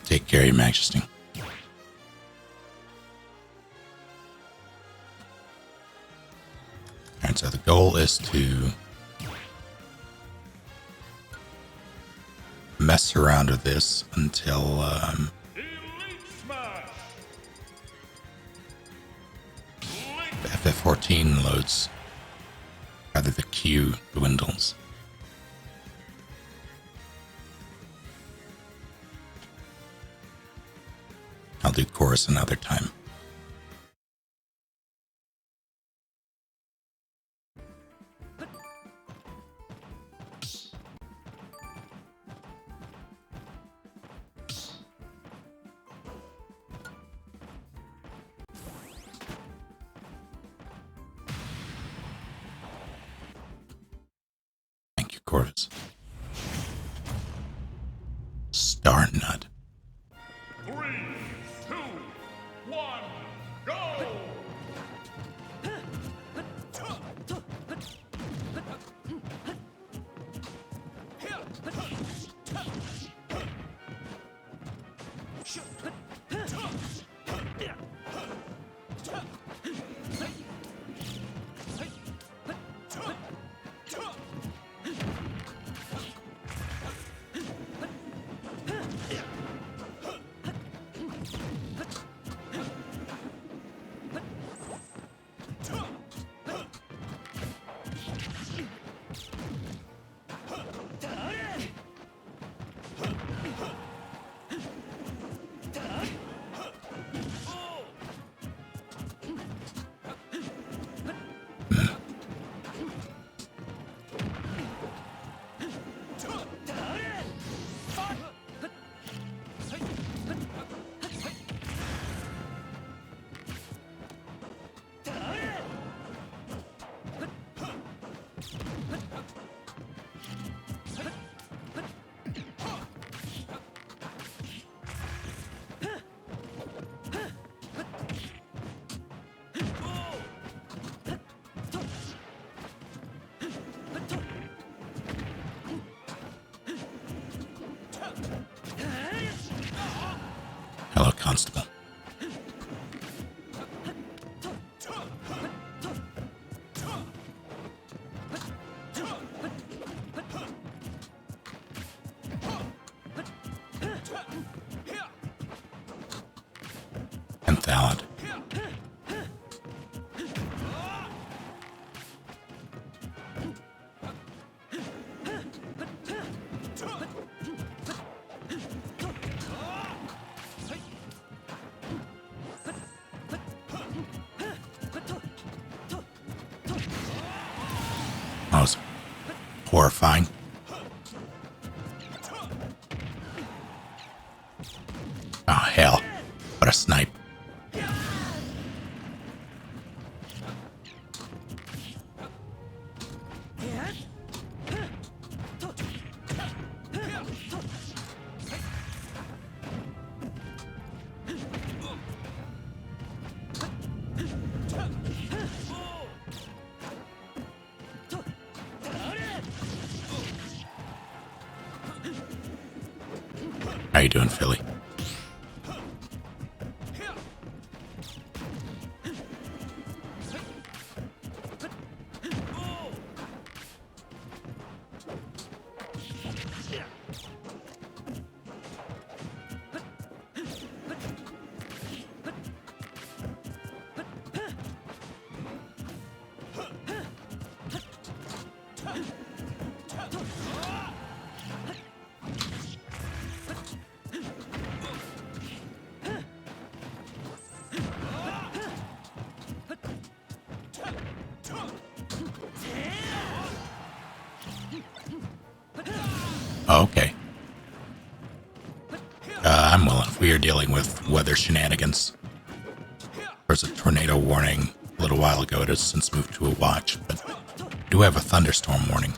Take care, Your Majesty. Alright, so the goal is to mess around with this until the FF14 loads. Rather, the queue dwindles. I'll do chorus another time. Thank you, Corvus. Star Nut. 3, 2, 1, go! Hello, Constable. And Thalid. That was horrifying. Oh, hell. What a snipe. How you doing, Philly? Oh, okay. I'm willing. We are dealing with weather shenanigans. There's a tornado warning a little while ago. It has since moved to a watch, but we do have a thunderstorm warning.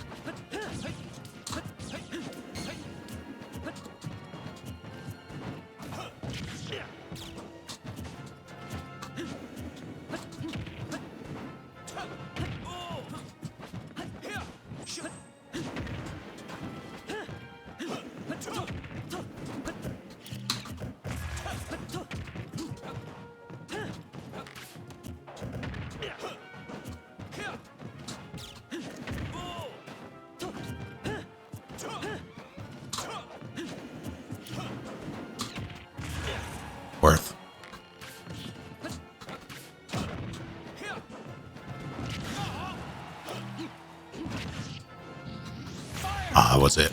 That was it.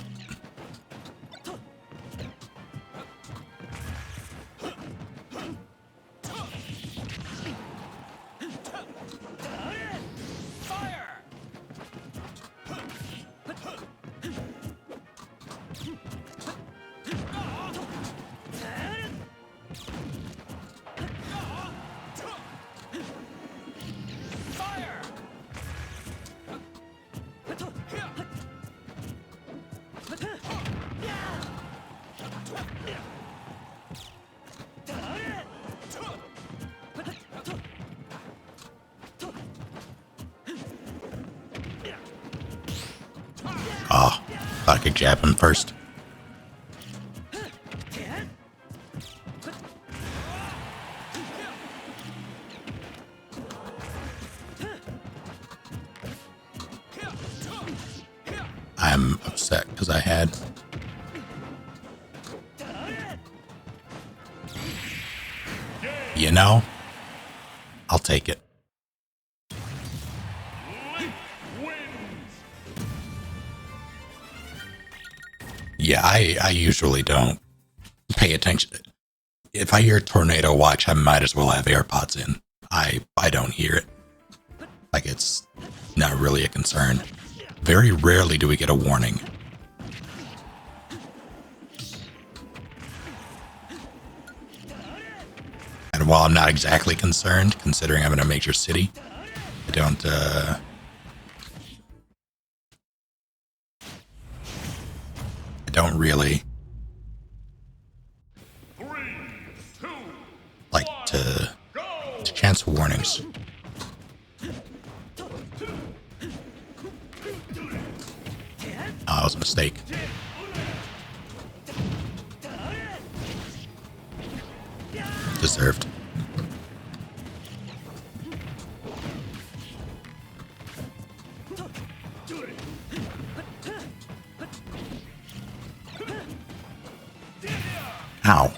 Oh, thought I could jab him first. I'm upset because I had... You know, I'll take it. Yeah, I usually don't pay attention. If I hear tornado watch, I might as well have AirPods in. I don't hear it. Like, it's not really a concern. Very rarely do we get a warning. And while I'm not exactly concerned, considering I'm in a major city, I don't really like to chance warnings. Oh, that was a mistake. Deserved. Ow.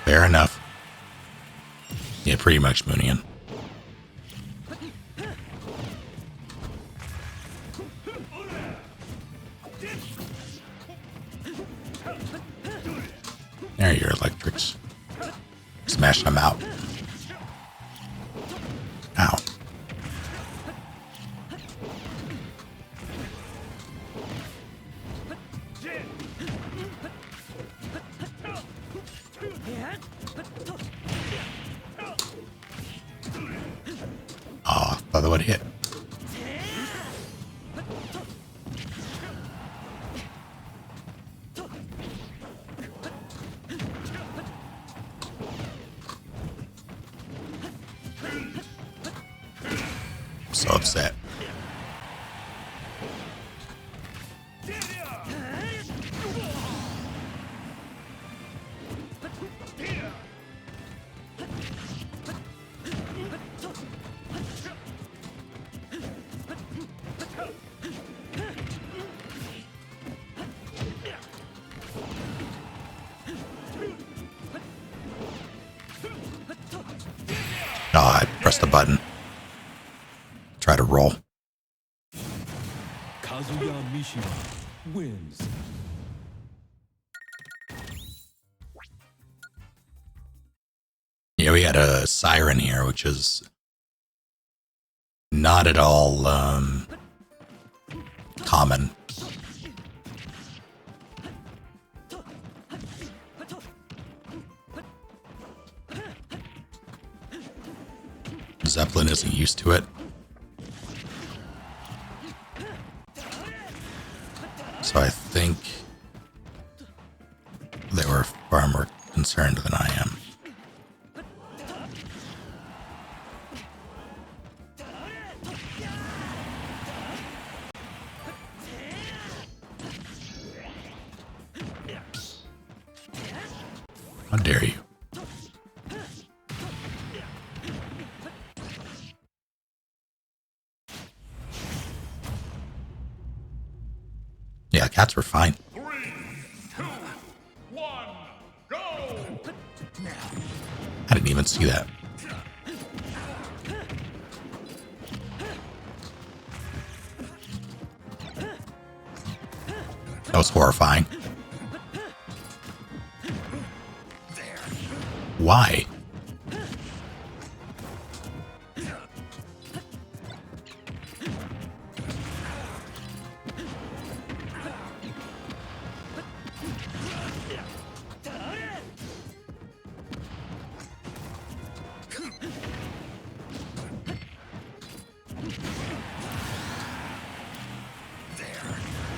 Fair enough. Yeah, pretty much Moonian. There are your electrics. Smashing them out. Ow. Oh, thought that would hit. So upset. Oh, I pressed the button. Try to roll. Kazuya Mishima wins. Yeah, we had a siren here, which is not at all common. Zeppelin isn't used to it. think they were far more concerned than I am. How dare you? Yeah, cats were fine. 3, 2, 1, go! I didn't even see that. That was horrifying. Why?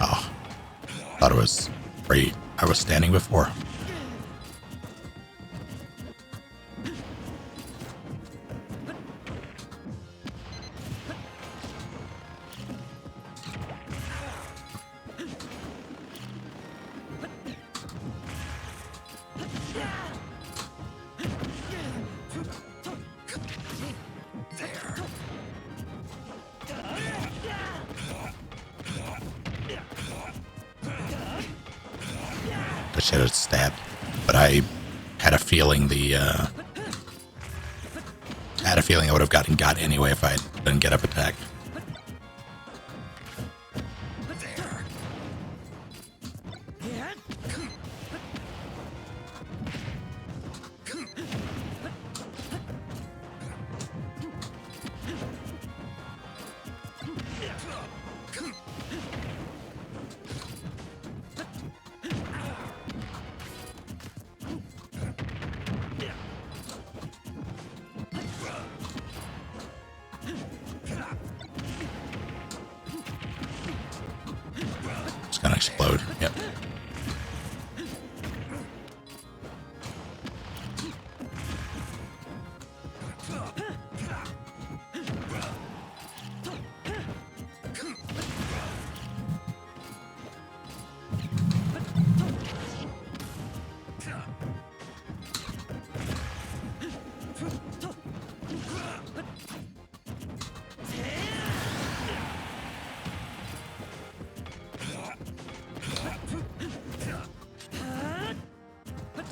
Oh, thought it was where I was standing before. I should have stabbed, but I had a feeling I would have gotten got anyway if I didn't get up attack. It's gonna explode. Yep.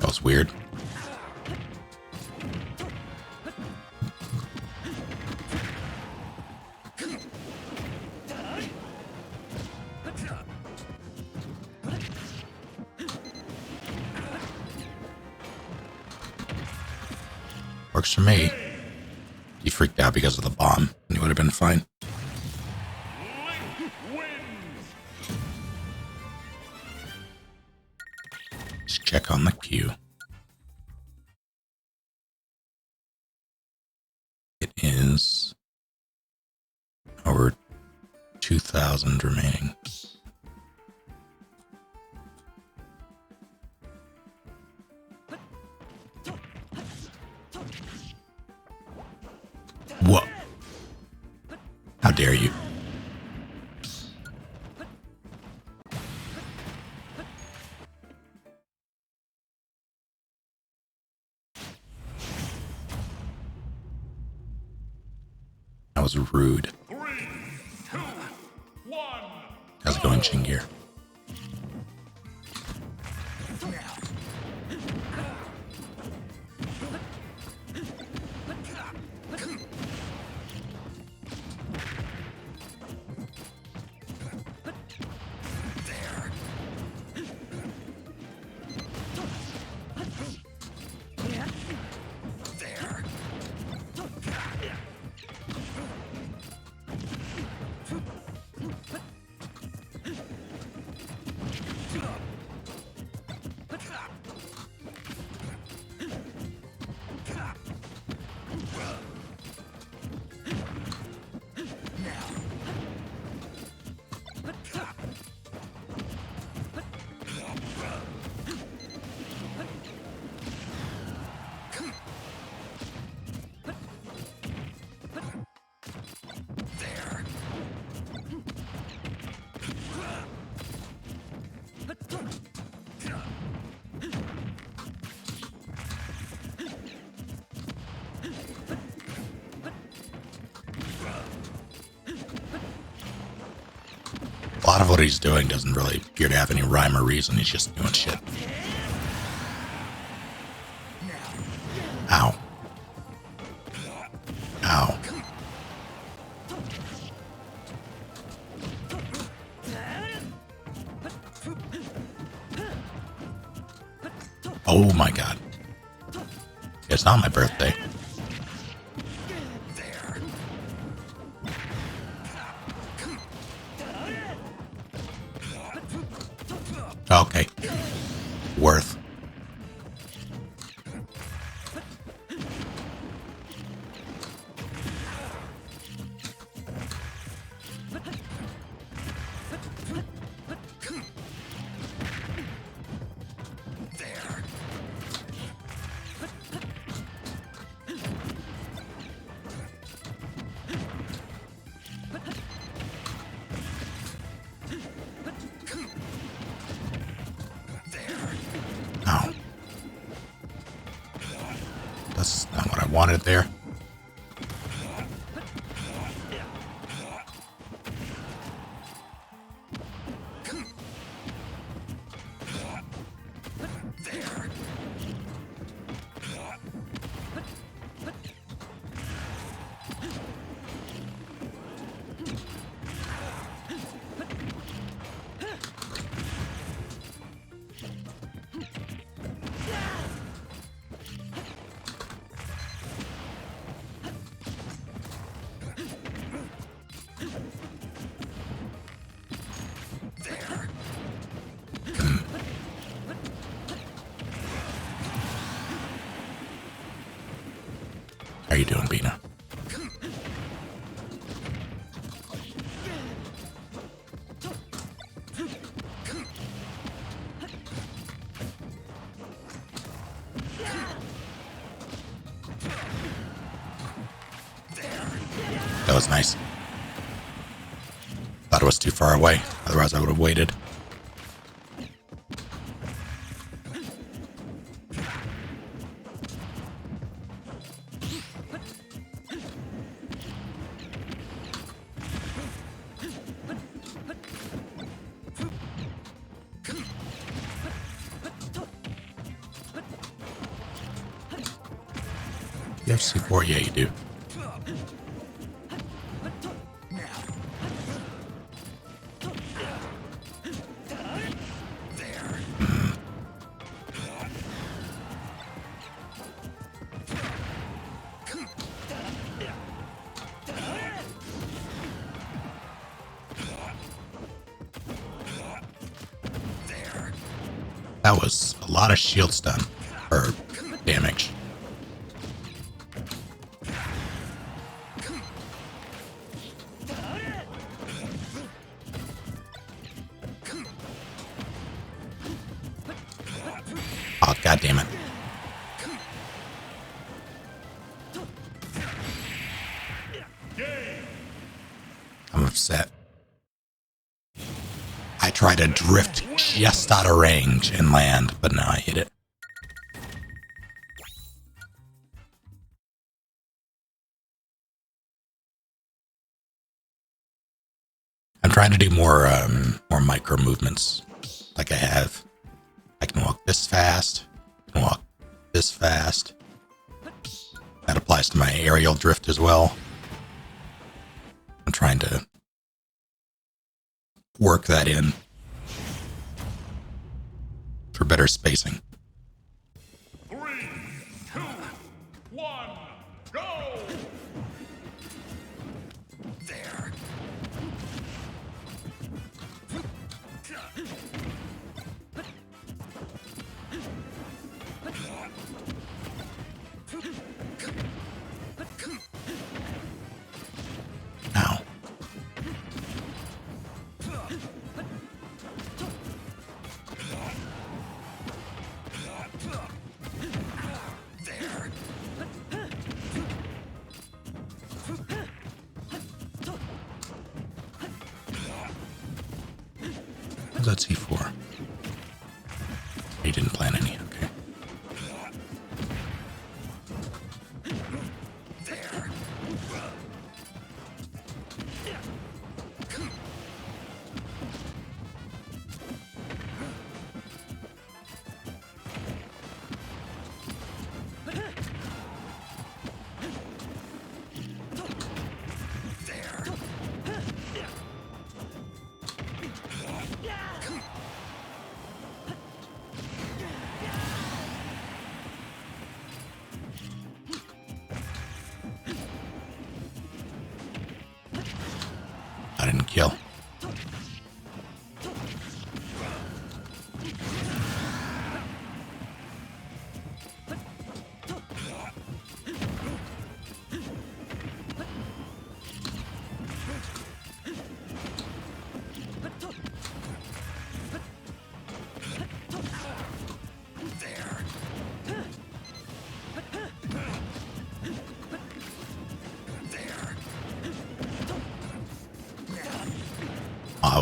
That was weird. Works for me. He freaked out because of the bomb, and he would have been fine. Link wins! Let's check on the queue. It is over 2,000 remaining. What? How dare you? That was rude. 3, 2, 1, How's it going, Chingir? what he's doing doesn't really appear to have any rhyme or reason. He's just doing shit. Ow. Ow. Oh my god. It's not my birthday. Okay. Worth. Oh. That's not what I wanted there. How you doing, Bina? That was nice. Thought it was too far away. Otherwise, I would have waited. You have C4? Yeah, you do. That was a lot of shield stun, or damage. Oh, god damn it. I'm upset. I tried to drift just out of range and land, but no, I hit it. I'm trying to do more micro movements like I have. I can walk this fast, I can walk this fast. That applies to my aerial drift as well. I'm trying to work that in for better spacing. 3, 2, 1, go! There. Ow. What's that C4? He didn't plan any, okay.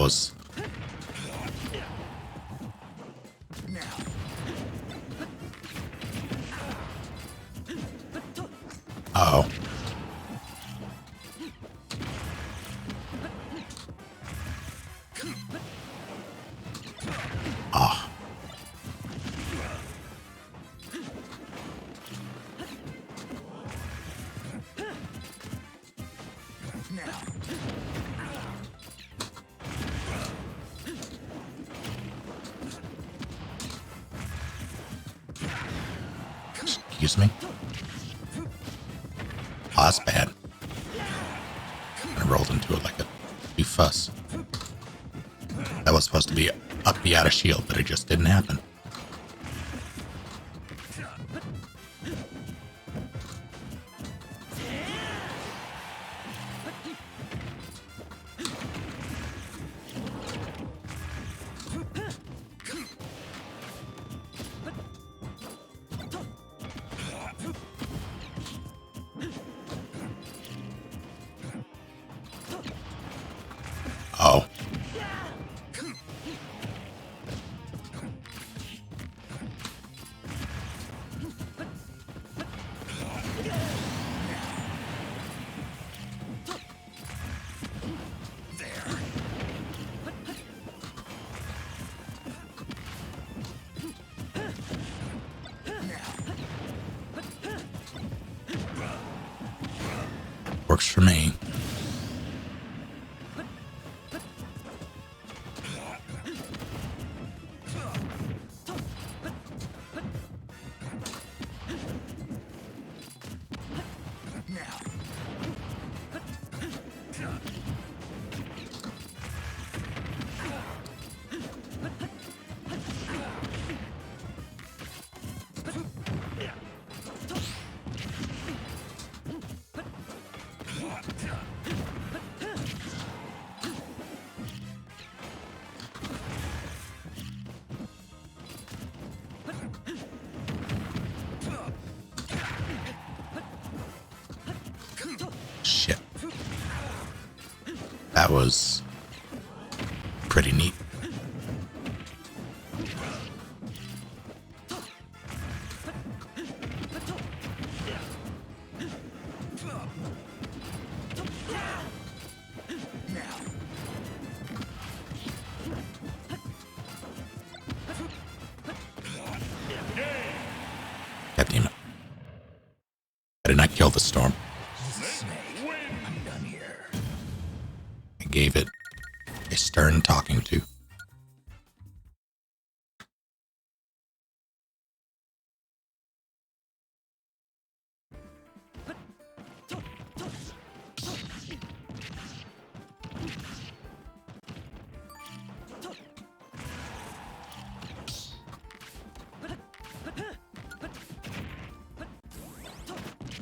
was... Uh-oh. Ah. Excuse me? Oh, that's bad. I rolled into it like a big fuss. That was supposed to be up the out of shield, but it just didn't happen. Oh. Works for me. Shit. That was pretty neat. God damn it. I did not kill the storm. I'm done here. I gave it a stern talking to.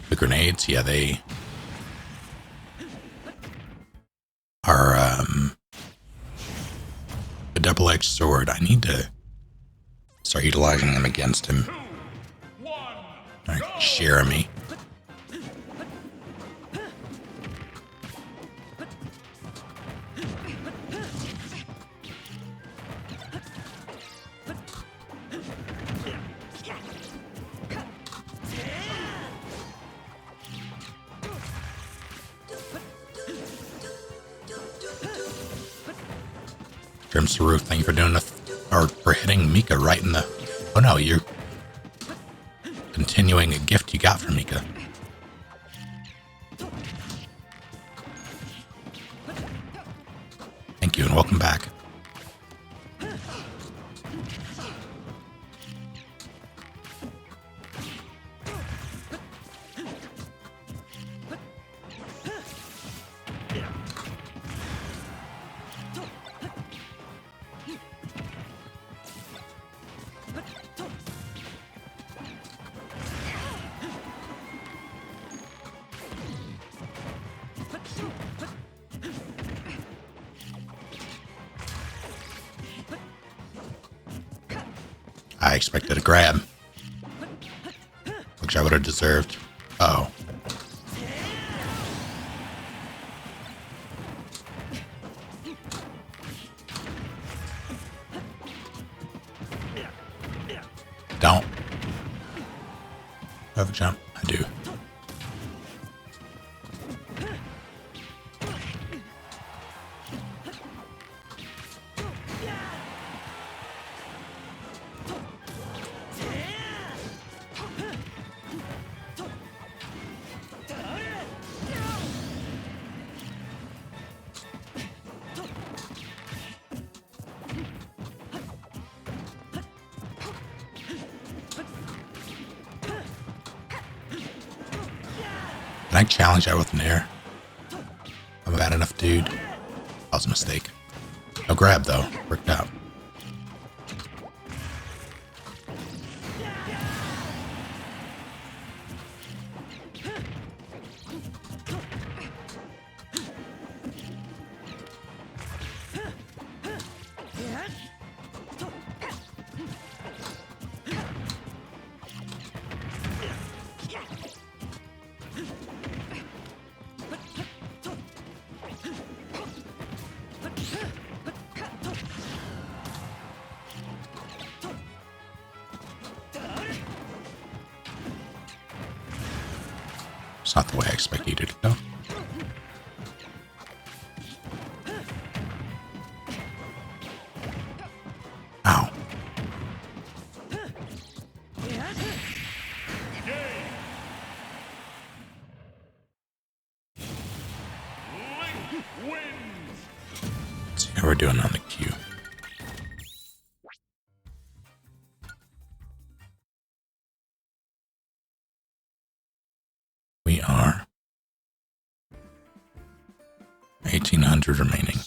The grenades, yeah, they are a double-edged sword. I need to start utilizing them against him. 2, 1, Alright, Jeremy. Trim Saroof, thank you for doing or for hitting Mika right in the... Oh no, you're continuing a gift you got from Mika. Thank you and welcome back. I expected a grab, which I would have deserved. Oh. I do. Can I challenge that with an air? I'm a bad enough dude. That was a mistake. No grab though. Worked out. It's not the way I expected it to go. Ow. Let's see how we're doing on the queue. We are 1,800 remaining.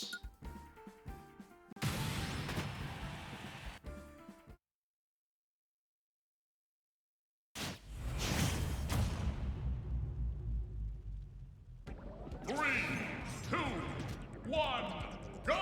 Three, two, one, go!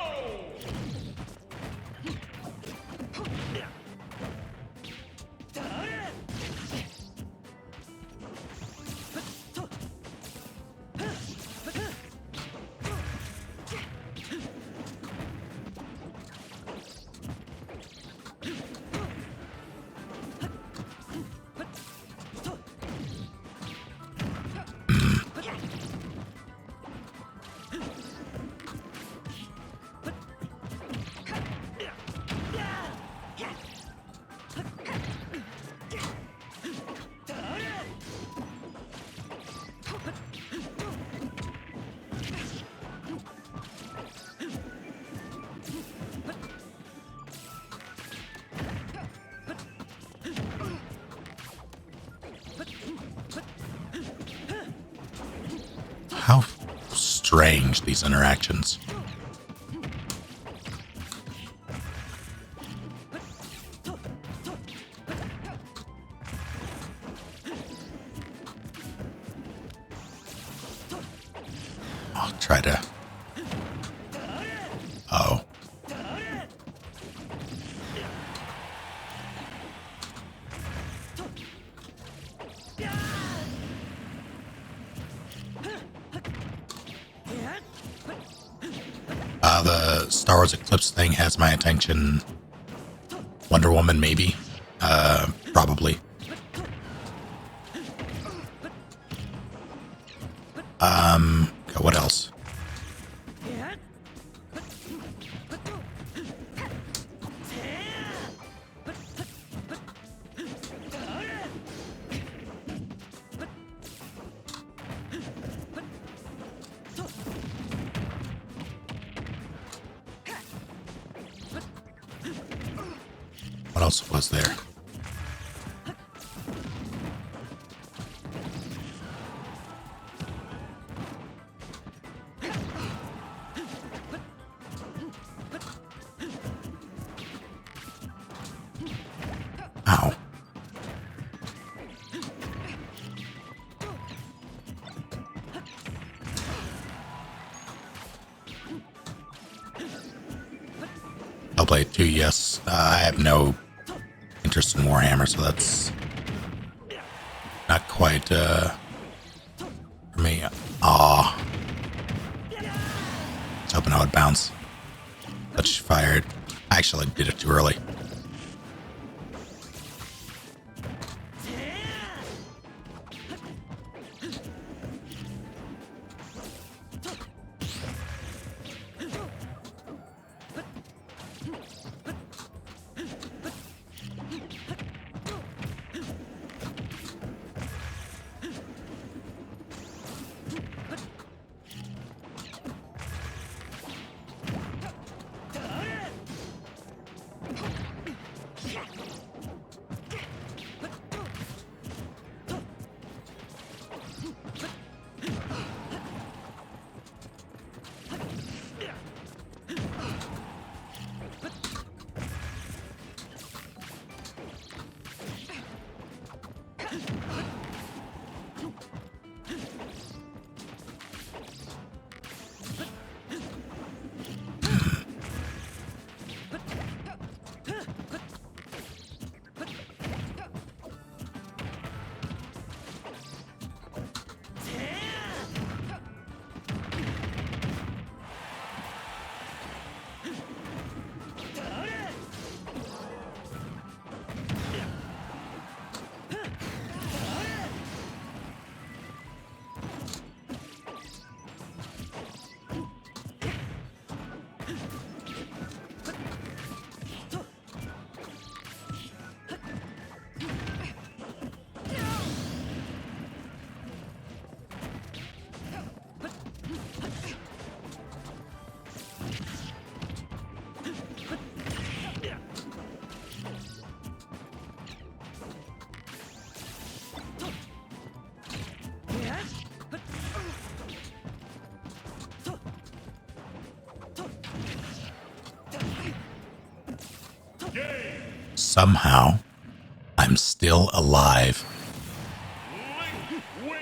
How strange these interactions. I'll try to... Oh. The Star Wars Eclipse thing has my attention. Wonder Woman, maybe. Probably. Okay, what else? What else was there? Ow. Hellblade 2, yes. I have no interest in Warhammer, so that's not quite for me. Aw. I was hoping I would bounce. But she fired. I actually did it too early. somehow I'm still alive. Link wins.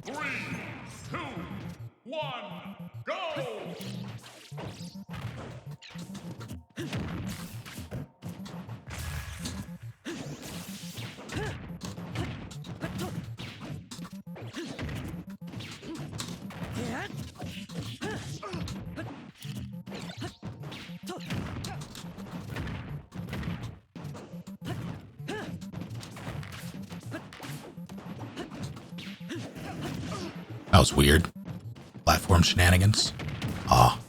3, 2, 1, go! That was weird. Platform shenanigans. Ah.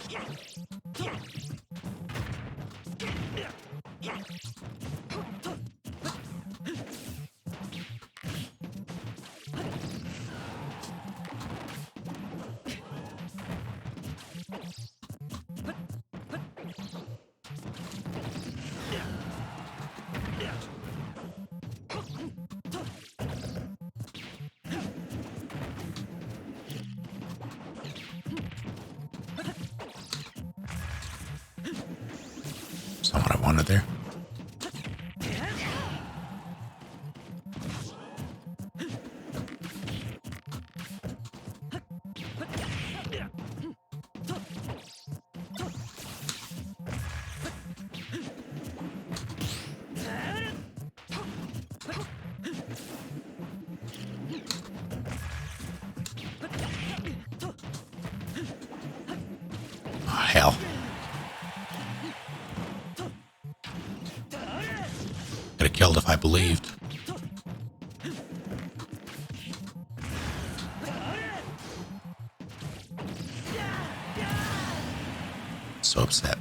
That's not what I wanted there. Oh, hell. Could have killed if I believed. So upset.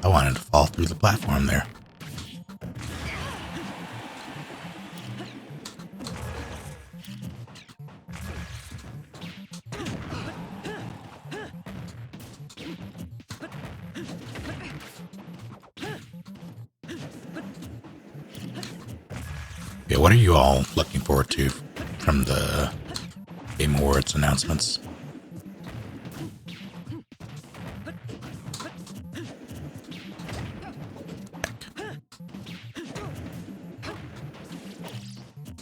I wanted to fall through the platform there. Yeah, what are you all looking forward to from the Game Awards announcements?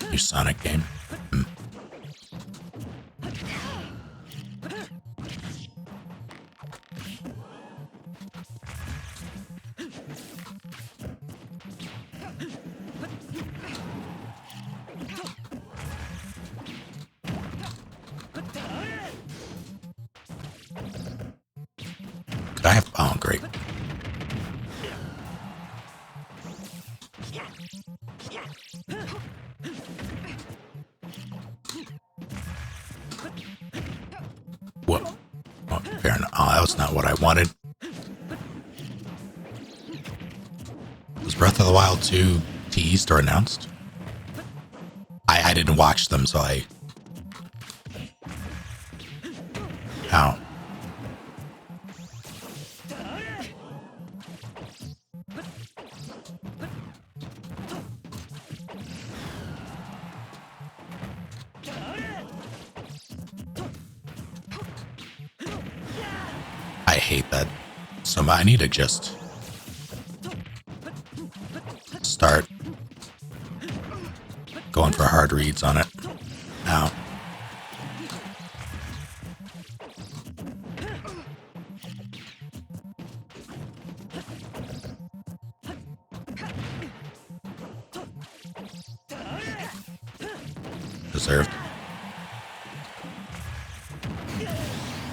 New Sonic game? Could I have... Oh, great. What? Oh, fair enough. Oh, that was not what I wanted. Was Breath of the Wild 2 teased or announced? I didn't watch them, so I... Ow. I hate that. So I need to just start going for hard reads on it. Ow. Deserved.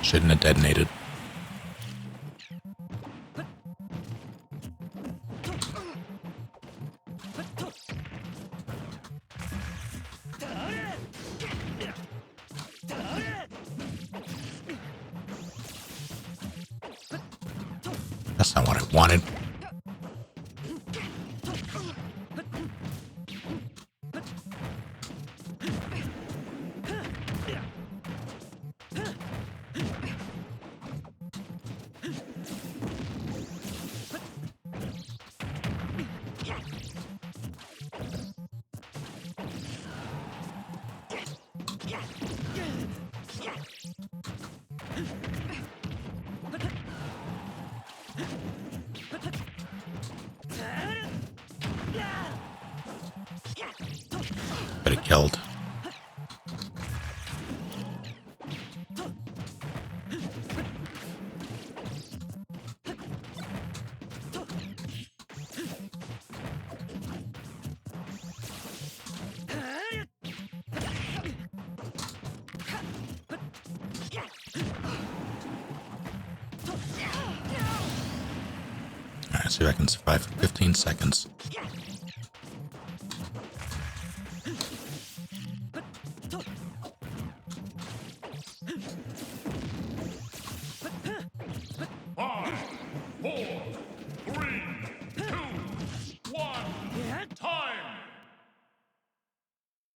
Shouldn't have detonated. That's not what I wanted. But it killed. Alright, see if I can survive for 15 seconds. Five, four, three, two, one. Time.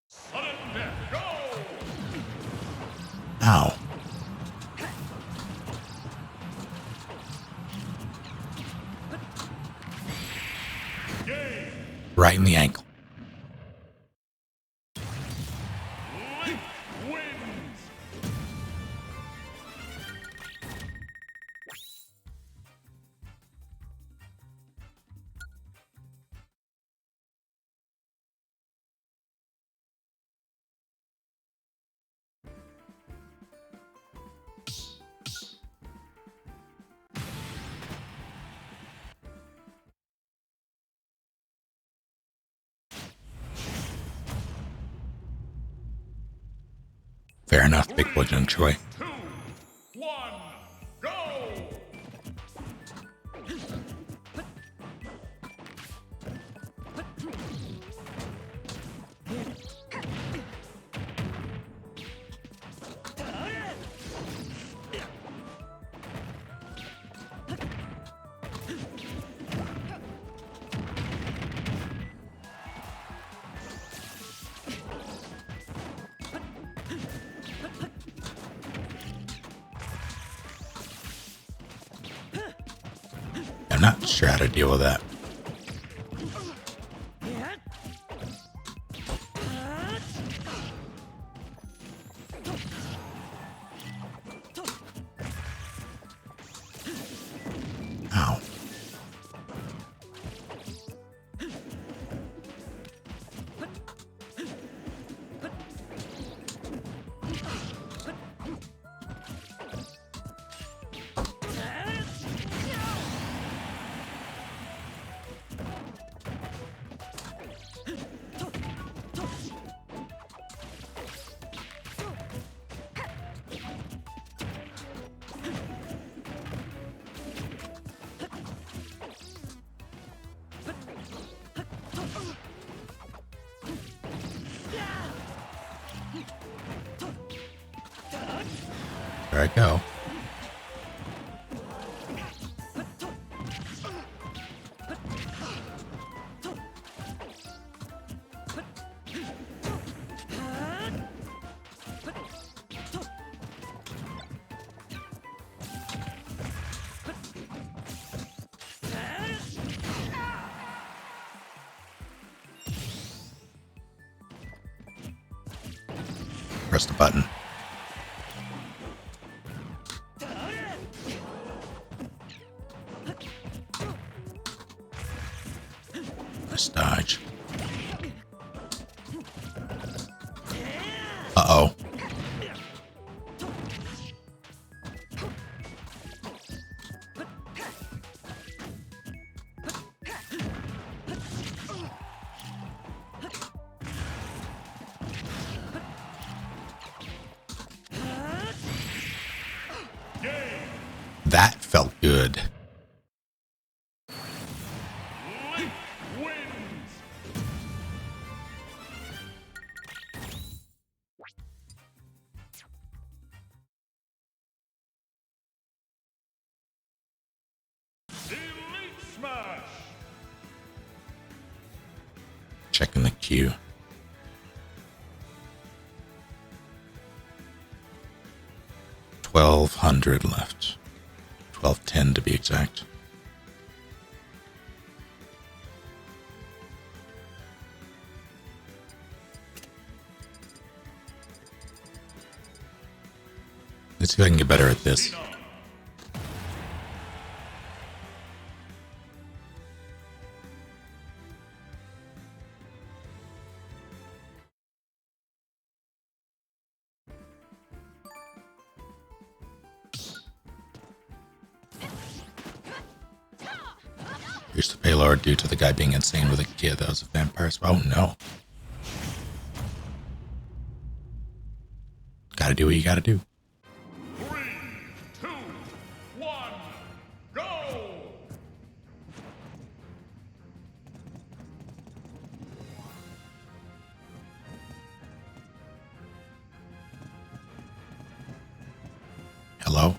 Sudden death. Go. Ow. Game. Right in the ankle. Link wins. Fair enough, big boy Jung Choi. 2, 1, go. I'm not sure how to deal with that. Ow. There I go. Press the button. Let's dodge. Uh-oh. Game. That felt good. Link wins. Elite Smash. Checking the queue. $1,200 left. 1210 to be exact. Let's see if I can get better at this. Here's the payload due to the guy being insane with a kid that was a vampire. Oh no. Gotta do what you gotta do. 3, 2, 1, go! Hello?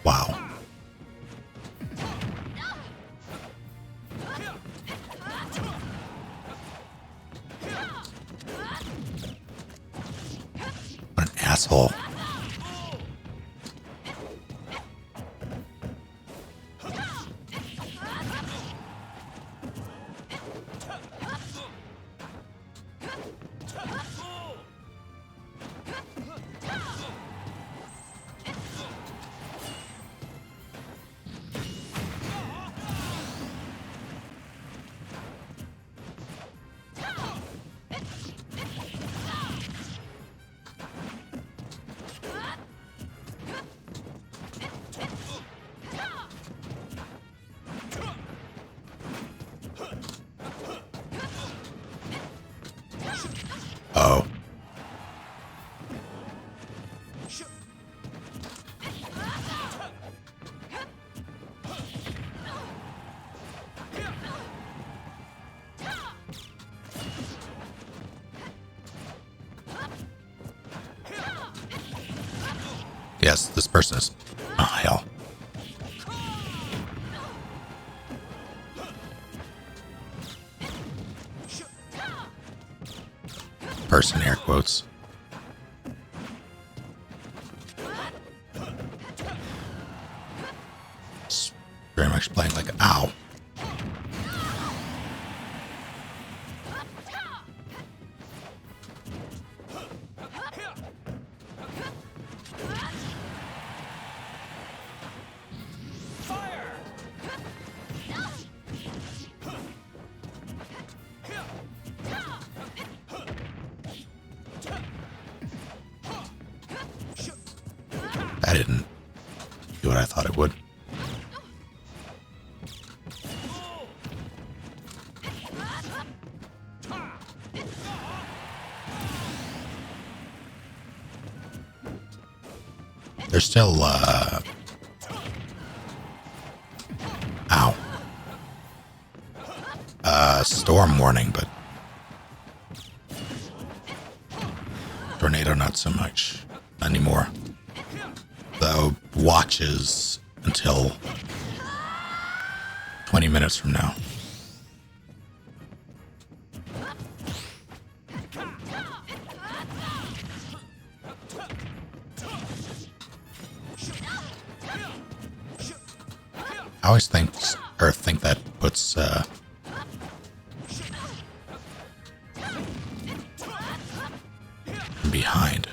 Wow. What an asshole. Oh. Yes, this person is... Oh, hell. Person, air quotes. It's very much playing like, ow. I didn't do what I thought it would. There's still, ow. Storm warning, but tornado not so much anymore. Though watches until 20 minutes from now. I always think that puts behind.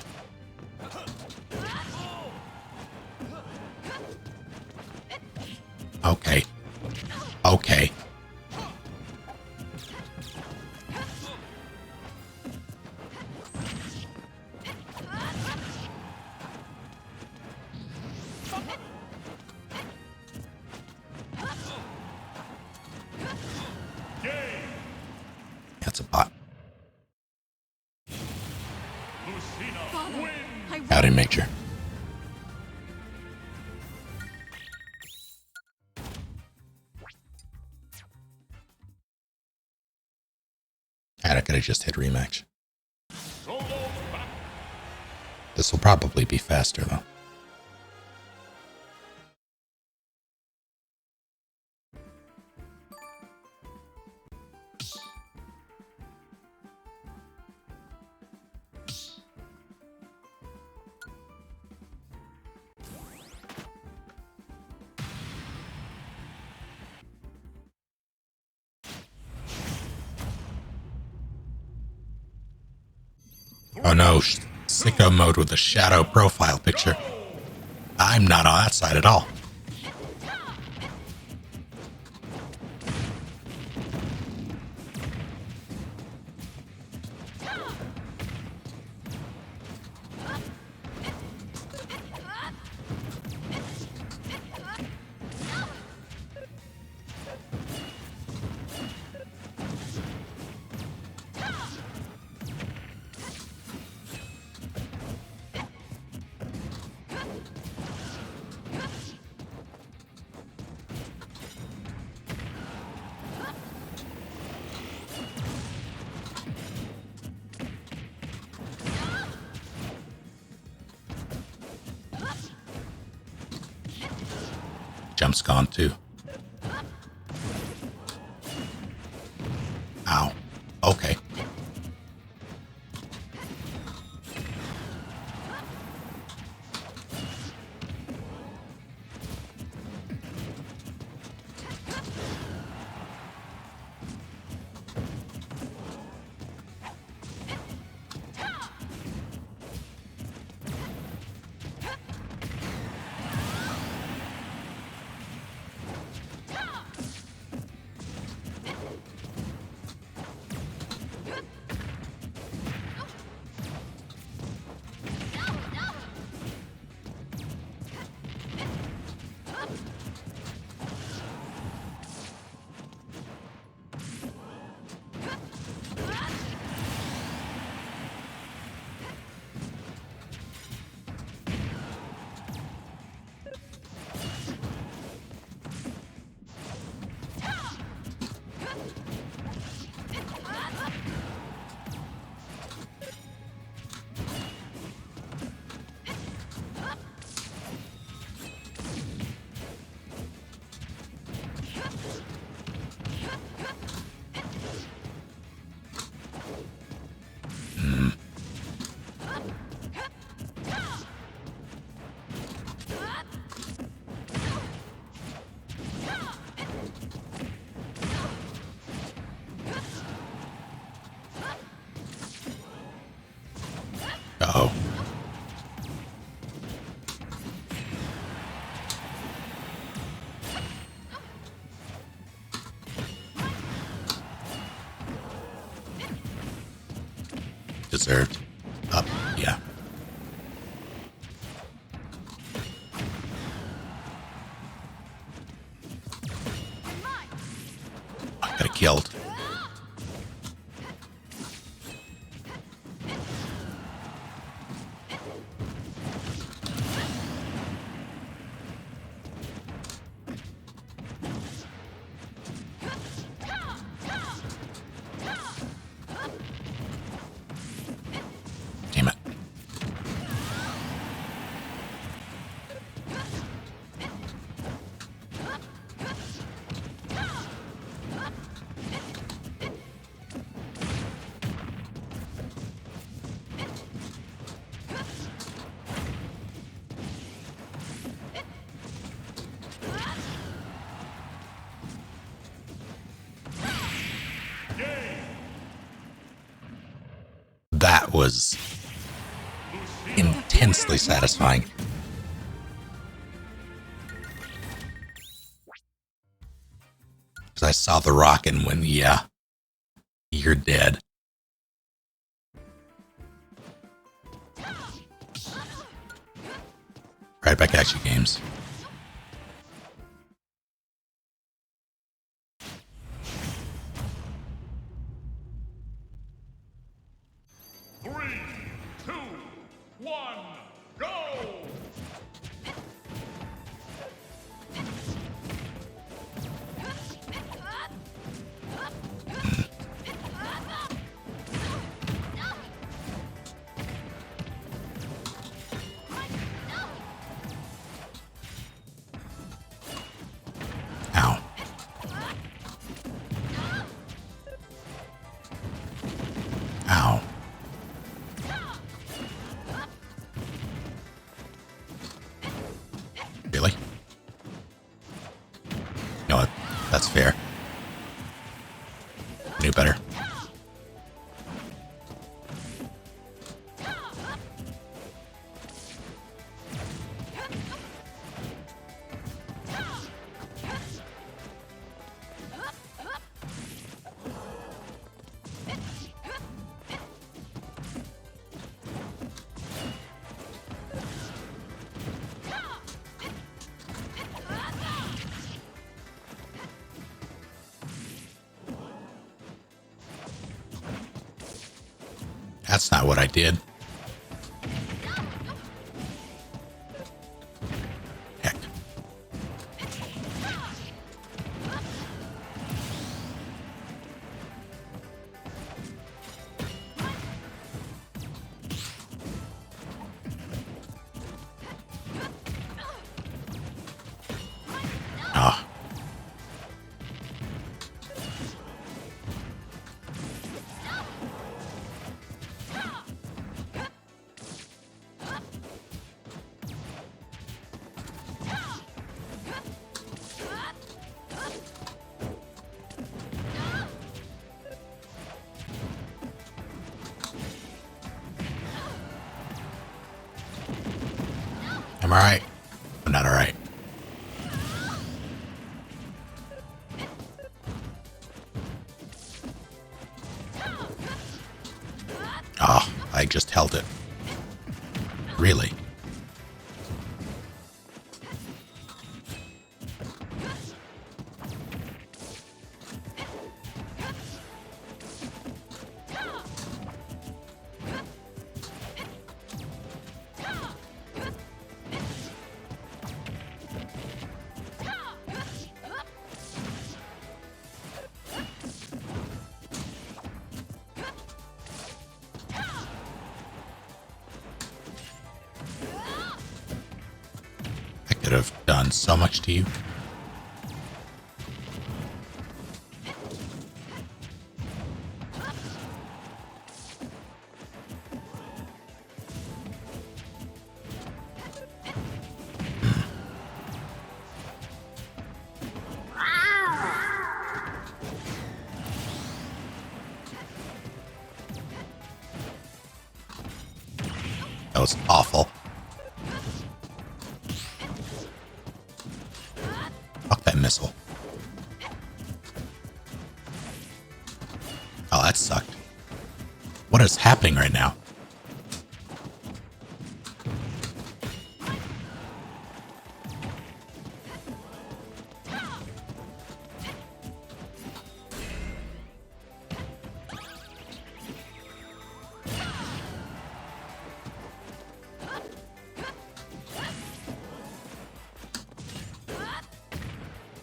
Okay. Okay. Lucina wins. Howdy, Major. I could have just hit rematch. Solo back. This will probably be faster, though. Oh no, sicko mode with a shadow profile picture. I'm not on that side at all. Jump's gone too. Ow. Okay. Uh-oh. Deserved. Up. Yeah. I got killed. Damn it. That was intensely satisfying. Because I saw the rock and went, yeah, you're dead. Right back at you, games. Three, two, one, go! Ow. Ow. Really? You know what? That's fair. Knew better. That's not what I did. Heck. Ah. I'm alright. I'm not alright. Oh, I just held it. Really? I could have done so much to you. That was awful. Fuck that missile. Oh, that sucked. What is happening right now?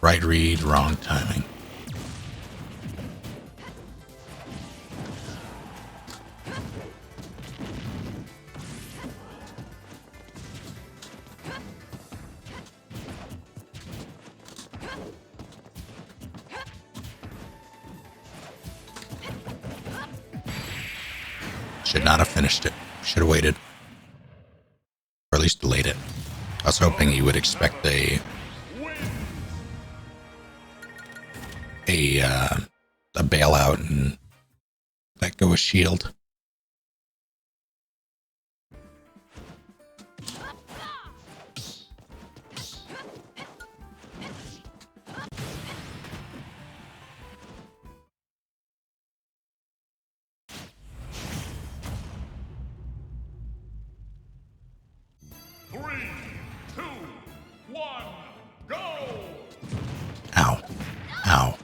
Right read, wrong timing. Should not have finished it. Should have waited. Or at least delayed it. I was hoping he would expect a bailout and let go of shield. Three, two, one, go! Ow. Ow.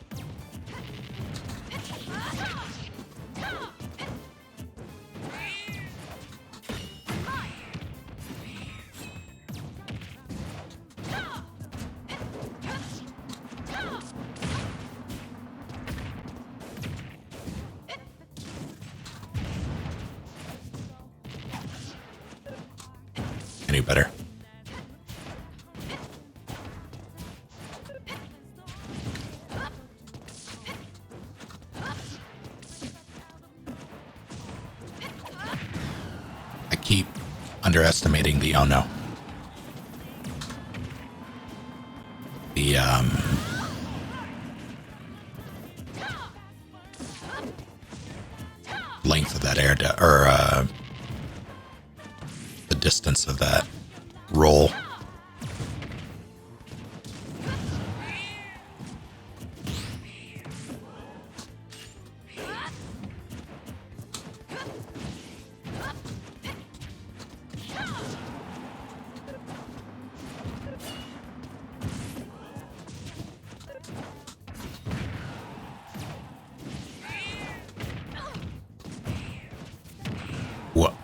I knew better. I keep underestimating the, oh no. The, length of that the distance of that roll. What?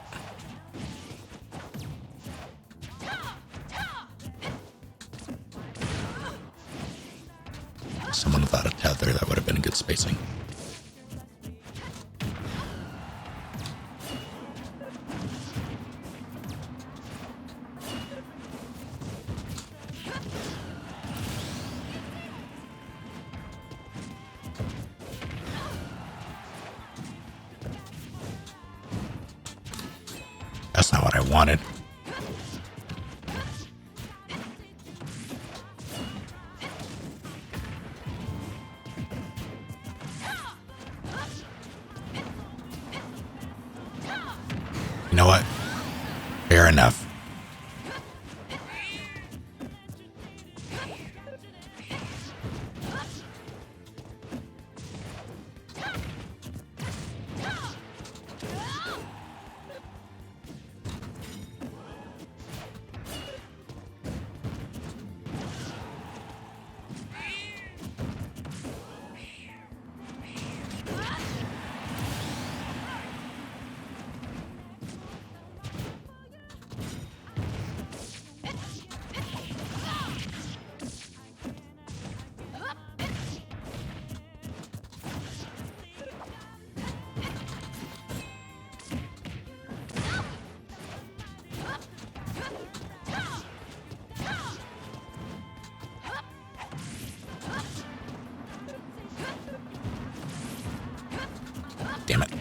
Someone without a tether, that would have been good spacing. That's not what I wanted. You know what? Fair enough. Damn it.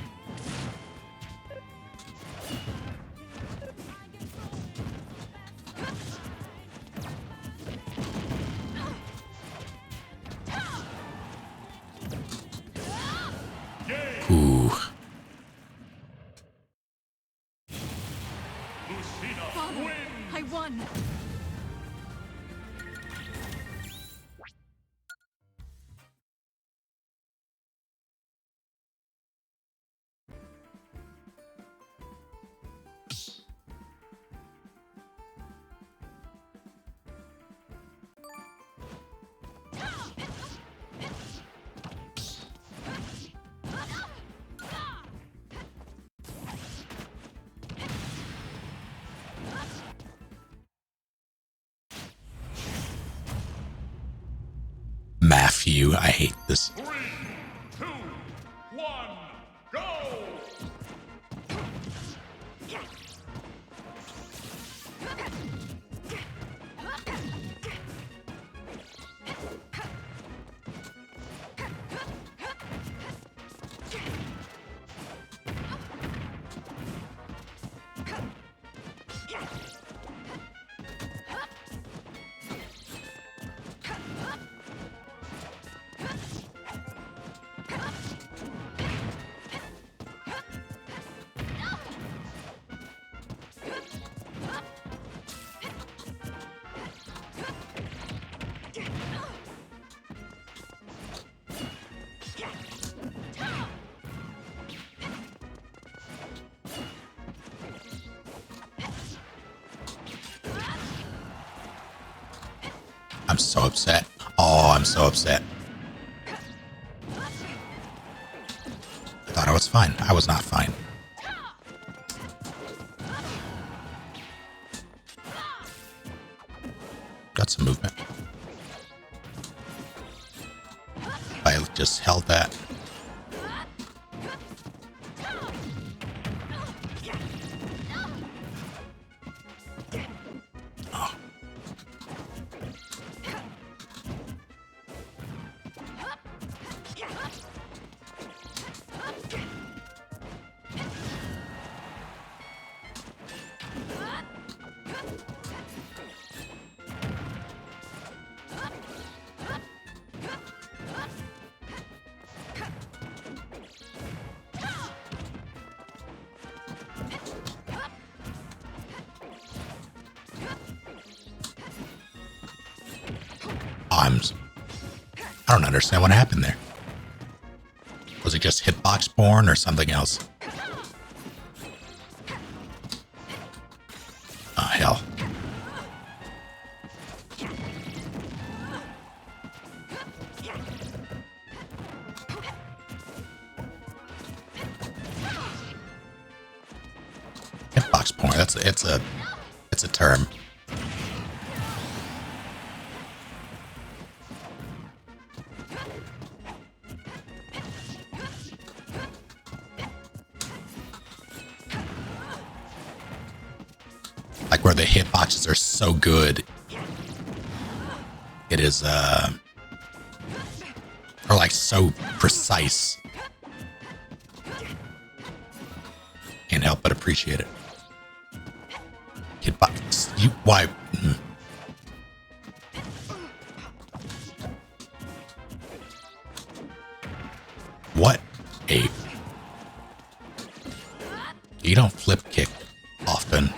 Ooh. Father, I won. Matthew, I hate this. 3, 2, 1, go! I'm so upset. Oh, I'm so upset. I thought I was fine. I was not fine. Got some movement. If I just held that. I don't understand what happened there. Was it just hitbox porn or something else? Oh, hell. Hitbox porn, it's a term. Like where the hitboxes are so good. It is, or like so precise. Can't help but appreciate it. Hitbox, why? What a... You don't flip kick often.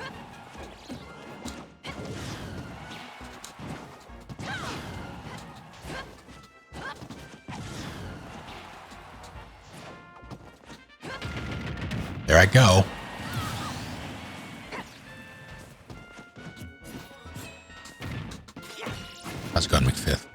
There I go. How's it going, McFifth?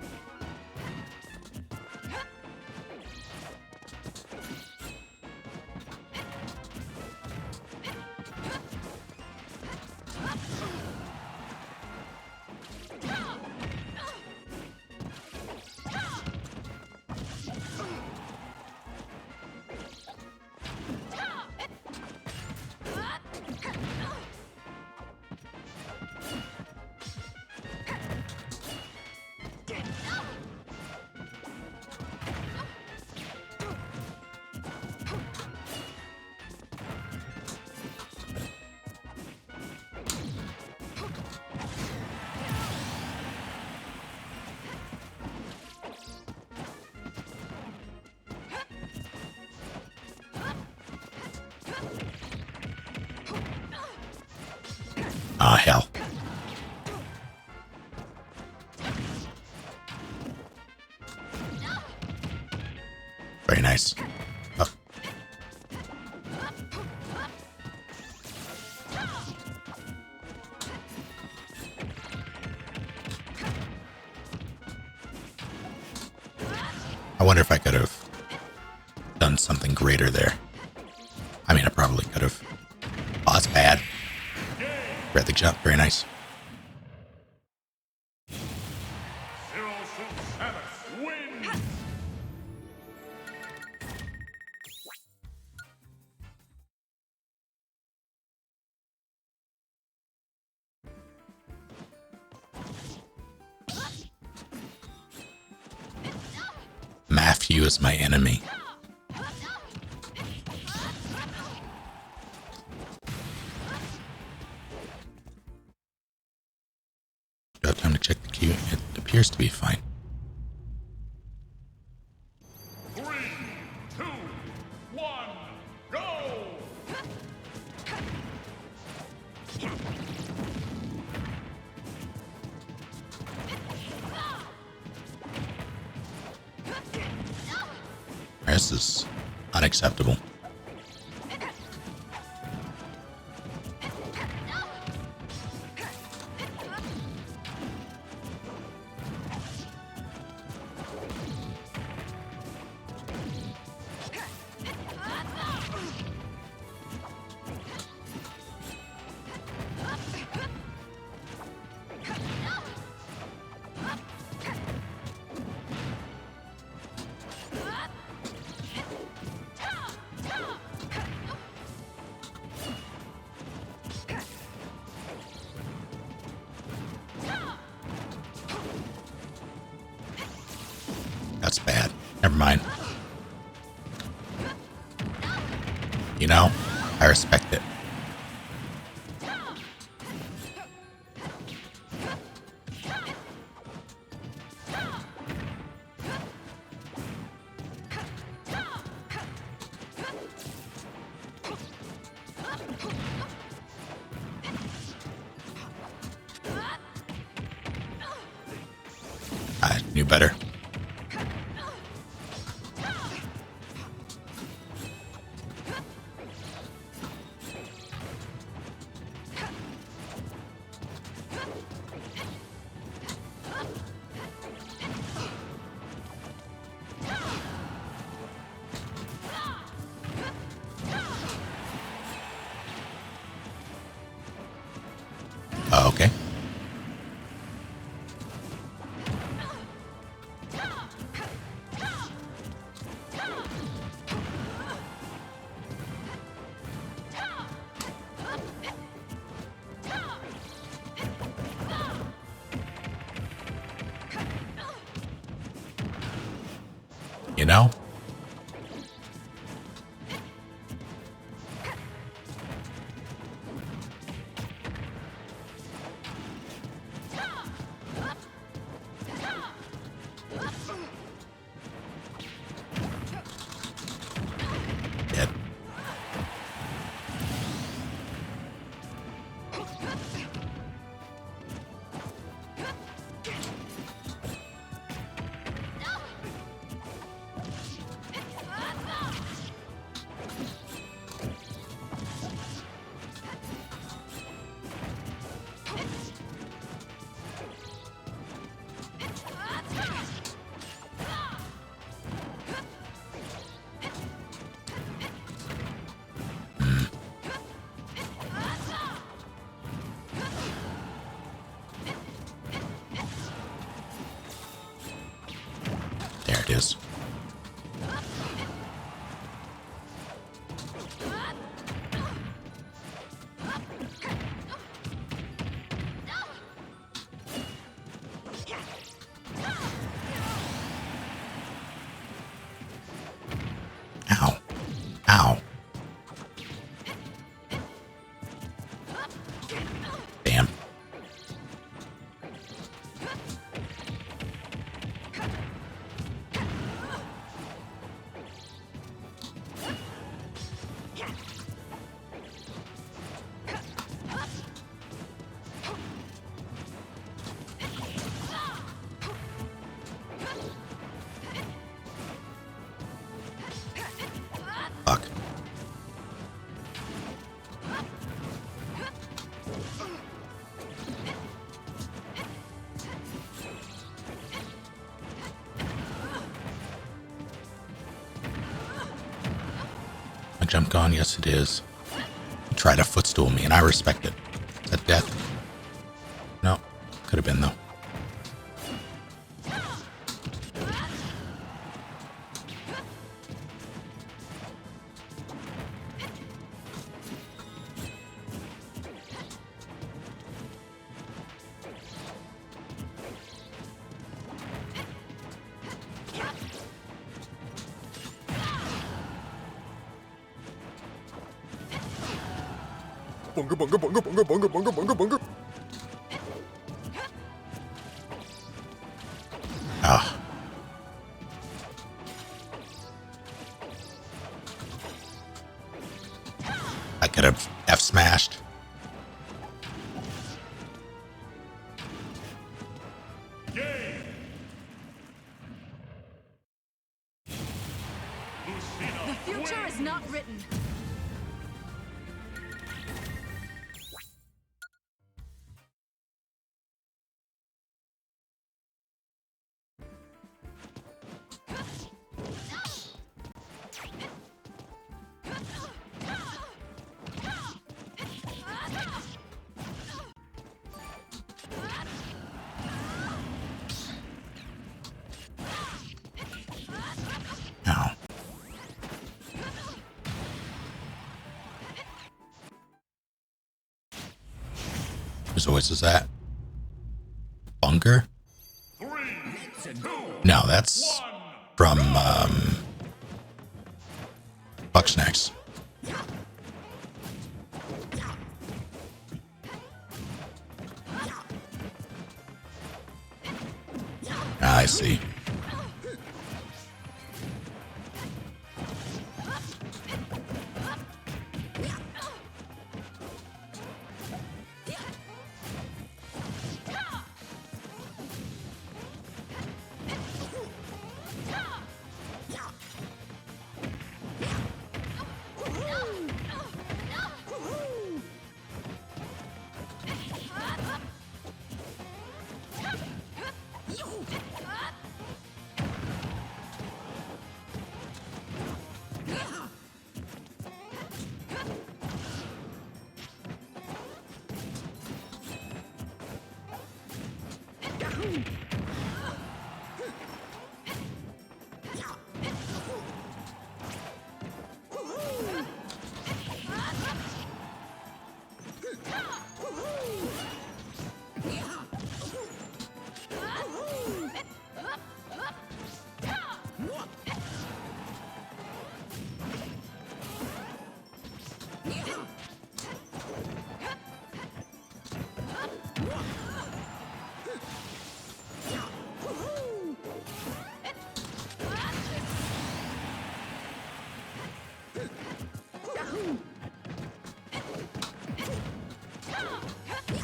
Ah, hell. Very nice. Oh. I wonder if I could have done something greater there. I mean, I probably could have. Oh, that's bad. Read the jump. Very nice. Wins. Matthew is my enemy. Do I have time to check the queue? It appears to be fine. 3, 2, 1, go! This is unacceptable. That's bad. Never mind. You know, I respect it. Knew better. Okay. You know? Dead. There it is. Ow. Ow. Damn. Fuck. A jump gone? Yes, it is. You tried to footstool me, and I respect it. Is that death? No. Could have been, though. Bunga bunga bunga bunga bunga bunga bunga bunga. Ah. I could have F smashed. The future is not written. Ow. Whose voice is that? Bunker? 3, 2, No, that's from Bucksnax. I see.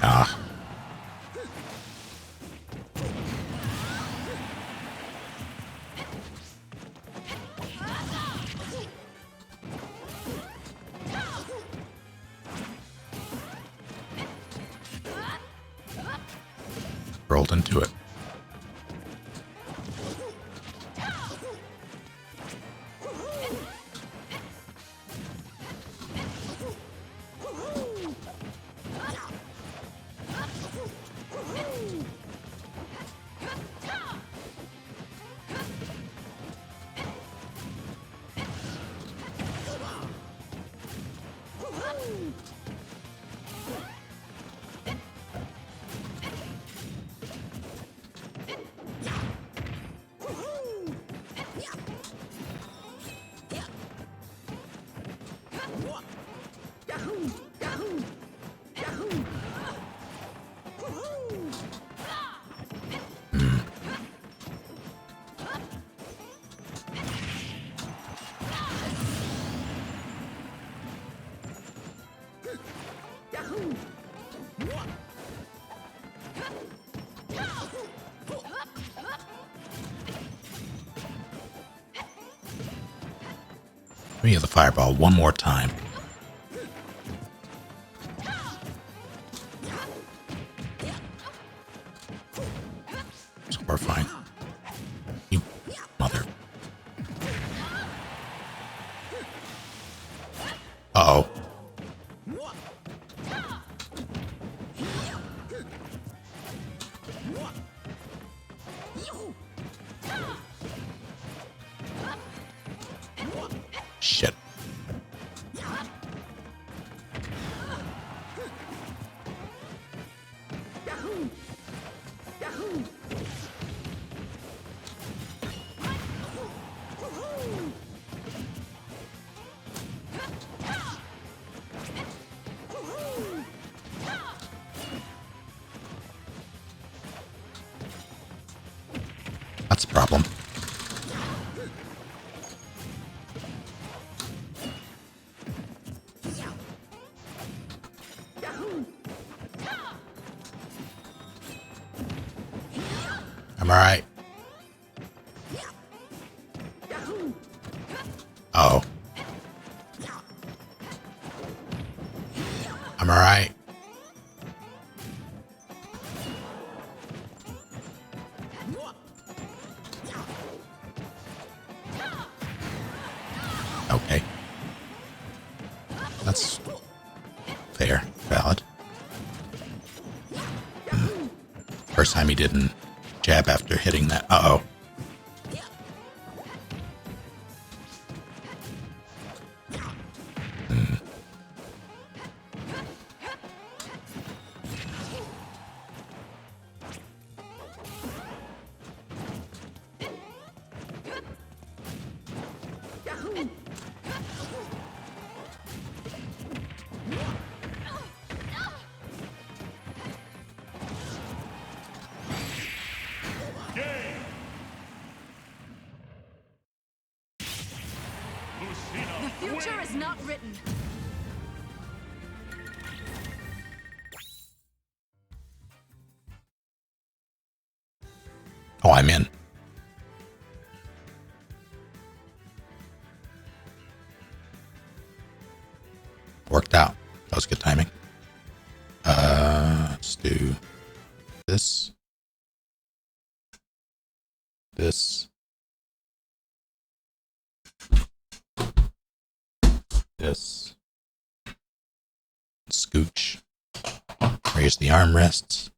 Ah. Rolled into it. Let me use the fireball one more time. So we're fine. You mother. Uh-oh. Shit. That's a problem. I'm alright. Oh. I'm alright. Okay. That's fair. Valid. First time he didn't jab after hitting that. Uh-oh. The future is not written. Oh, I'm in. Worked out. That was good timing. Let's do this. This. This. Scooch. Raise the armrests.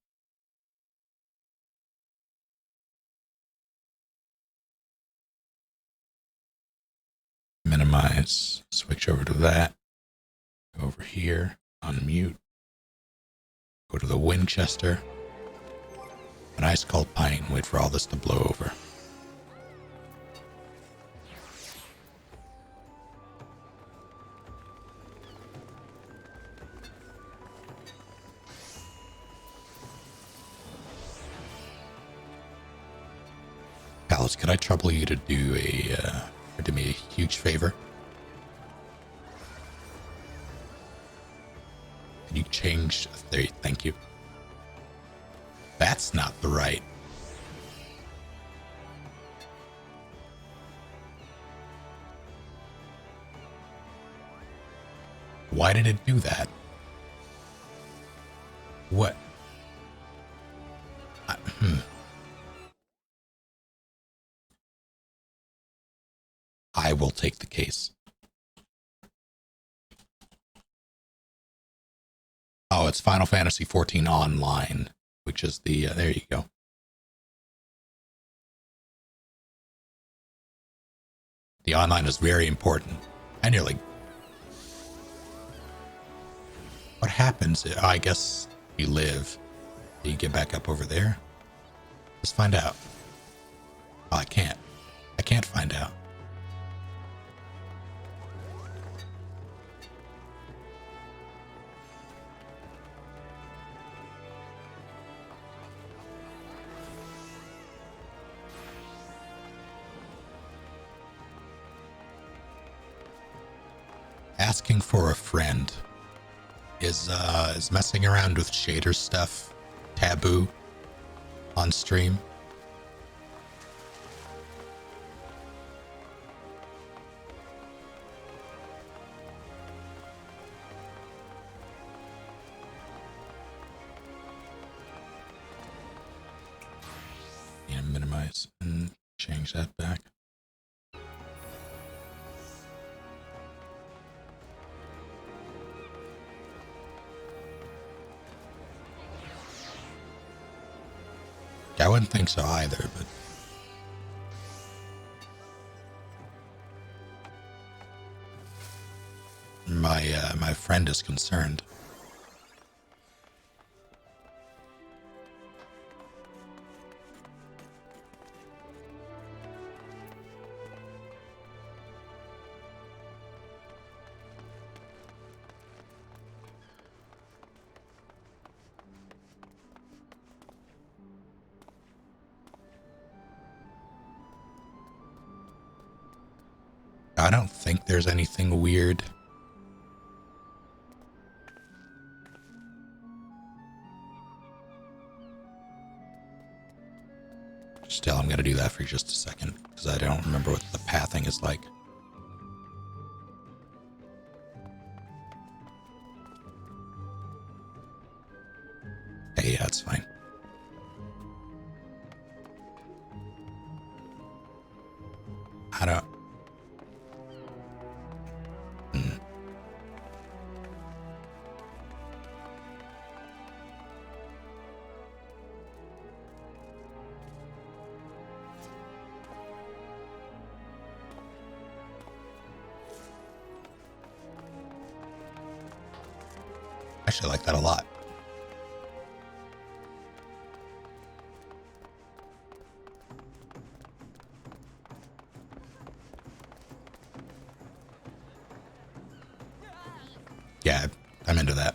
minimize, switch over to that, go over here, unmute, go to the Winchester, an ice cold pint, wait for all this to blow over. Alice, could I trouble you to do me a huge favor? Can you change? There, thank you. That's not the right. Why did it do that? What? I will take the case. Oh, it's Final Fantasy XIV Online, which is the, there you go. The online is very important. And you're like, what happens? I guess you live. Do you get back up over there? Let's find out. Oh, I can't. I can't find out. Asking for a friend. Is messing around with shader stuff taboo on stream? Yeah, minimize and change that back. I wouldn't think so either, but my friend is concerned. I don't think there's anything weird. Still, I'm gonna do that for just a second, because I don't remember what the pathing is like. Hey, yeah, it's fine. I don't... actually like that a lot. Yeah, I'm into that.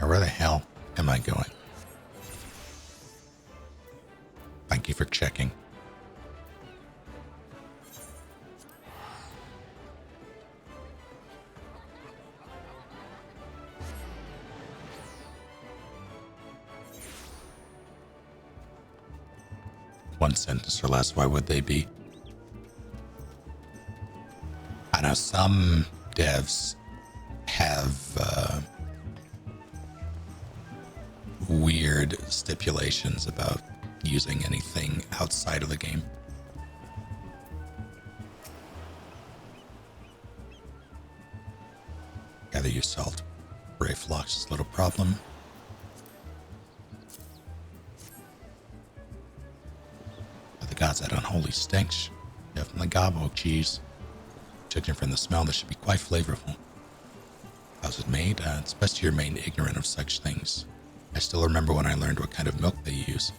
Where the hell am I going? Thank you for checking. One sentence or less, why would they be? I know some devs have weird stipulations about using anything outside of the game. use salt. Ray flocks is a little problem. But the gods, that unholy stench. Definitely gobbo cheese. Judging from the smell, this should be quite flavorful. How's it made? It's best to remain ignorant of such things. I still remember when I learned what kind of milk they use.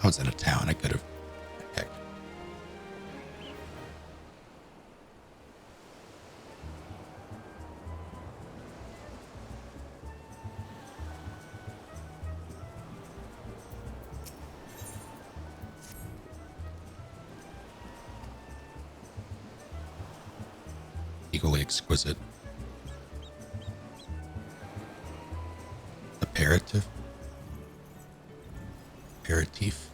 I was in a town. I could have. Heck. Equally exquisite. Aperitif. Aperitif.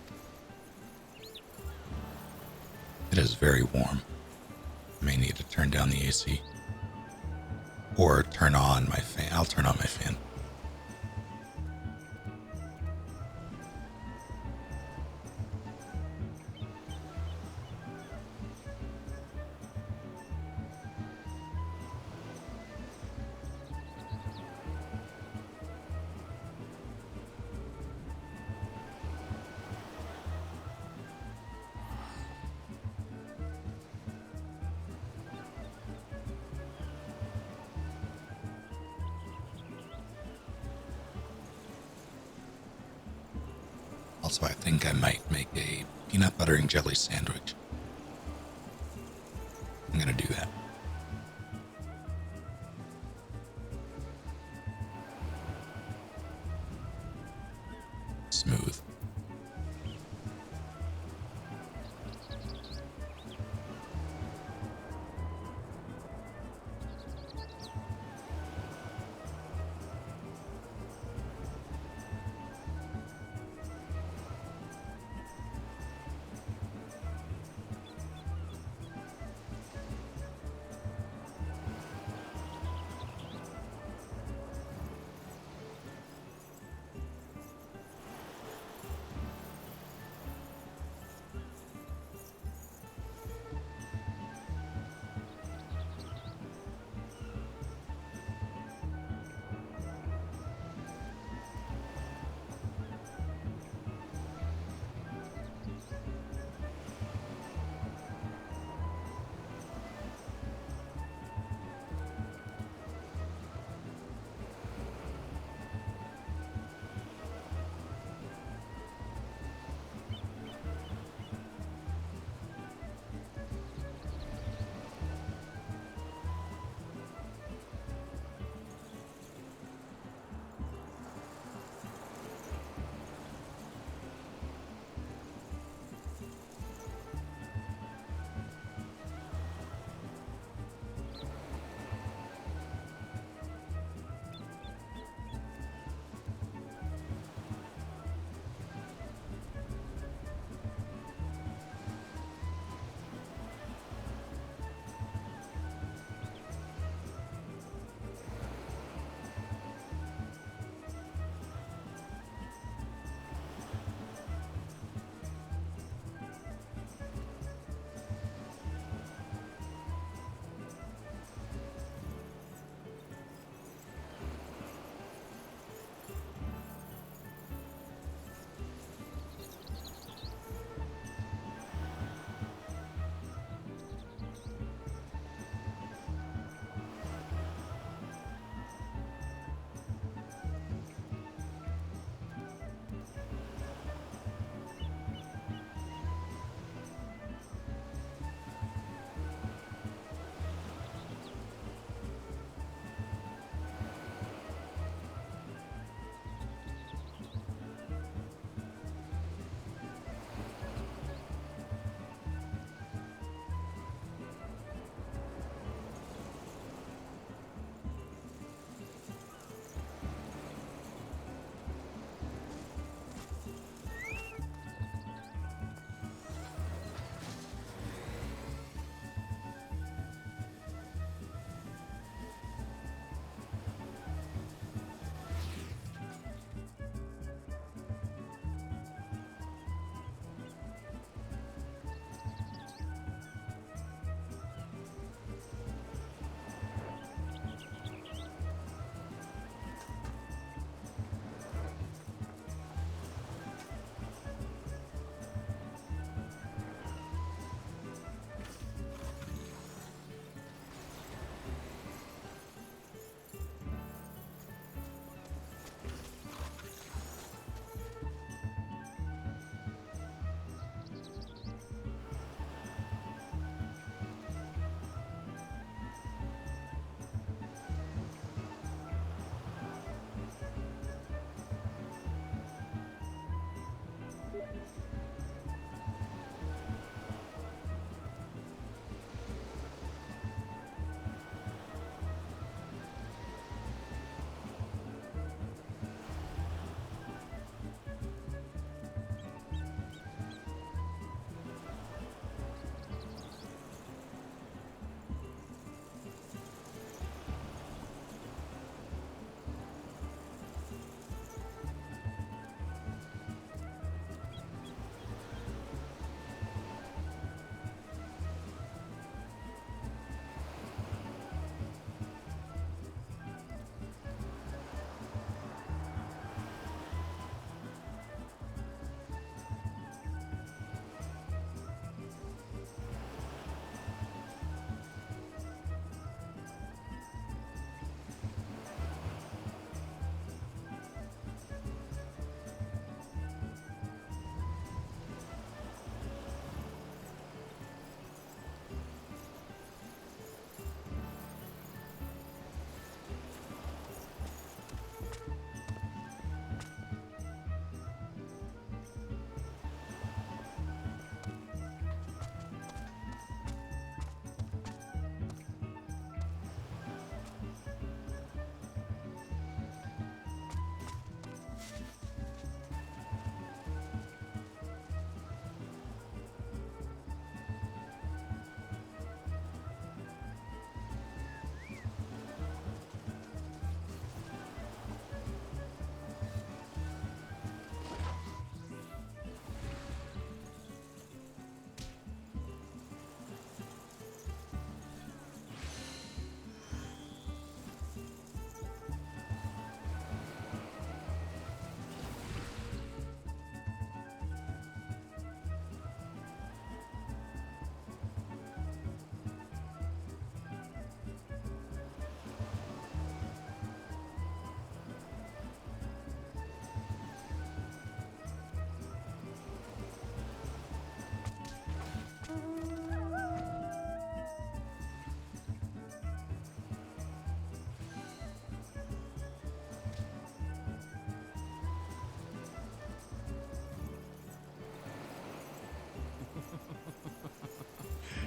It is very warm. I may need to turn down the AC. Or turn on my fan. I'll turn on my fan. Also, I think I might make a peanut butter and jelly sandwich. I'm gonna do that. Smooth.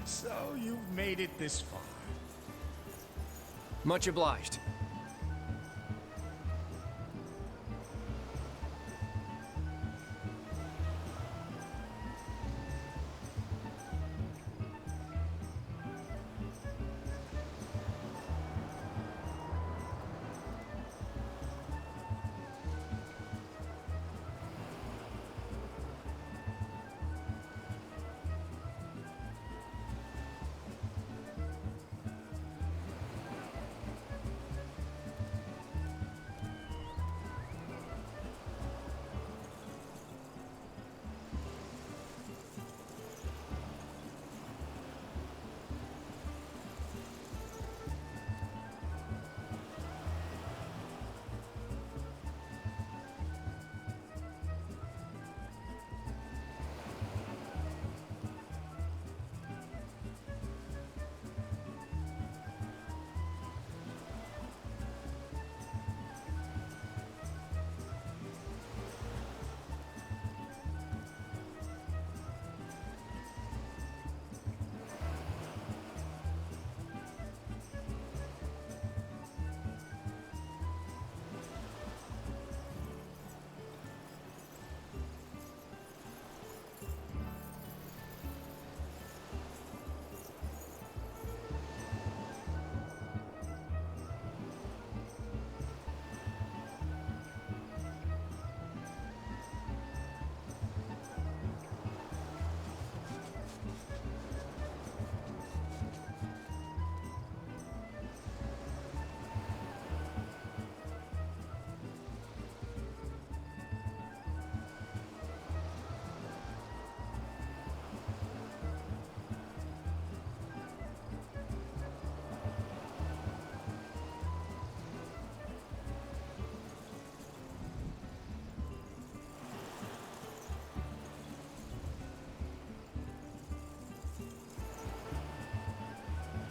So you've made it this far. Much obliged.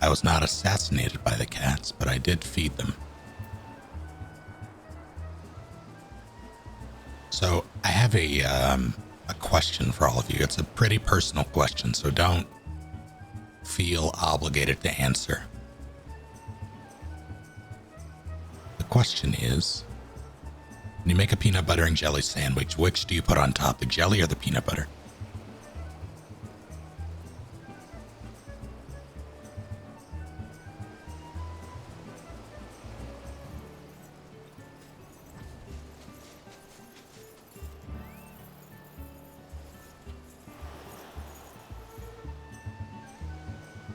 I was not assassinated by the cats, but I did feed them. So I have a question for all of you. It's a pretty personal question, so don't feel obligated to answer. The question is, when you make a peanut butter and jelly sandwich, which do you put on top, the jelly or the peanut butter?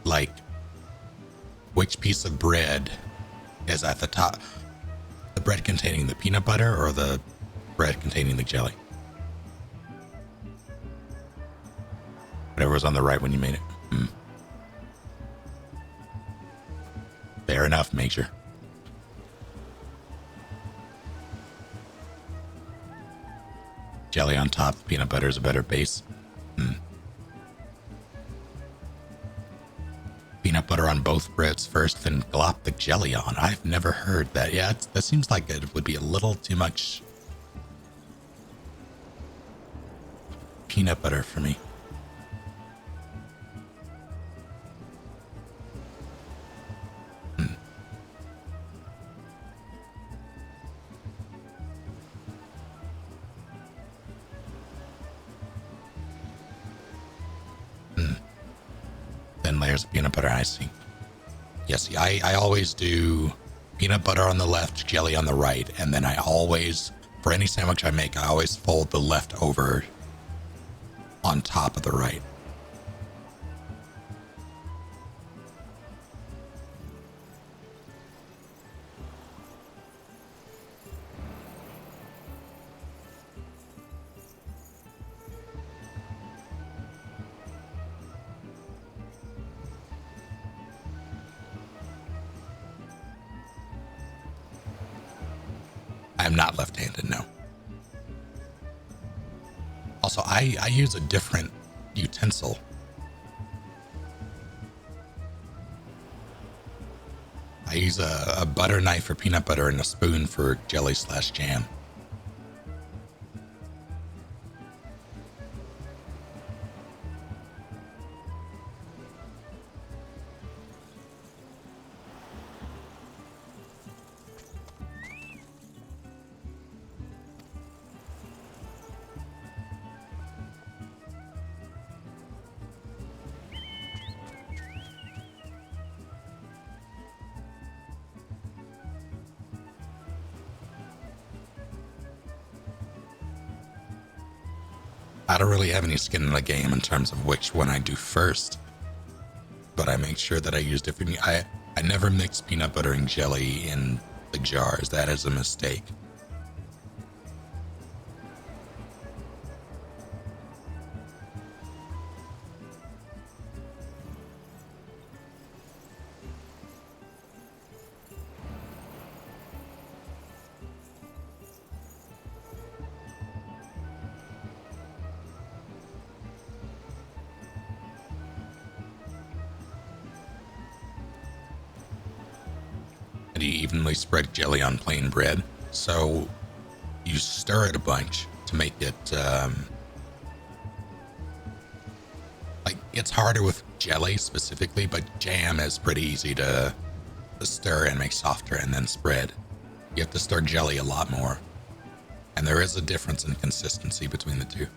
Like, which piece of bread is at the top? The bread containing the peanut butter or the bread containing the jelly? Whatever was on the right when you made it. Fair enough, Major. Jelly on top, peanut butter is a better base. Peanut butter on both breads first, then glop the jelly on. I've never heard that. Yeah, that seems like it would be a little too much peanut butter for me. Thin layers of peanut butter, I see. Yes, I always do peanut butter on the left, jelly on the right, and then I always, for any sandwich I make, I always fold the leftover on top of the right. I'm not left-handed, no. Also, I use a different utensil. I use a butter knife for peanut butter and a spoon for jelly/jam. I don't really have any skin in the game in terms of which one I do first, but I make sure that I use different. I never mix peanut butter and jelly in the jars. That is a mistake. And you evenly spread jelly on plain bread. So you stir it a bunch to make it, like, it's harder with jelly specifically, but jam is pretty easy to stir and make softer and then spread. You have to stir jelly a lot more. And there is a difference in consistency between the two.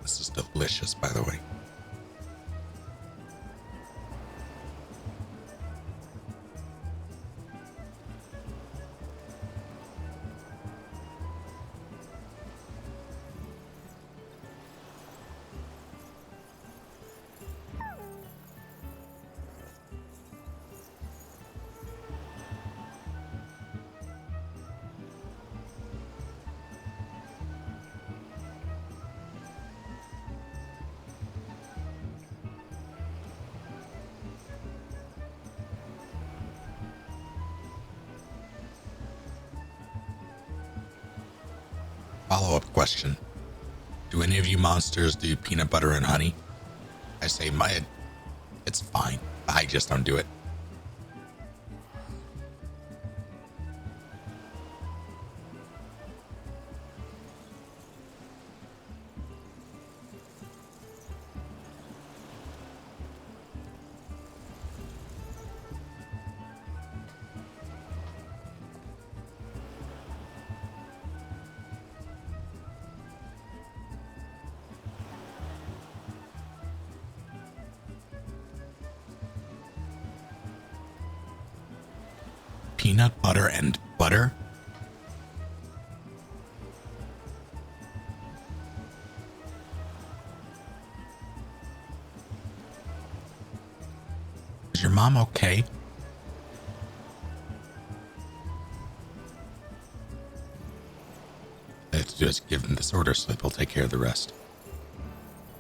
This is delicious, by the way. Follow-up question. Do any of you monsters do peanut butter and honey? I say it's fine. I just don't do it. Peanut butter and butter? Is your mom okay? Let's just give them this order slip. We'll take care of the rest.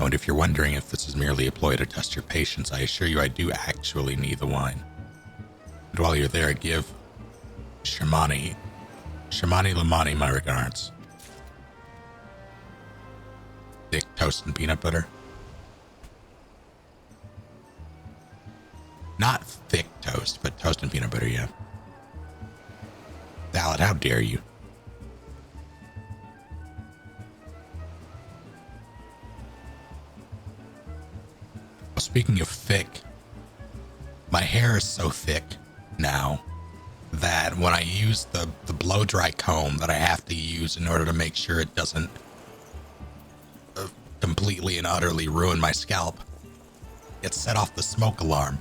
Oh, and if you're wondering if this is merely a ploy to test your patience, I assure you I do actually need the wine. And while you're there, give Shamani Lamani my regards. Thick toast and peanut butter. Not thick toast, but toast and peanut butter, yeah. Salad, how dare you? Well, speaking of thick, my hair is so thick now that when I use the blow dry comb that I have to use in order to make sure it doesn't completely and utterly ruin my scalp, it set off the smoke alarm.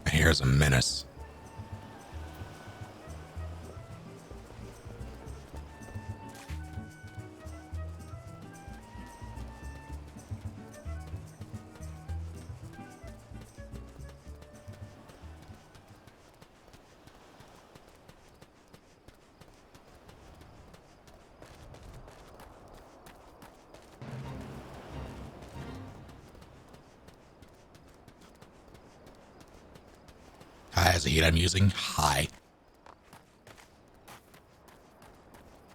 My hair is a menace. High as the heat I'm using? High.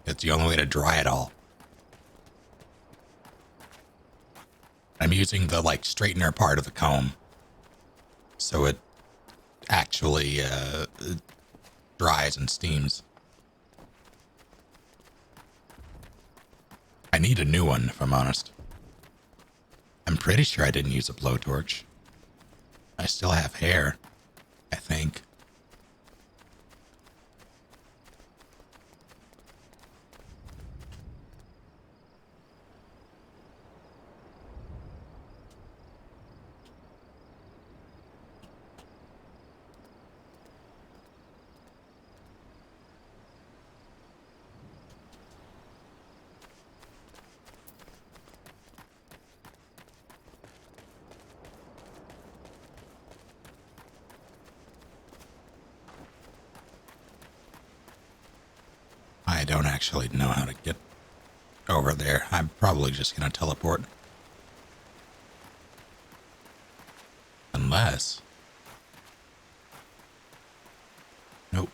It's the only way to dry it all. using the like straightener part of the comb, so it actually dries and steams. I need a new one, if I'm honest. I'm pretty sure I didn't use a blowtorch. I still have hair, I think. I don't actually know how to get over there. I'm probably just going to teleport. Unless... Nope.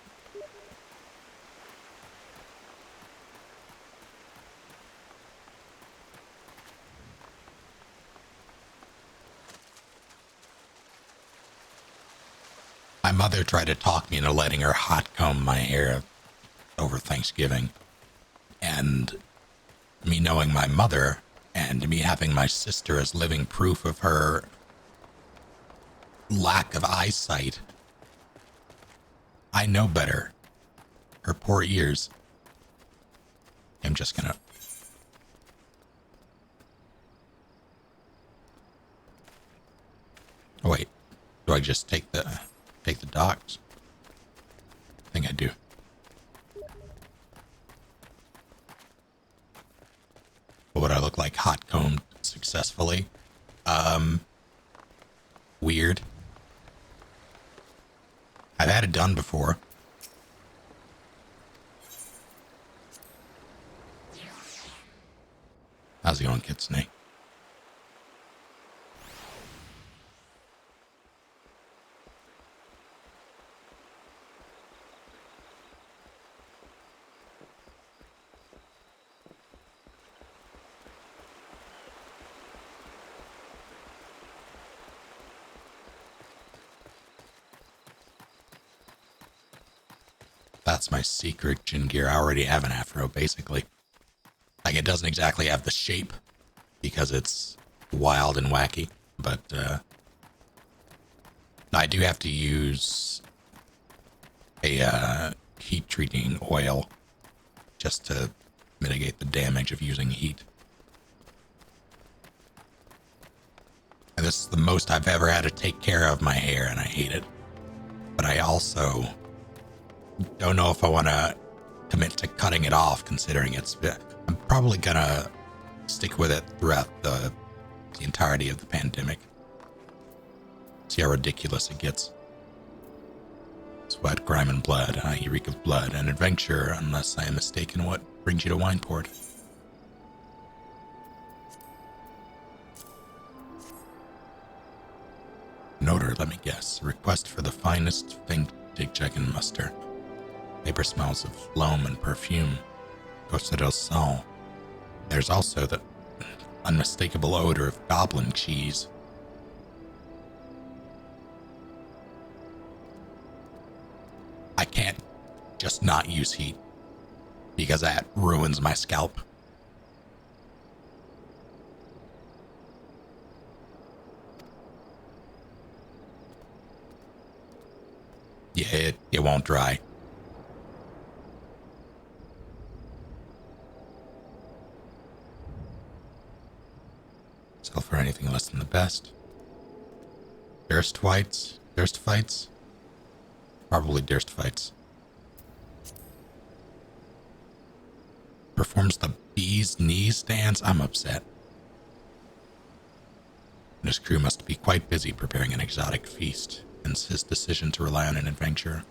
My mother tried to talk me into letting her hot comb my hair over Thanksgiving. And me knowing my mother and me having my sister as living proof of her lack of eyesight, I know better. Her poor ears. I'm just gonna... Oh, wait. Do I just take the docks? I think I do. What would I look like hot combed successfully? Weird. I've had it done before. How's it going, Kitsune? That's my secret gin gear. I already have an afro, basically. Like, it doesn't exactly have the shape because it's wild and wacky, but I do have to use a heat treating oil just to mitigate the damage of using heat. And this is the most I've ever had to take care of my hair, and I hate it. But I also don't know if I want to commit to cutting it off, considering I'm probably gonna stick with it throughout the entirety of the pandemic. See how ridiculous it gets. Sweat, grime, and blood. You reek of blood and adventure, unless I am mistaken what brings you to Wineport. An odor, let me guess. A request for the finest vintage I can muster. Paper smells of loam and perfume. Costa del Sol. There's also the unmistakable odor of goblin cheese. I can't just not use heat, because that ruins my scalp. Yeah, it won't dry. Sell for anything less than the best. Durst fights? Probably Durst fights. Performs the bee's knees dance? I'm upset. And his crew must be quite busy preparing an exotic feast, hence his decision to rely on an adventurer.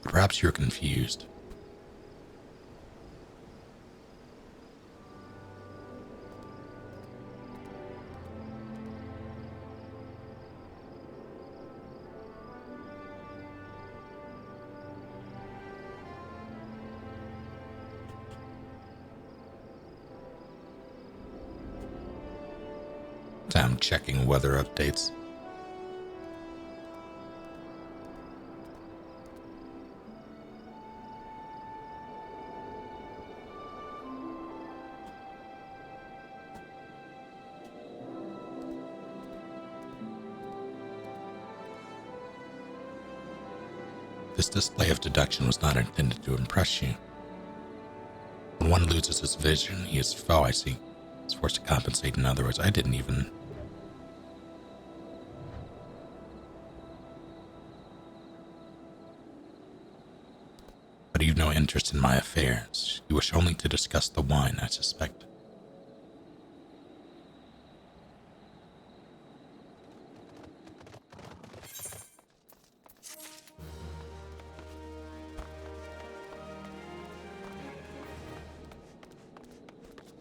But perhaps you're confused. I'm checking weather updates. This display of deduction was not intended to impress you. When one loses his vision, he is foe, I see. He's forced to compensate in other words. I didn't even... But you've no interest in my affairs. You wish only to discuss the wine, I suspect.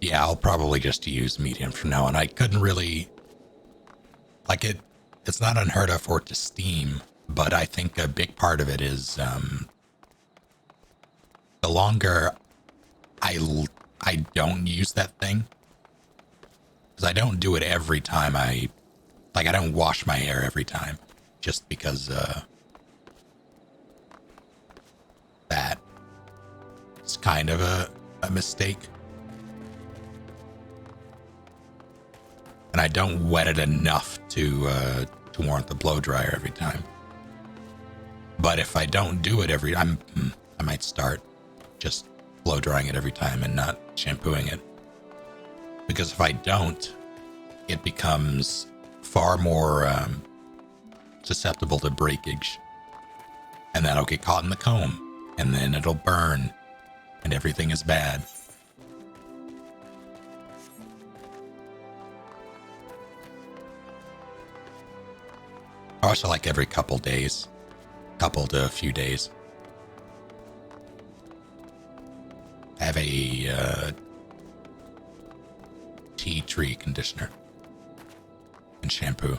Yeah, I'll probably just use medium from now on. I couldn't really... Like, it's not unheard of for it to steam, but I think a big part of it is, the longer I don't use that thing, because I don't do it every time I don't wash my hair every time, just because, that is kind of a mistake. And I don't wet it enough to warrant the blow dryer every time. But if I don't do it every time, I might start just blow drying it every time and not shampooing it. Because if I don't, it becomes far more susceptible to breakage. And that'll get caught in the comb. And then it'll burn. And everything is bad. I also like every couple days. Couple to a few days. Have a tea tree conditioner. And shampoo.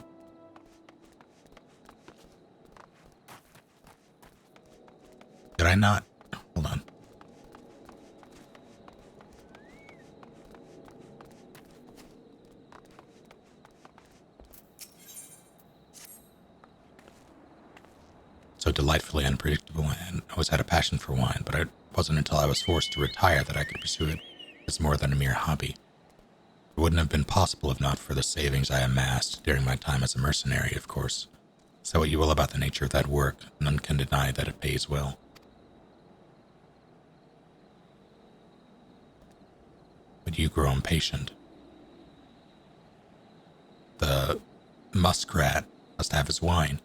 Did I not? Hold on. So delightfully unpredictable, and I always had a passion for wine, but it wasn't until I was forced to retire that I could pursue it as more than a mere hobby. It wouldn't have been possible if not for the savings I amassed during my time as a mercenary, of course. Say what you will about the nature of that work, none can deny that it pays well. But you grow impatient. The muskrat must have his wine.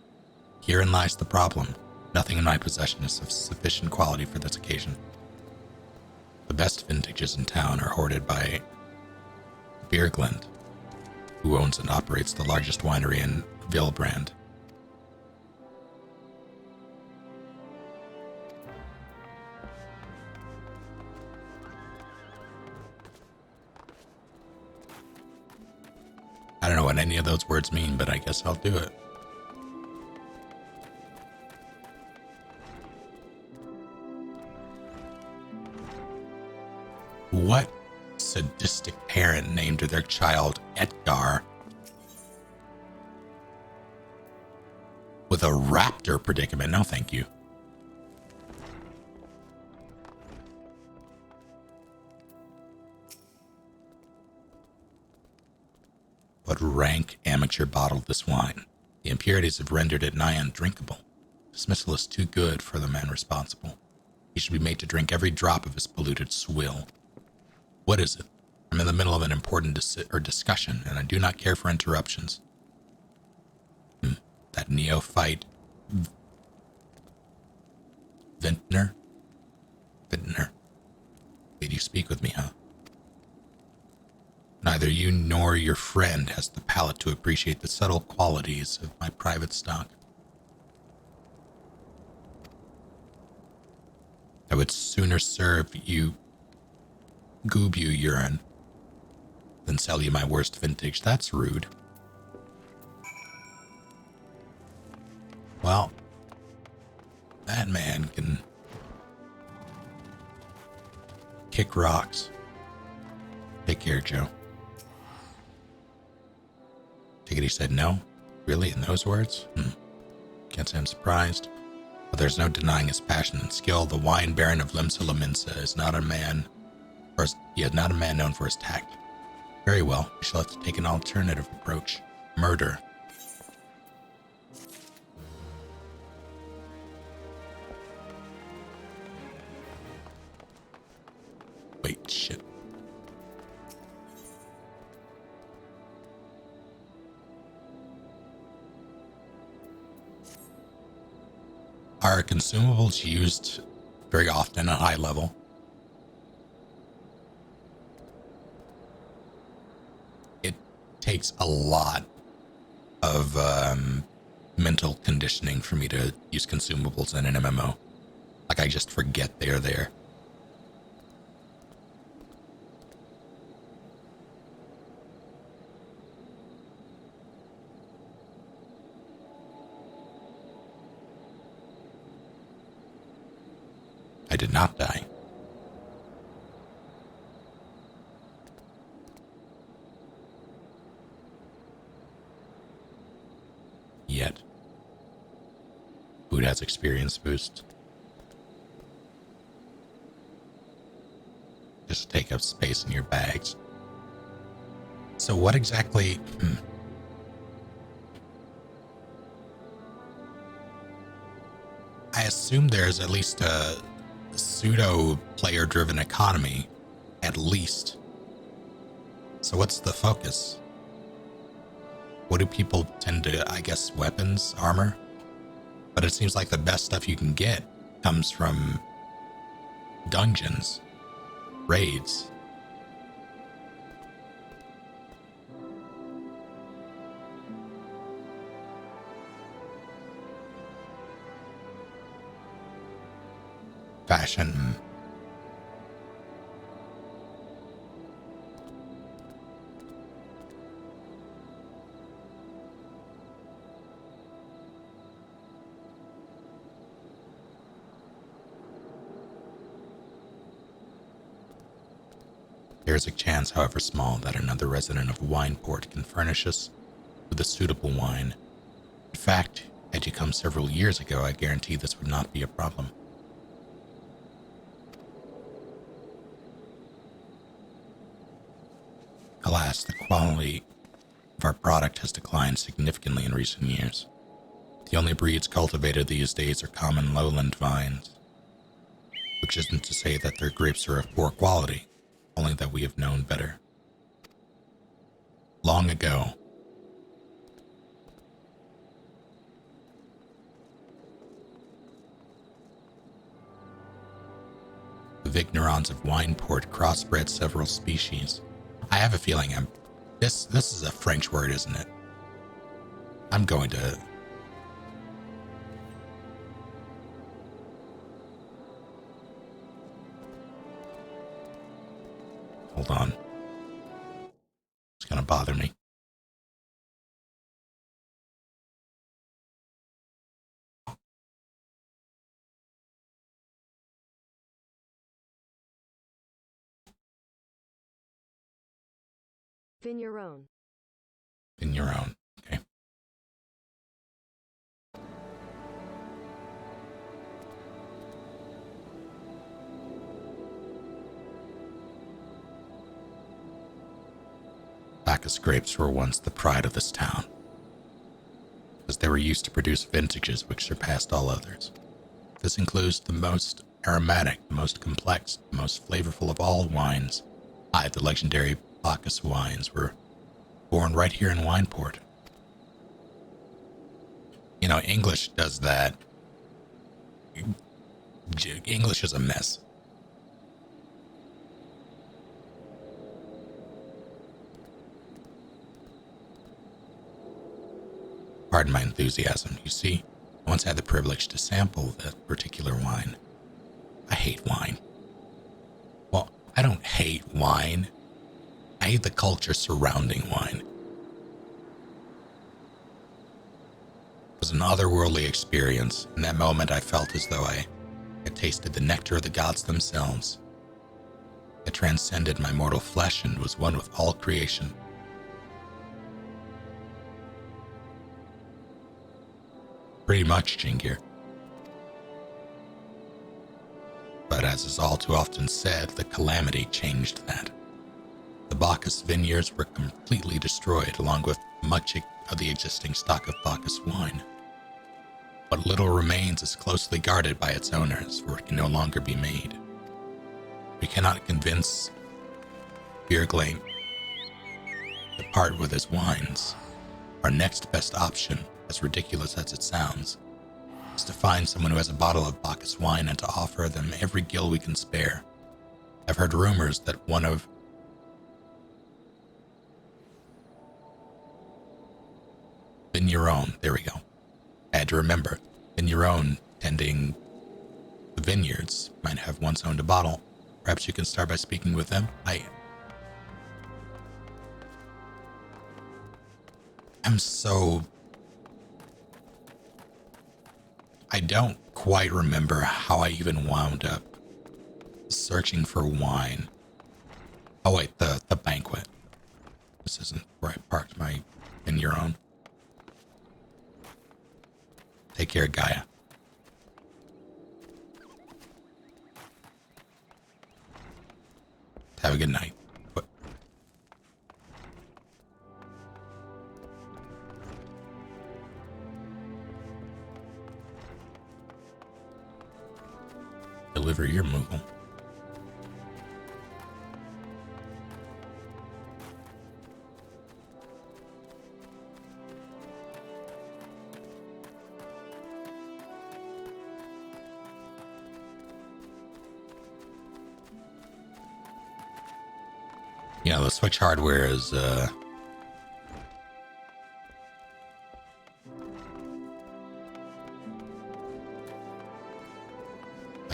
Herein lies the problem. Nothing in my possession is of sufficient quality for this occasion. The best vintages in town are hoarded by Bierglund, who owns and operates the largest winery in Villebrand. I don't know what any of those words mean, but I guess I'll do it. What sadistic parent named their child Edgar with a raptor predicament? No, thank you. What rank amateur bottled this wine? The impurities have rendered it nigh undrinkable. Dismissal is too good for the man responsible. He should be made to drink every drop of his polluted swill. What is it? I'm in the middle of an important discussion, and I do not care for interruptions. That neophyte... Vintner? Did you speak with me, huh? Neither you nor your friend has the palate to appreciate the subtle qualities of my private stock. I would sooner serve you goobu urine than sell you my worst vintage. That's rude. Well, that man can kick rocks. Take care, Joe. take it he said no? Really, in those words? Can't say I'm surprised. But there's no denying his passion and skill. The wine baron of Limsa is not a man, not a man known for his tact. Very well, we shall have to take an alternative approach. Murder. Wait, shit. Are consumables used very often at high level? It takes a lot of mental conditioning for me to use consumables in an MMO. Like, I just forget they're there. I did not die. Yet. Food has experience boost. Just take up space in your bags. So what exactly... I assume there's at least a pseudo player-driven economy, at least. So what's the focus? What do people tend to, I guess, weapons, armor? But it seems like the best stuff you can get comes from dungeons, raids. Fashion. There is a chance, however small, that another resident of Wineport can furnish us with a suitable wine. In fact, had you come several years ago, I guarantee this would not be a problem. Alas, the quality of our product has declined significantly in recent years. The only breeds cultivated these days are common lowland vines, which isn't to say that their grapes are of poor quality, only that we have known better. Long ago, the Vignerons of Wineport crossbred several species. I have a feeling this is a French word, isn't it? I'm going to... Hold on. It's gonna bother me. Vigneron. Vigneron. Okay. Bacchus grapes were once the pride of this town, as they were used to produce vintages which surpassed all others. This includes the most aromatic, the most complex, the most flavorful of all wines. The legendary Bacchus wines were born right here in Wineport. You know, English does that. English is a mess. Pardon my enthusiasm. You see, I once had the privilege to sample that particular wine. I hate wine. Well, I don't hate wine. I hate the culture surrounding wine. It was an otherworldly experience. In that moment, I felt as though I had tasted the nectar of the gods themselves. It transcended my mortal flesh and was one with all creation. Pretty much, Jingir. But as is all too often said, the calamity changed that. The Bacchus vineyards were completely destroyed, along with much of the existing stock of Bacchus wine. What little remains is closely guarded by its owners, for it can no longer be made. We cannot convince Bjerglein to part with his wines. Our next best option, as ridiculous as it sounds, is to find someone who has a bottle of Bacchus wine and to offer them every gill we can spare. I've heard rumors that one of Vigneron, there we go. I had to remember, Vigneron tending the vineyards might have once owned a bottle. Perhaps you can start by speaking with them. I'm so... I don't quite remember how I even wound up searching for wine. Oh wait, the banquet. This isn't where I parked my Vigneron. Take care, Gaia. Have a good night. What? Deliver your Moogle. You know, the Switch hardware is, like,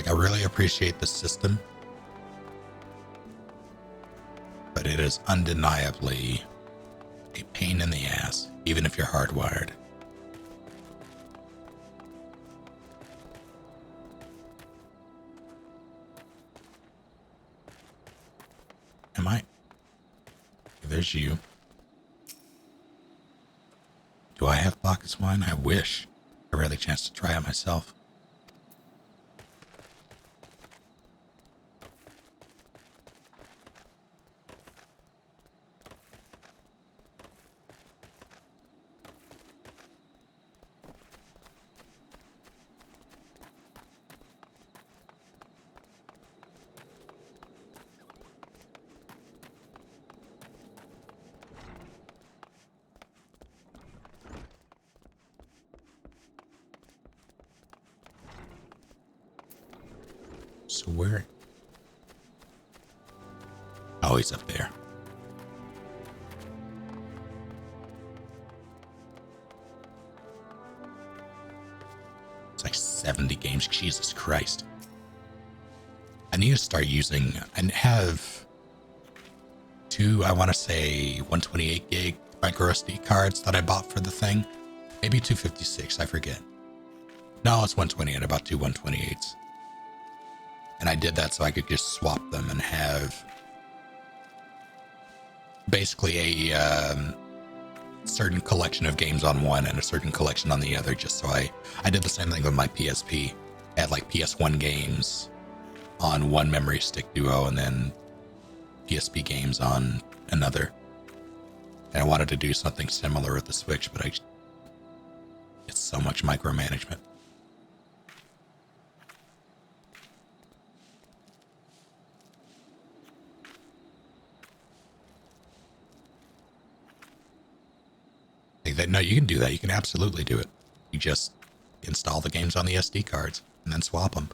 I really appreciate the system, but it is undeniably a pain in the ass, even if you're hardwired. Am I? There's you. Do I have Bacchus wine? I wish. I had a chance to try it myself. So where? Oh, he's up there. It's like 70 games. Jesus Christ. I need to start using, I have two, I want to say 128 gig micro SD cards that I bought for the thing. Maybe 256, I forget. No, it's 128. I bought two 128s. And I did that so I could just swap them and have basically a certain collection of games on one and a certain collection on the other, just so I did the same thing with my PSP. I had like PS1 games on one memory stick duo and then PSP games on another. And I wanted to do something similar with the Switch, but it's so much micromanagement. No, you can do that. You can absolutely do it. You just install the games on the SD cards and then swap them.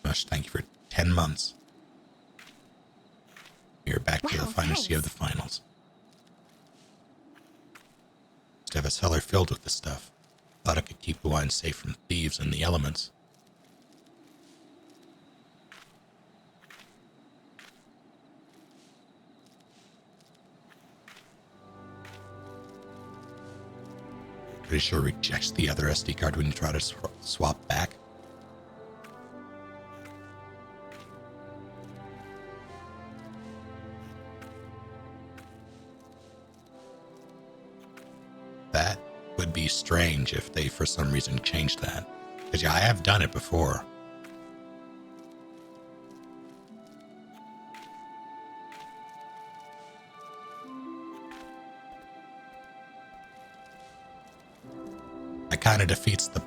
Gosh, thank you for 10 months. You're back to the finest of the finals. Just have a cellar filled with this stuff. Thought I could keep the wine safe from thieves and the elements. Pretty sure it rejects the other SD card when you try to swap back. would be strange if they for some reason changed that. Because yeah, I have done it before. That kind of defeats the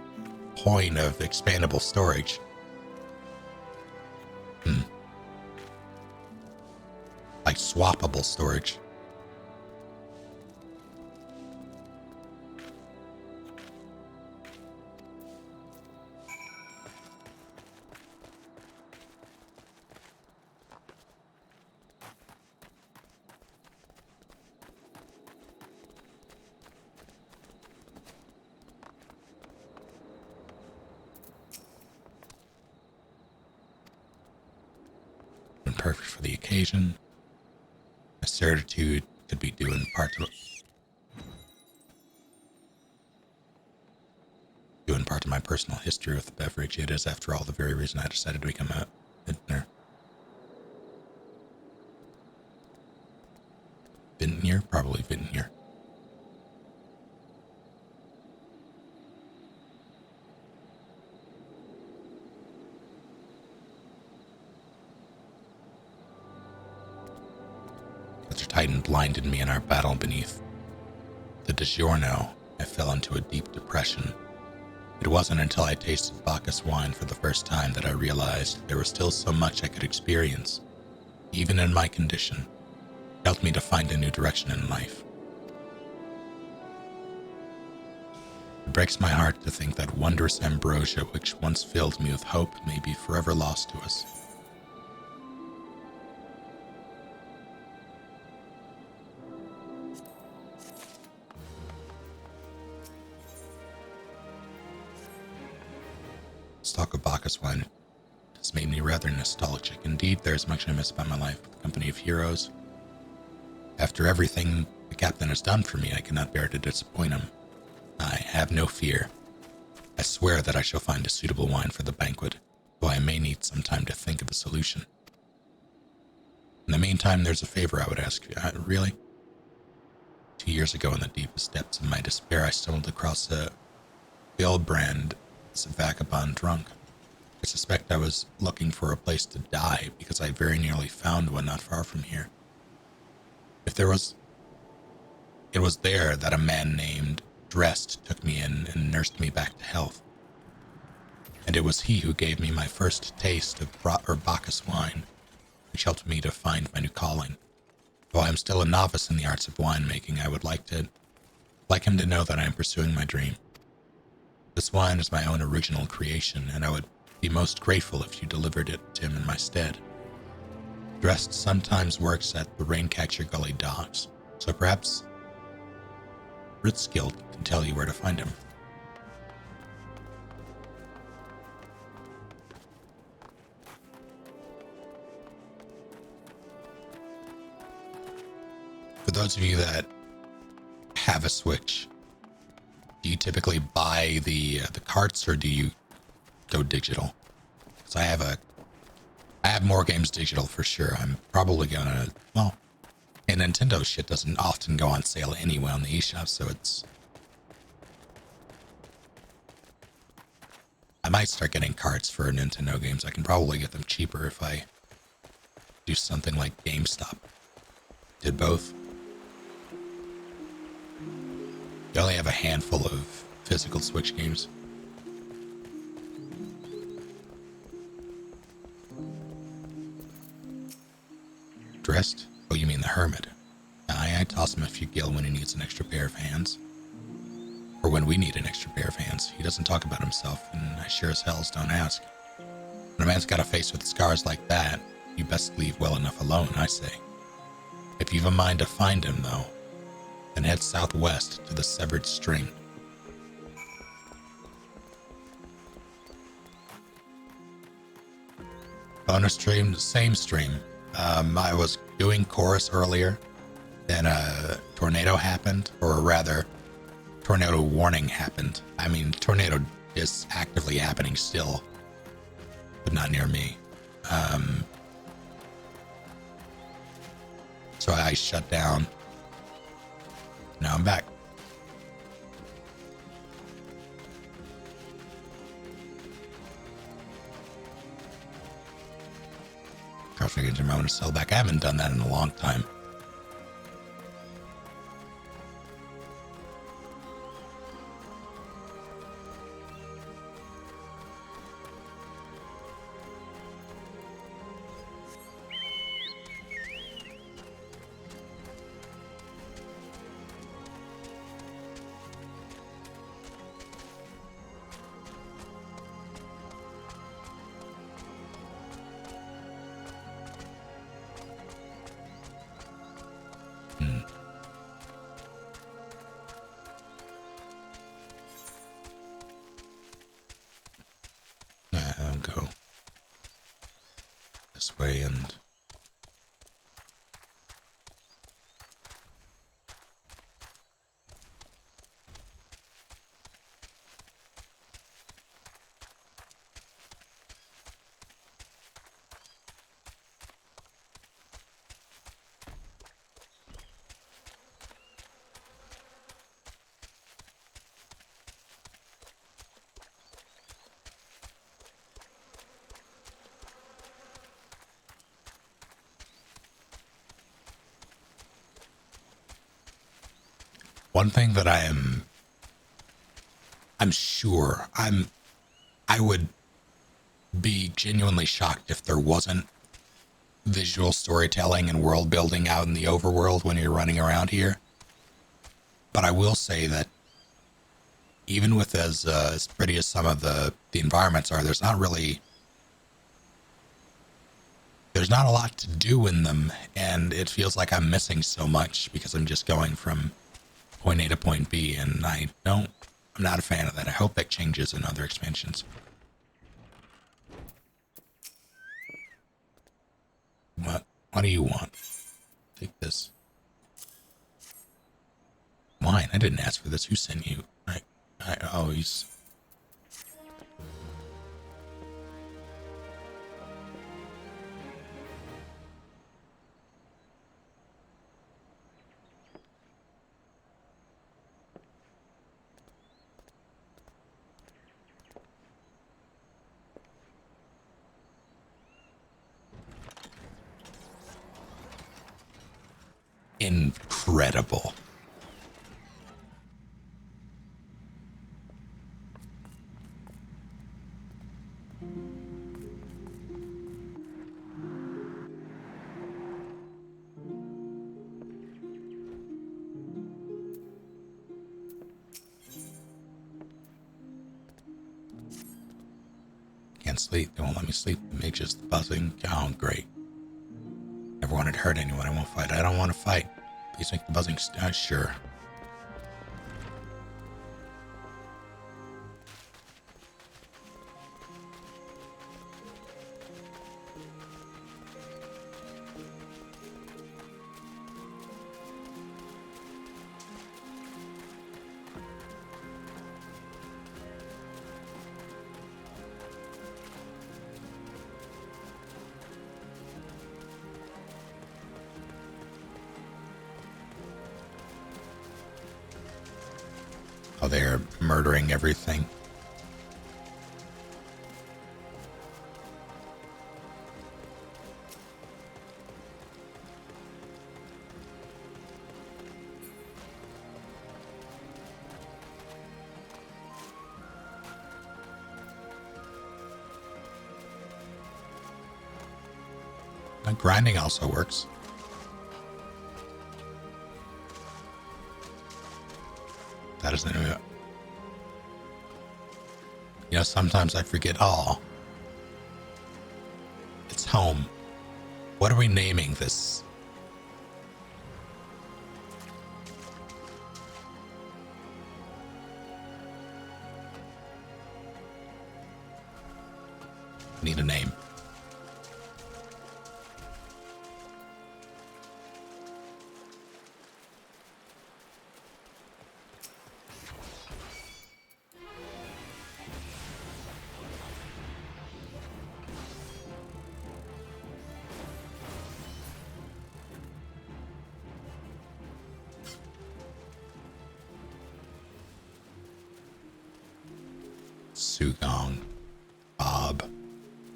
point of expandable storage. Like swappable storage. Perfect for the occasion. My certitude could be due in part to my personal history with the beverage. It is, after all, the very reason I decided to become a vintner. Vintner? Probably vintner. Titan blinded me in our battle beneath the DiGiorno. I fell into a deep depression. It wasn't until I tasted Bacchus wine for the first time that I realized there was still so much I could experience, even in my condition. It helped me to find a new direction in life. It breaks my heart to think that wondrous ambrosia which once filled me with hope may be forever lost to us. Talk of Bacchus wine has made me rather nostalgic. Indeed, there is much I miss about my life with the company of heroes. After everything the captain has done for me, I cannot bear to disappoint him. I have no fear. I swear that I shall find a suitable wine for the banquet, though I may need some time to think of a solution. In the meantime, there's a favor I would ask you. Really? 2 years ago, in the deepest depths of my despair, I stumbled across a old brand as a vagabond drunk. I suspect I was looking for a place to die because I very nearly found one not far from here. It was there that a man named Drest took me in and nursed me back to health. And it was he who gave me my first taste of Bacchus wine, which helped me to find my new calling. Though I am still a novice in the arts of winemaking, I would like him to know that I am pursuing my dream. This wine is my own original creation, and I would be most grateful if you delivered it to him in my stead. Drest sometimes works at the Raincatcher Gully docks, so perhaps Ritzkill can tell you where to find him. For those of you that have a Switch, do you typically buy the carts or do you go digital? Because I have more games digital for sure. I'm probably gonna, and Nintendo shit doesn't often go on sale anyway on the eShop, so I might start getting carts for Nintendo games. I can probably get them cheaper if I do something like GameStop did both. They only have a handful of physical Switch games. Dressed? Oh, you mean the hermit. I toss him a few gil when he needs an extra pair of hands. Or when we need an extra pair of hands. He doesn't talk about himself, and I sure as hells don't ask. When a man's got a face with scars like that, you best leave well enough alone, I say. If you've a mind to find him, though, then head southwest to the Severed String. Bonus stream, same stream. I was doing chorus earlier, then a tornado happened, or rather, tornado warning happened. I mean, tornado is actively happening still, but not near me. So I shut down. Now I'm back. I get your moment to sell back. I haven't done that in a long time. I'll go this way and one thing that I'm sure I would be genuinely shocked if there wasn't visual storytelling and world building out in the overworld when you're running around here. But I will say that even with as pretty as some of the environments are, there's not a lot to do in them, and it feels like I'm missing so much because I'm just going from point A to point B, and I'm not a fan of that. I hope that changes in other expansions. What do you want? Take this. Wine. I didn't ask for this. Who sent you? Oh, he's... incredible. Can't sleep. They won't let me sleep. It makes just buzzing. Oh, great. Never wanted to hurt anyone. I won't fight. I don't want to fight. Please make the buzzing sure. Oh, they're murdering everything. Grinding also works. That isn't it. You know, sometimes I forget. Oh, it's home. What are we naming this? Need a name. Sugong, Bob,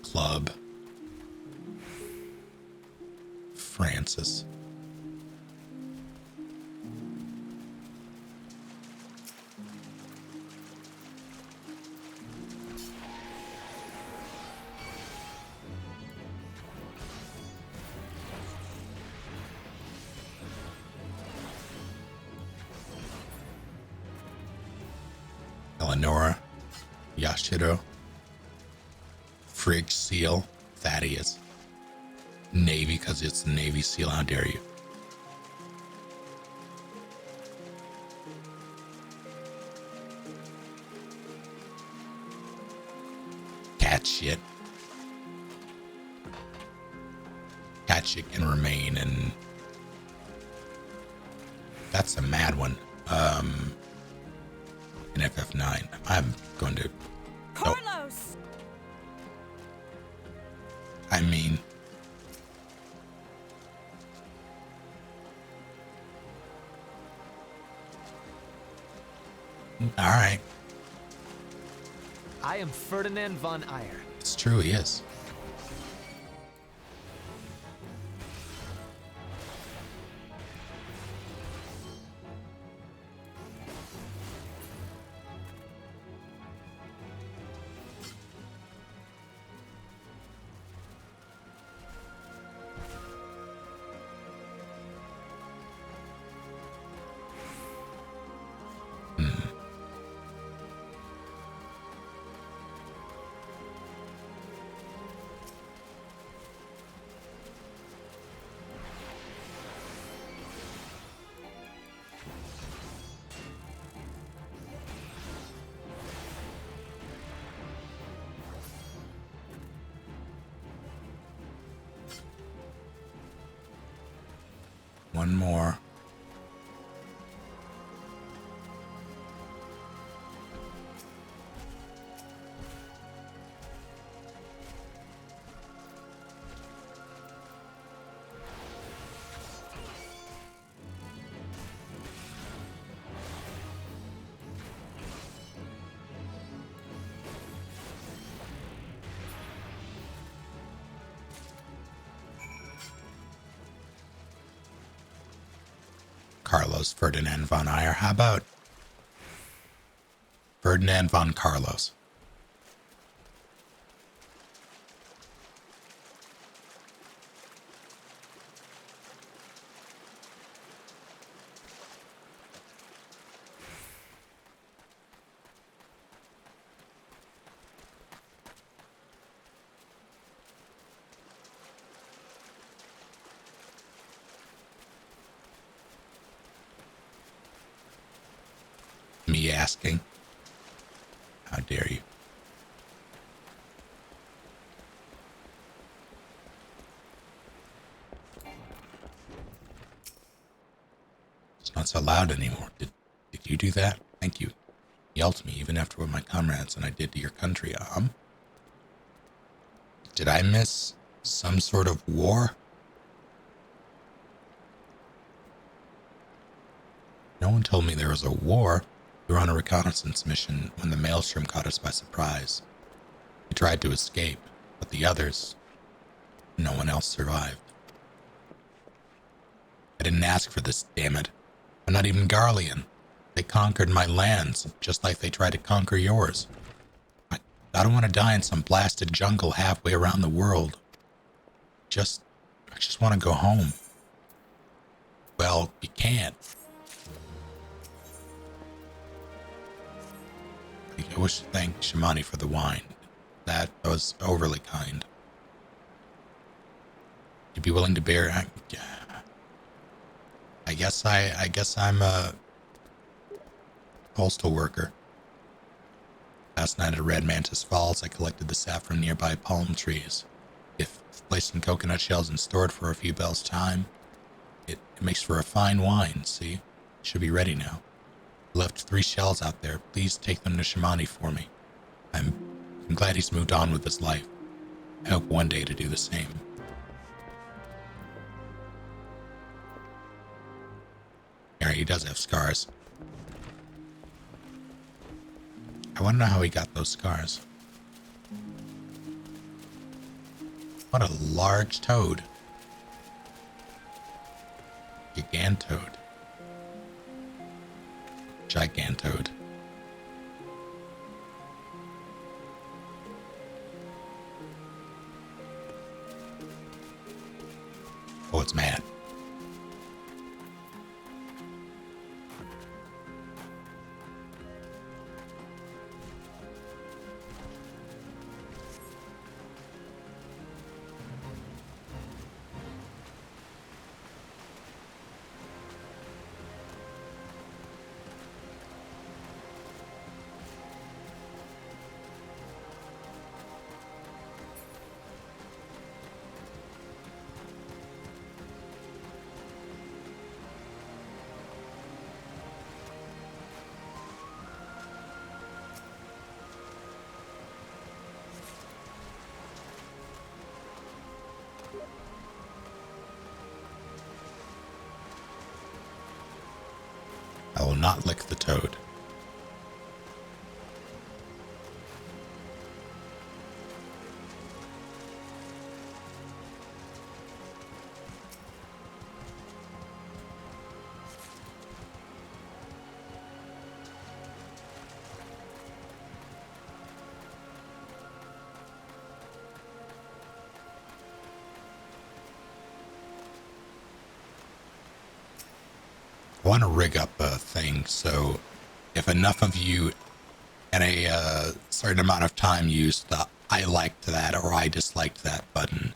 Club. Francis. Eleonora, Yashiro, Frigg Seal, Thaddeus, Navy because it's the Navy SEAL. How dare you? Cat shit. Cat shit can remain, and that's a mad one. In FF9, I'm going to. Carlos! I mean, all right. I am Ferdinand von Eyre. It's true, he is. One more. Carlos Ferdinand von Eyre. How about Ferdinand von Carlos? Me asking. How dare you? It's not so loud anymore. Did you do that? Thank you. Yelled at me even after what my comrades and I did to your country. Did I miss some sort of war? No one told me there was a war. We were on a reconnaissance mission when the maelstrom caught us by surprise. We tried to escape, but the others, no one else survived. I didn't ask for this, damn it. I'm not even Garlean. They conquered my lands, just like they tried to conquer yours. I don't want to die in some blasted jungle halfway around the world. I just want to go home. Well, you can't. I wish to thank Shimani for the wine. That was overly kind. You'd be willing to bear. I guess I'm a postal worker. Last night at Red Mantis Falls, I collected the saffron nearby palm trees. If placed in coconut shells and stored for a few bells' time, it makes for a fine wine. See, it should be ready now. Left 3 shells out there. Please take them to Shimani for me. I'm glad he's moved on with his life. I hope one day to do the same. Yeah, he does have scars. I want to know how he got those scars. What a large toad. Gigantoad. Gigantoad. Oh, it's mad. I will not lick the toad. I want to rig up a thing so if enough of you in a certain amount of time use the I liked that or I disliked that button,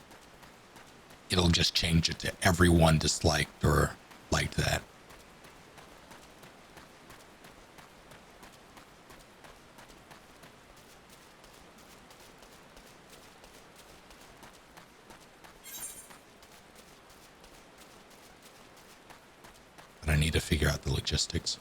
it'll just change it to everyone disliked or liked that. But I need to figure out the logistics.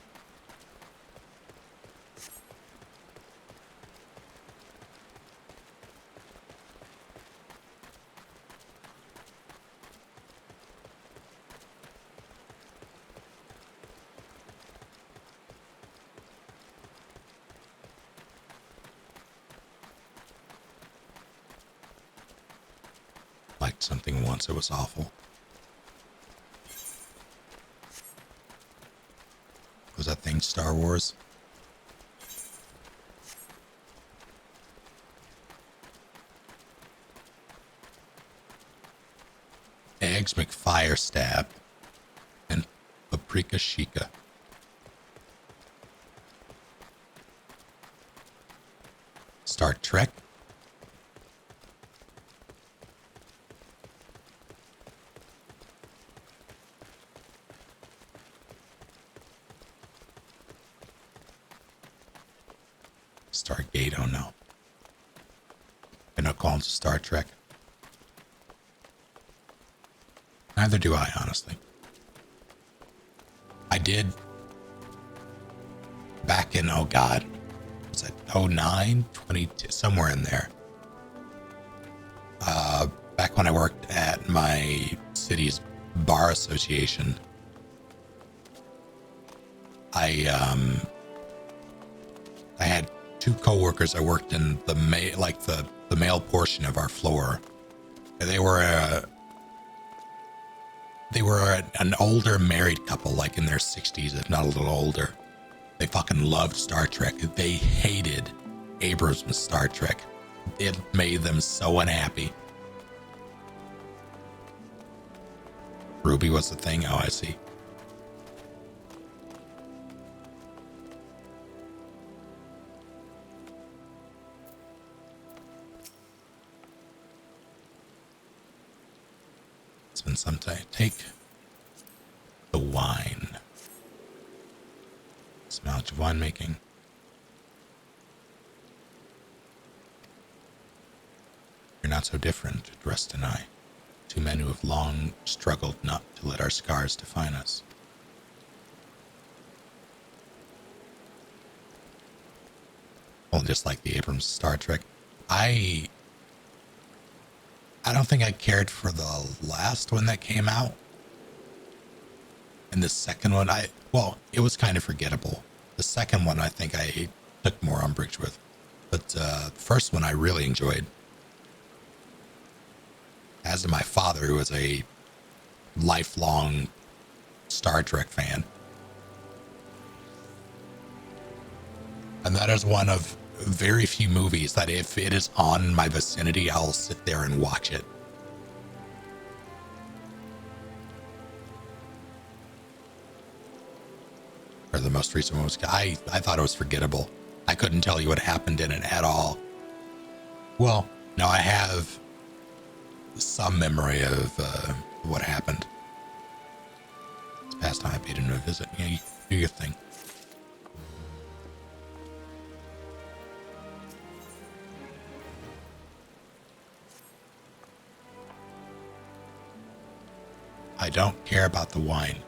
Liked something once, it was awful. Was that thing Star Wars? Eggs McFire Stab and Paprika Chica. Star Trek. Stargate, oh no. I'm not calling it Star Trek. Neither do I, honestly. I did back in, oh God, was it 09, 22, somewhere in there. Back when I worked at my city's bar association, I had two coworkers. I worked in the male portion of our floor. They were an older married couple, like in their 60s, if not a little older. They fucking loved Star Trek. They hated Abrams' Star Trek. It made them so unhappy. Ruby was the thing. Oh, I see. It's been some time. Take the wine. Smell of winemaking. You're not so different, Drest and I. Two men who have long struggled not to let our scars define us. Well, just like the Abrams Star Trek. I don't think I cared for the last one that came out. And the second one, it was kind of forgettable. The second one, I think I took more umbrage with. But the first one I really enjoyed. As did my father, who was a lifelong Star Trek fan. And that is one of very few movies that if it is on in my vicinity, I'll sit there and watch it. Or the most recent one was, I thought it was forgettable. I couldn't tell you what happened in it at all. Well, no, I have some memory of what happened. It's past time I paid him a visit. Yeah, you do your thing. I don't care about the wine.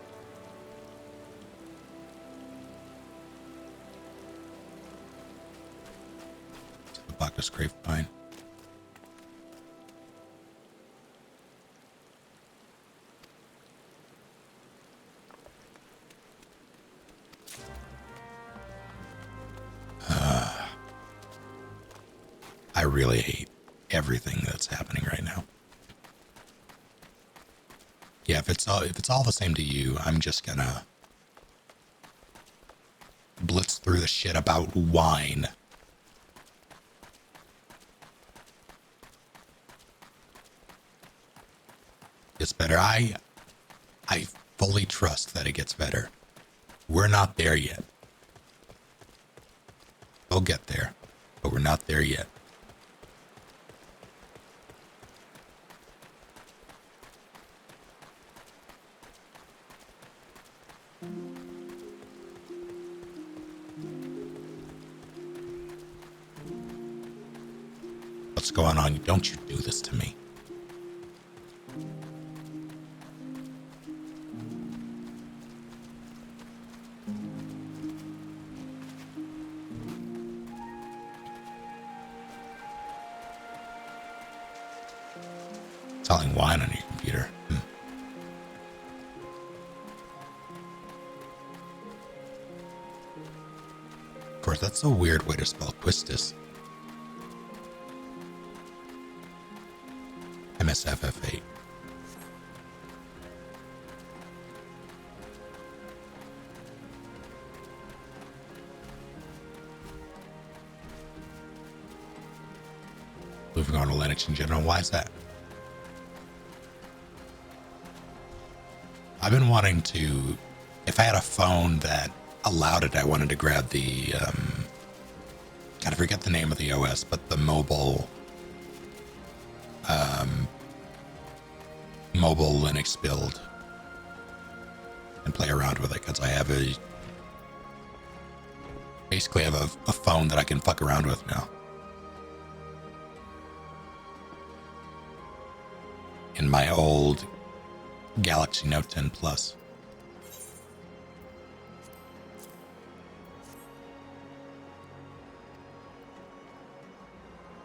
The Bacchus grapevine. I really hate everything that's happening right now. Yeah, if it's all the same to you, I'm just gonna blitz through the shit about wine. It's better. I fully trust that it gets better. We're not there yet. We'll get there, but we're not there yet. What's going on? Don't you do this to me. Selling wine on your computer. Of course, that's a weird way to spell Quistis. MSFF8. Moving on to Linux in general, why is that? I've been wanting to, if I had a phone that allowed it, I wanted to grab the, gotta forget the name of the OS, but the mobile Linux build and play around with it, because I have basically have a phone that I can fuck around with now. In my old Galaxy Note 10 Plus.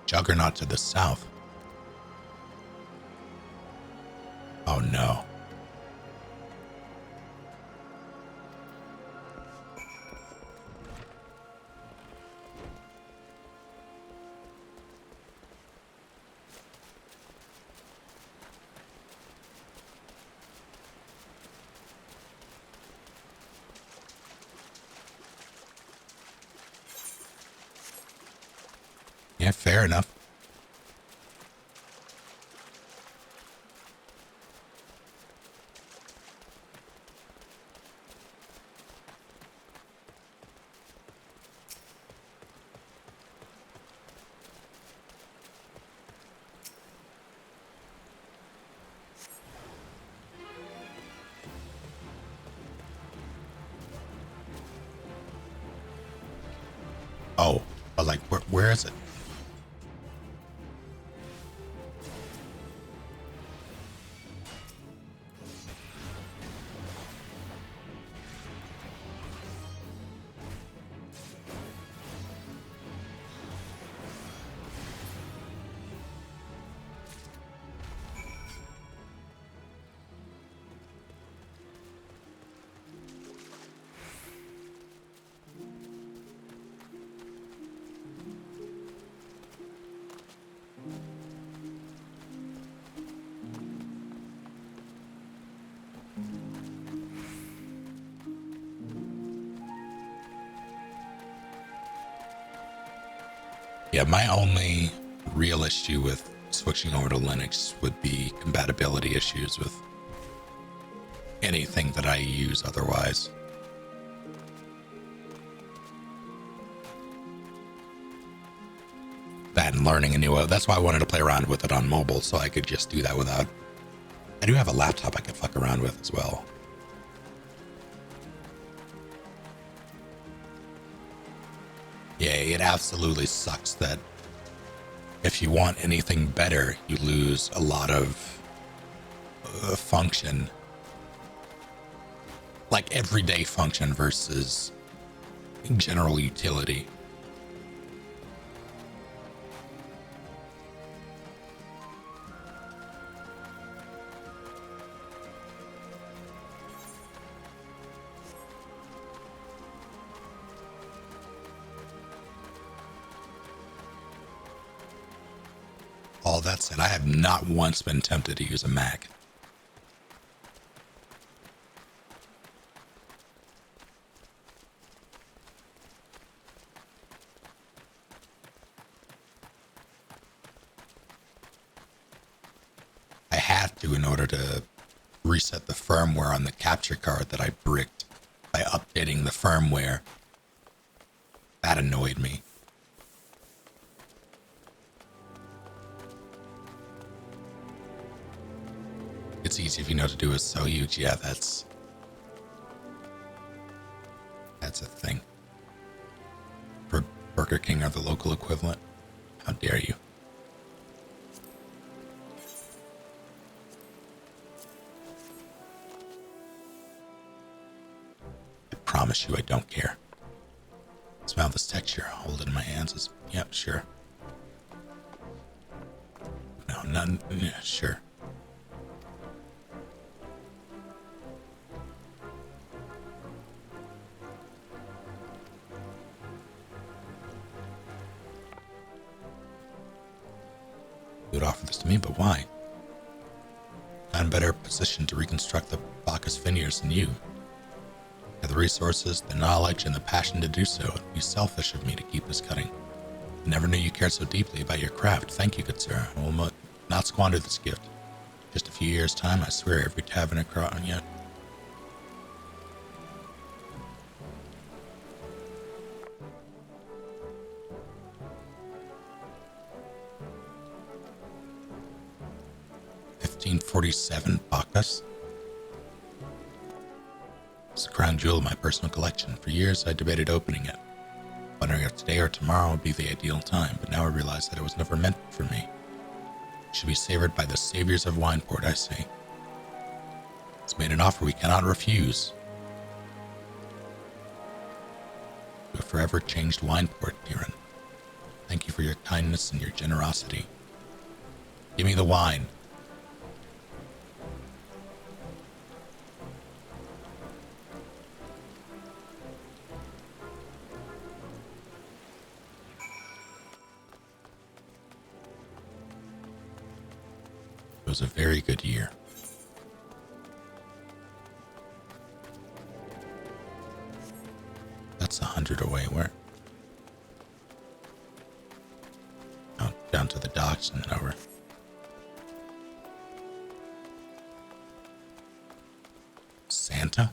Juggernaut to the south. Oh no. Yeah, fair enough. Oh, I was like, where is it? Yeah, my only real issue with switching over to Linux would be compatibility issues with anything that I use otherwise. That and learning a new, that's why I wanted to play around with it on mobile, so I could just do that without. I do have a laptop I could fuck around with as well. Yeah, it absolutely sucks that if you want anything better, you lose a lot of function, like everyday function versus general utility. All that said, I have not once been tempted to use a Mac. I had to in order to reset the firmware on the capture card that I bricked by updating the firmware. That annoyed me. It's easy if you know what to do. It's so huge. Yeah, that's a thing. For Burger King are the local equivalent. How dare you? I promise you I don't care. Smell this texture. Hold it in my hands. Yep, sure. No, none. Yeah, sure. You would offer this to me, but why? I'm better positioned to reconstruct the Bacchus vineyards than you. I have the resources, the knowledge, and the passion to do so. It'd be selfish of me to keep this cutting. I never knew you cared so deeply about your craft. Thank you, good sir. I will not squander this gift. Just a few years' time, I swear every tavern across yet. $1547 Bacchus. It's the crown jewel of my personal collection. For years, I debated opening it, wondering if today or tomorrow would be the ideal time, but now I realize that it was never meant for me. It should be savored by the saviors of Wineport, I say. It's made an offer we cannot refuse. You have forever changed Wineport, Kieran. Thank you for your kindness and your generosity. Give me the wine. It was a very good year. That's 100 away. Where? Oh, down to the docks and then over. Santa?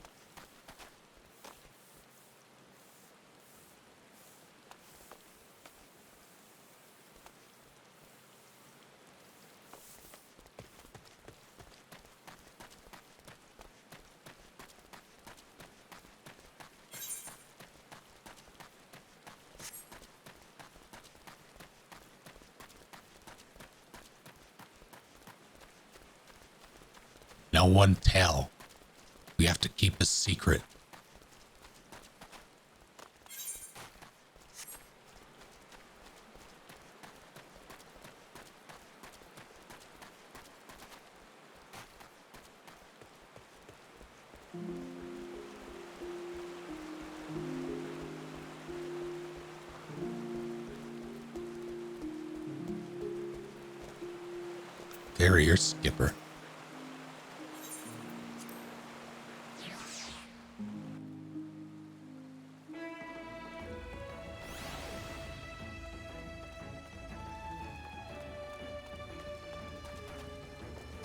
No one tell. We have to keep a secret. Farrier skipper.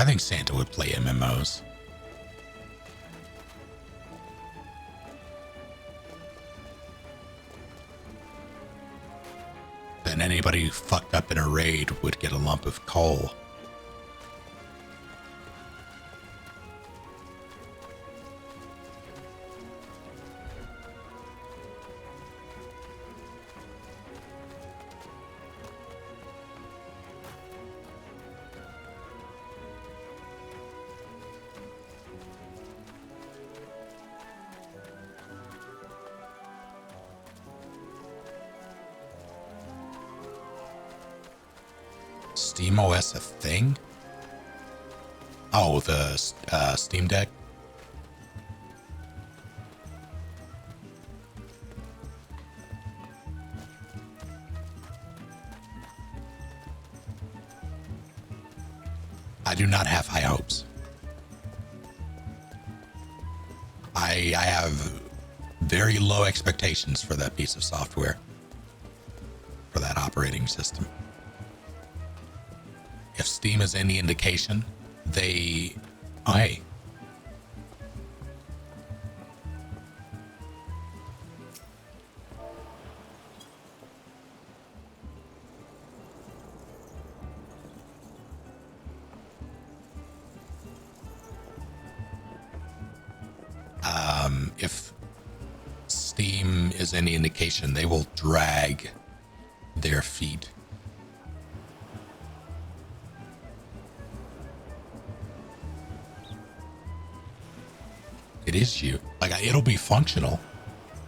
I think Santa would play MMOs. Then anybody who fucked up in a raid would get a lump of coal. SteamOS a thing? Oh, the Steam Deck? I do not have high hopes. I have very low expectations for that piece of software, for that operating system. If Steam is any indication, they... Oh, hey. If Steam is any indication, they will drag their feet. It is you. Like, it'll be functional.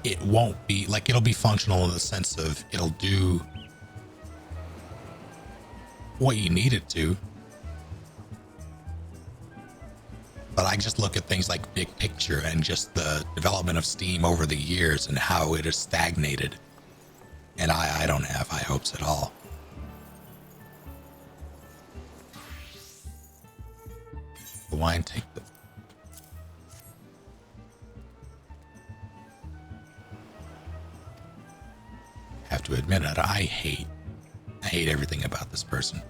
It won't be, like, it'll be functional in the sense of it'll do what you need it to. But I just look at things like big picture and just the development of Steam over the years and how it has stagnated. And I don't have high hopes at all. The wine take the... Have to admit it, I hate everything about this person.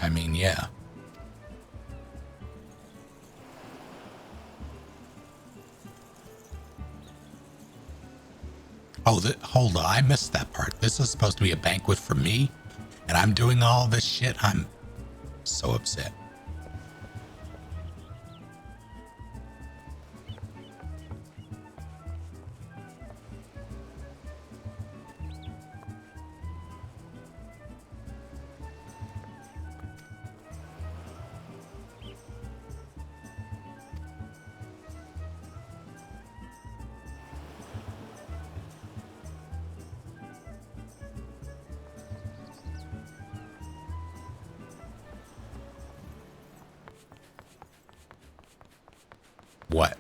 I mean, yeah. Oh, hold on. I missed that part. This is supposed to be a banquet for me, and I'm doing all this shit. I'm so upset. What?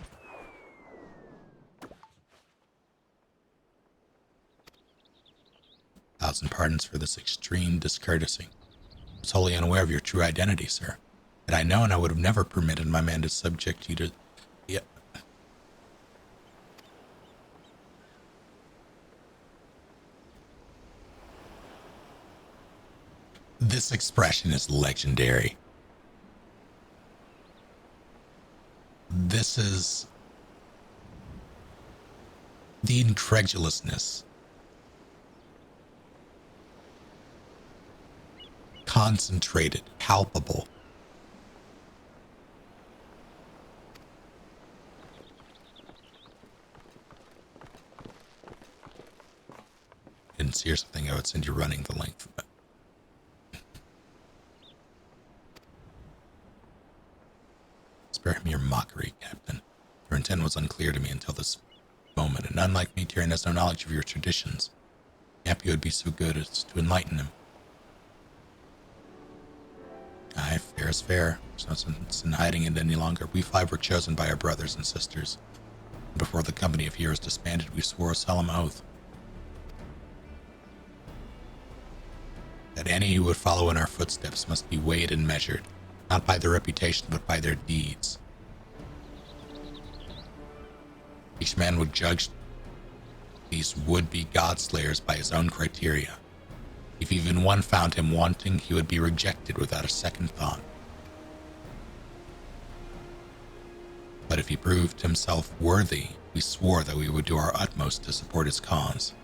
Thousand pardons for this extreme discourtesy. I was wholly unaware of your true identity, sir. Had I known, I would have never permitted my man to subject you to... Yeah. This expression is legendary. This is the incredulousness, concentrated, palpable. Didn't seriously think I would send you running the length of it. Spare him your mockery, Captain. Your intent was unclear to me until this moment, and unlike me, Tyrion has no knowledge of your traditions. Happy you would be so good as to enlighten him. Aye, fair is fair. There's no sense in hiding it any longer. We five were chosen by our brothers and sisters. Before the company of heroes disbanded, we swore a solemn oath. But any who would follow in our footsteps must be weighed and measured, not by their reputation, but by their deeds. Each man would judge these would-be God-slayers by his own criteria. If even one found him wanting, he would be rejected without a second thought. But if he proved himself worthy, we swore that we would do our utmost to support his cause.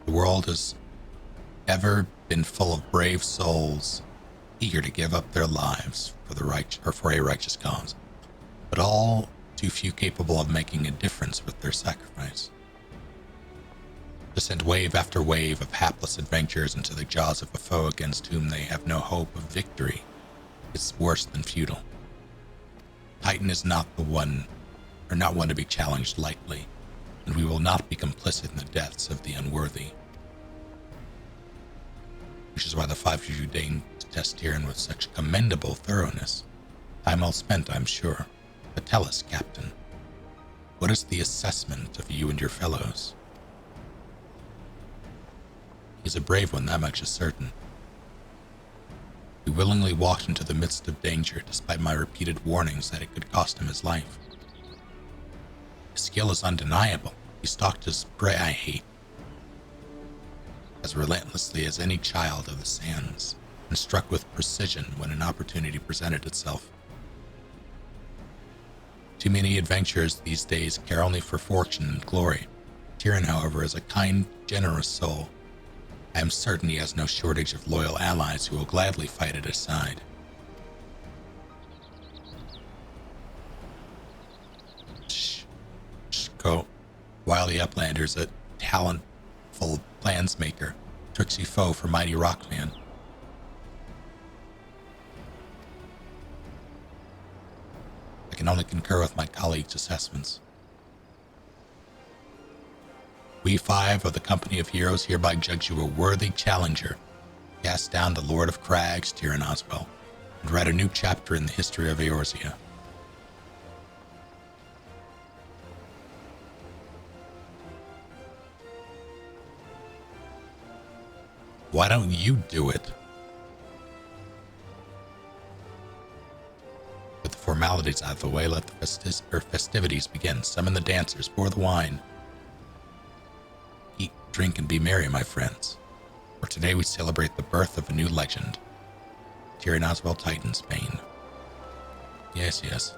The world has ever been full of brave souls, eager to give up their lives for a righteous cause, but all too few capable of making a difference with their sacrifice. To send wave after wave of hapless adventurers into the jaws of a foe against whom they have no hope of victory is worse than futile. Titan is not one to be challenged lightly, and we will not be complicit in the deaths of the unworthy. Which is why the five of you deigned to test Tyrion with such commendable thoroughness. Time well spent, I'm sure. But tell us, Captain, what is the assessment of you and your fellows? He's a brave one, that much is certain. He willingly walked into the midst of danger, despite my repeated warnings that it could cost him his life. His skill is undeniable. He stalked his prey I hate as relentlessly as any child of the sands, and struck with precision when an opportunity presented itself. Too many adventurers these days care only for fortune and glory. Tyrion, however, is a kind, generous soul. I am certain he has no shortage of loyal allies who will gladly fight at his side. Go. Wily Uplander's a talentful plansmaker, tricksy foe for mighty Rockman. I can only concur with my colleagues' assessments. We five of the company of heroes hereby judge you a worthy challenger. Cast down the Lord of Crags, Tyrion Oswell, and write a new chapter in the history of Eorzea. Why don't you do it? With the formalities out of the way, let the festivities begin. Summon the dancers, pour the wine. Eat, drink, and be merry, my friends. For today we celebrate the birth of a new legend. Tyrion Oswell, Titan, Spain. Yes, yes.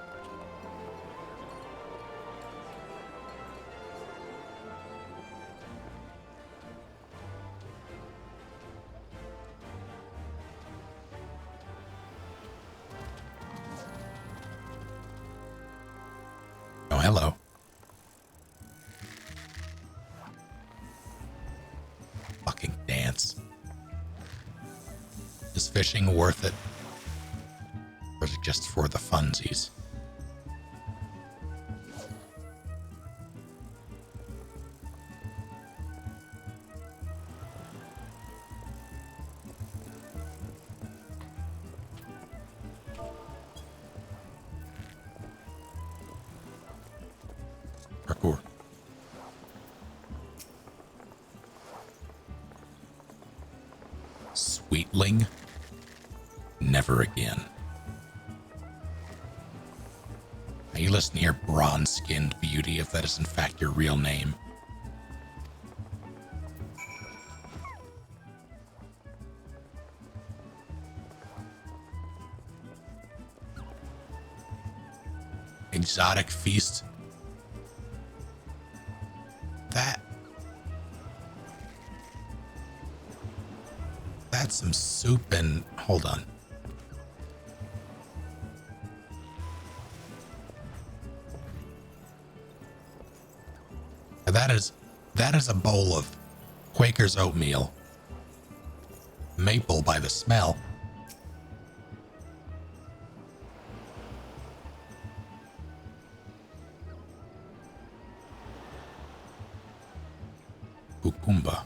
Oh, hello. Fucking dance. Is fishing worth it? Or is it just for the funsies? Parkour. Sweetling? Never again. Now you listen here, bronze-skinned beauty, if that is in fact your real name. Exotic feast. That's some soup and hold on. That is a bowl of Quaker's oatmeal. Maple by the smell. Cucumba.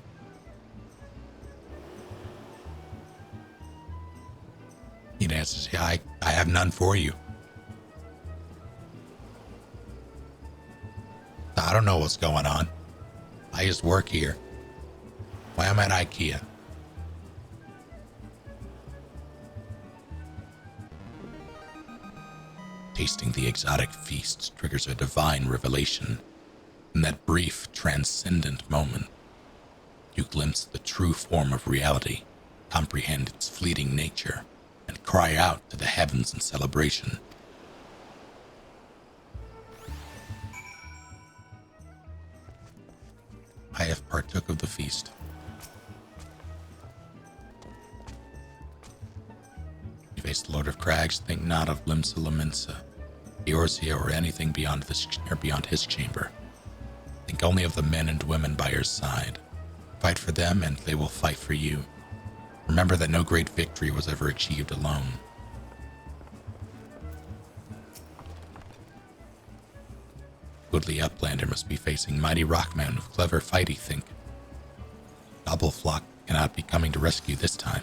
He answers, yeah, I have none for you. I don't know what's going on. I just work here. Why I'm at IKEA. Tasting the exotic feast triggers a divine revelation. In that brief, transcendent moment, you glimpse the true form of reality, comprehend its fleeting nature, and cry out to the heavens in celebration. I have partook of the feast. You face the Lord of Crags, think not of Limsa Laminsa, Eorzea, or anything beyond his chamber. Think only of the men and women by your side. Fight for them, and they will fight for you. Remember that no great victory was ever achieved alone. Goodly Uplander must be facing mighty Rockman with clever fighty think. Double Flock cannot be coming to rescue this time.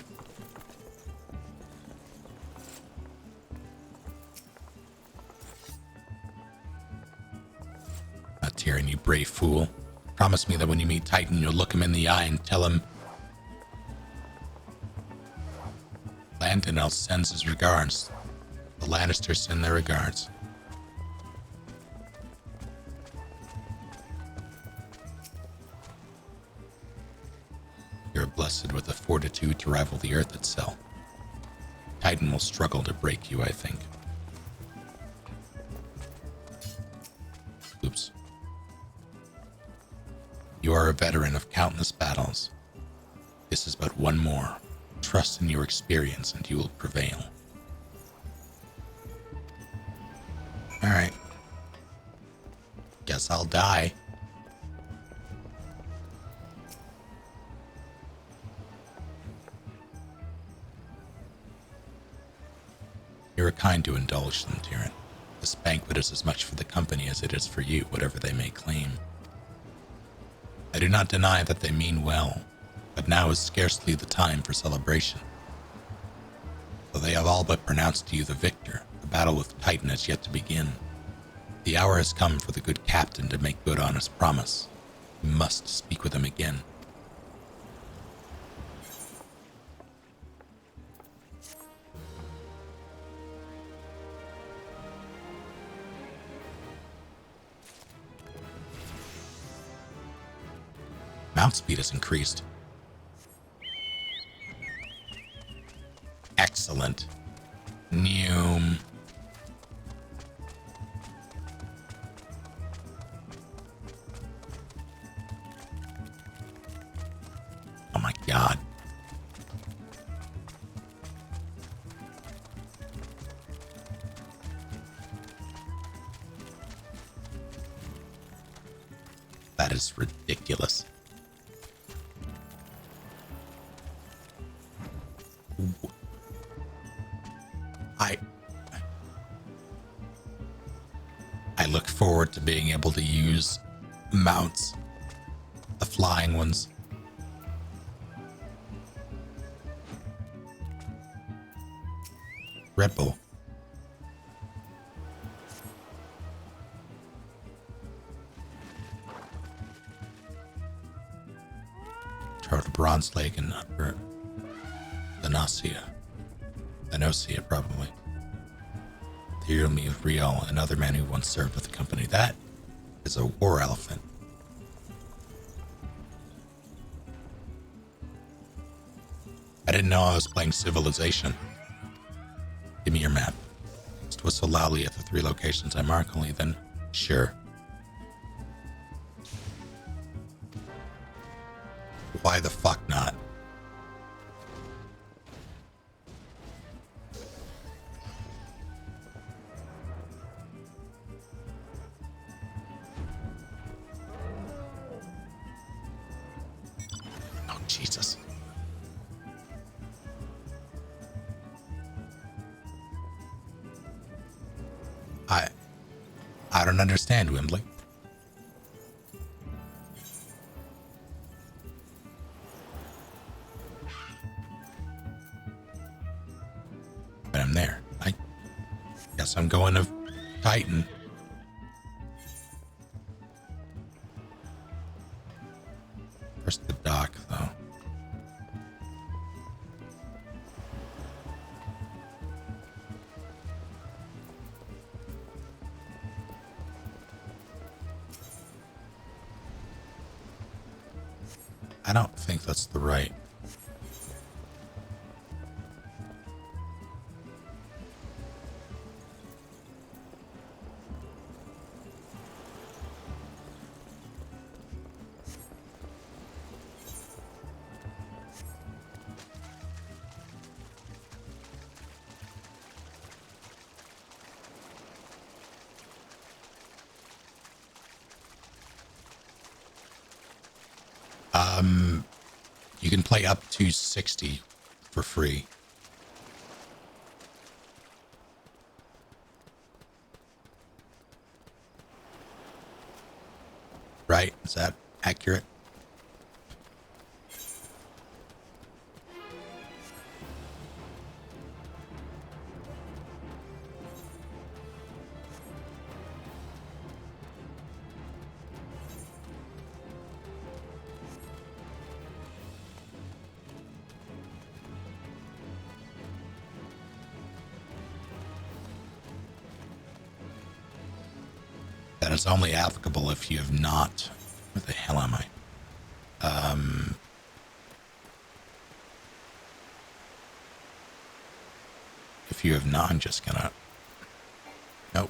Not Tyrion, you brave fool. Promise me that when you meet Titan, you'll look him in the eye and tell him Landon sends his regards. The Lannisters send their regards. You're blessed with the fortitude to rival the earth itself. Titan will struggle to break you, I think. Oops. You are a veteran of countless battles. This is but one more. Trust in your experience and you will prevail. Alright. Guess I'll die. You are kind to indulge them, Tyrion. This banquet is as much for the company as it is for you, whatever they may claim. I do not deny that they mean well, but now is scarcely the time for celebration. Though they have all but pronounced you the victor, the battle with Titan has yet to begin. The hour has come for the good captain to make good on his promise. You must speak with him again. Mount speed has increased. Excellent. Neum. Oh my god. That is ridiculous. I look forward to being able to use mounts, the flying ones. Red Bull. Charred Bronze Lake and Upper Thanosia, probably. Ethereal me of Riel, another man who once served with the company. That is a war elephant. I didn't know I was playing Civilization. Give me your map. Just whistle loudly at the 3 locations I mark, only then sure. Why the fuck not? Oh, Jesus. I don't understand, Wembley. But I'm there. I guess I'm going to Titan. First the dock, though. I don't think that's the right. You can play up to 60 for free. Right? Is that accurate? That is only applicable if you have not. Where the hell am I? If you have not, I'm just gonna. Nope.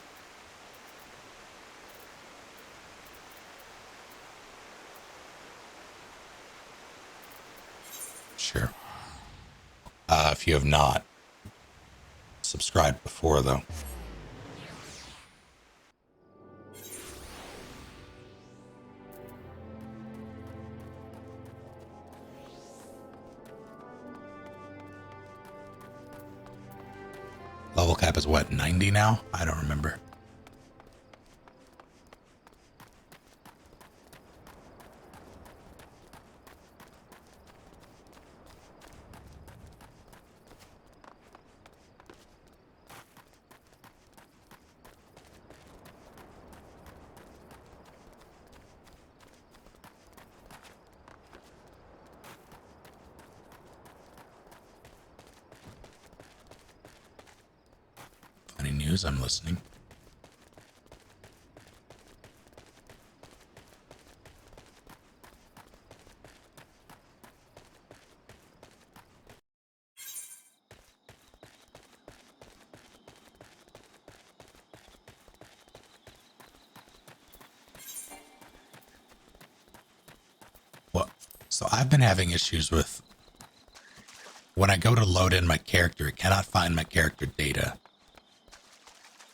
Sure. If you have not subscribed before, though. Level cap is what, 90 now? I don't remember. Any news? I'm listening. Well, so I've been having issues with when I go to load in my character, it cannot find my character data.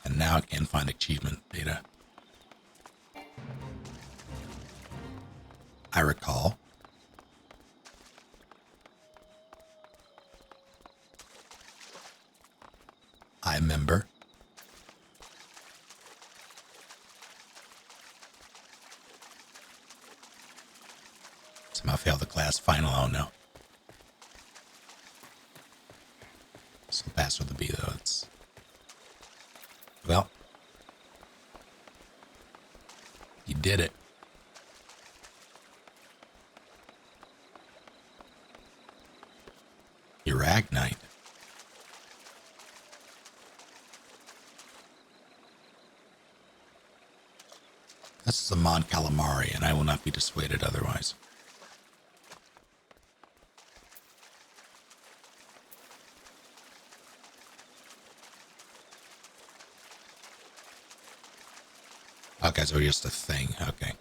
And now it can find achievement data. I recall. I remember. Somehow failed the class final. Oh no. Still pass with the B though. It's well. You did it. Uragnite. This is a Mon Calamari, and I will not be dissuaded otherwise. Okay, so just a thing. Okay.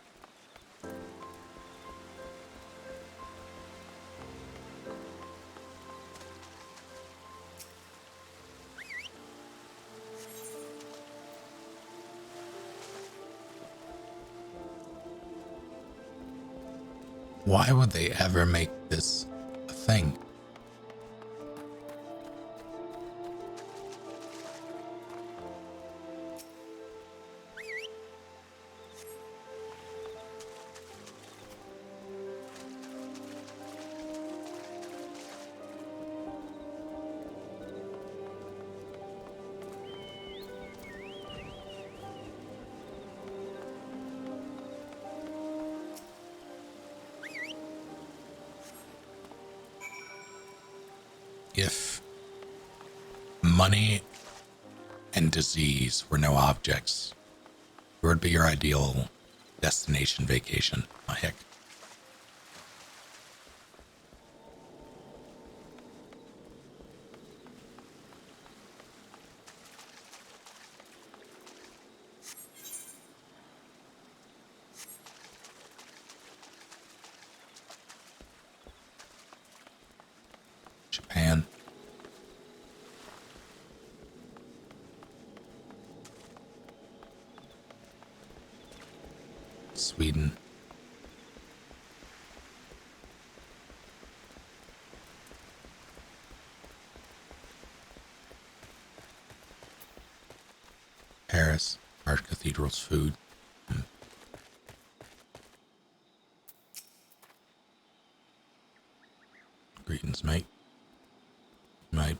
Why would they ever make this a thing? If money and disease were no objects, where would be your ideal destination vacation? Oh, heck. Sweden. Paris, Art Cathedral's food. Greetings, mate. Might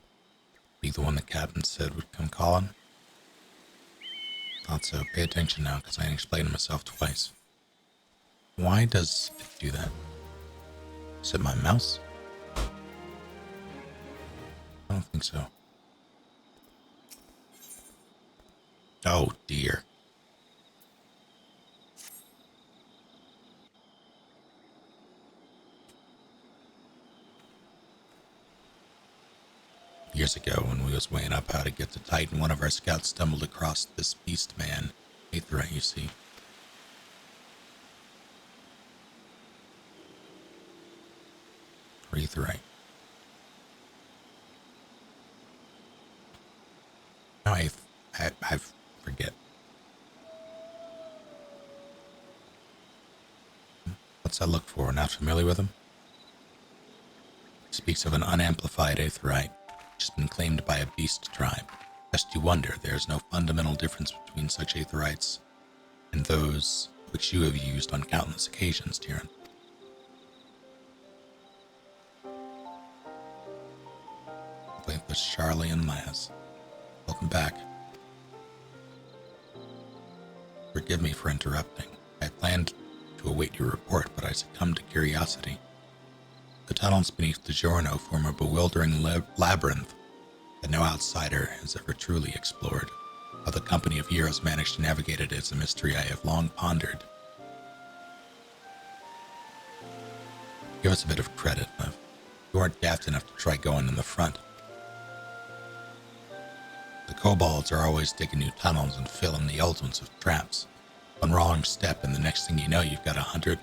be the one the captain said would come calling. Thought so. Pay attention now, because I ain't explained myself twice. Why does it do that? Is it my mouse? I don't think so. Oh dear. Years ago, when we was weighing up how to get to Titan, one of our scouts stumbled across this beast man. Aetherite, you see. Or Aetherite. No, I forget. What's that look for? Not familiar with him? Speaks of an unamplified Aetherite, which has been claimed by a beast tribe. Lest you wonder, there is no fundamental difference between such Aetherites and those which you have used on countless occasions, Tyrion. Playing with Charlie and Laz. Welcome back. Forgive me for interrupting. I had planned to await your report, but I succumbed to curiosity. The tunnels beneath the Giorno form a bewildering labyrinth that no outsider has ever truly explored. How the company of heroes managed to navigate it is a mystery I have long pondered. Give us a bit of credit, Liv. You weren't daft enough to try going in the front. The kobolds are always digging new tunnels and filling the ultimates with traps. One wrong step and the next thing you know, you've got 100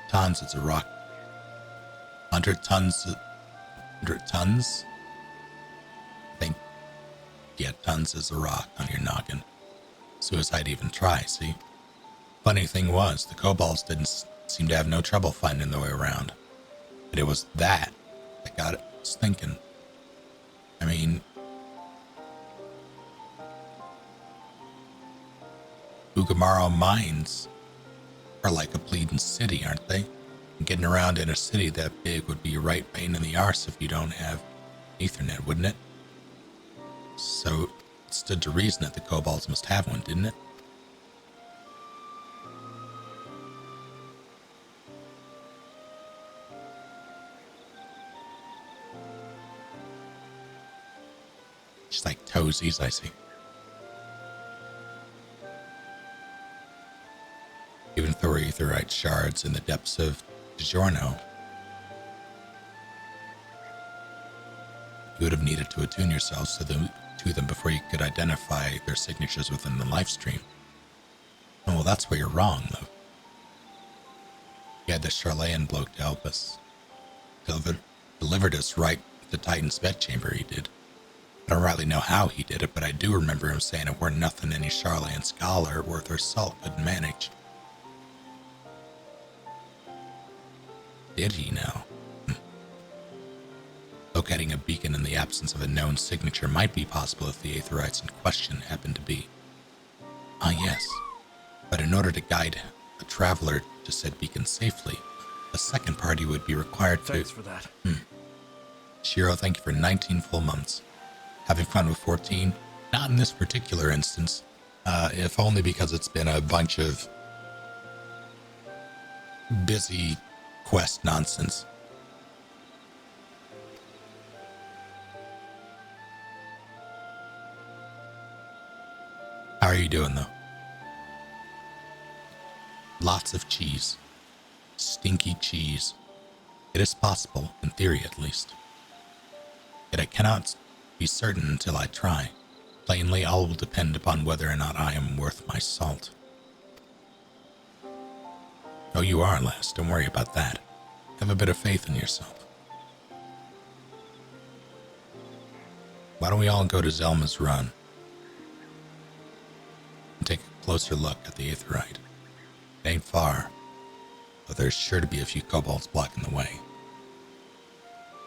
tons of rock. 100 tons? 100 tons? I think, yeah, tons is a rock on your noggin. Suicide even try, see? Funny thing was, the kobolds didn't seem to have no trouble finding their way around. But it was that got us thinking. I mean, Ugamaro mines are like a bleeding city, aren't they? And getting around in a city that big would be a right pain in the arse if you don't have Ethernet, wouldn't it? So it stood to reason that the kobolds must have one, didn't it? Just like toesies, I see. Even if there were aetherite shards in the depths of DiGiorno, you would have needed to attune yourselves to them before you could identify their signatures within the live stream. Oh, well, that's where you're wrong, though. You had the Charlayan bloke to help us. Delivered us right to Titan's bedchamber, he did. I don't rightly know how he did it, but I do remember him saying it weren't nothing any Charlayan scholar worth her salt couldn't manage. Did he now? Locating a beacon in the absence of a known signature might be possible if the aetherites in question happened to be. Ah, yes. But in order to guide a traveler to said beacon safely, a second party would be required to... Thanks for that. Shiro, thank you for 19 full months. Having fun with 14? Not in this particular instance, if only because it's been a bunch of busy quest nonsense. How are you doing, though? Lots of cheese. Stinky cheese. It is possible, in theory at least. Yet I cannot be certain until I try. Plainly, all will depend upon whether or not I am worth my salt. Oh, you are, lass. Don't worry about that. Have a bit of faith in yourself. Why don't we all go to Zelma's Run and take a closer look at the aetherite? It ain't far, but there's sure to be a few kobolds blocking the way.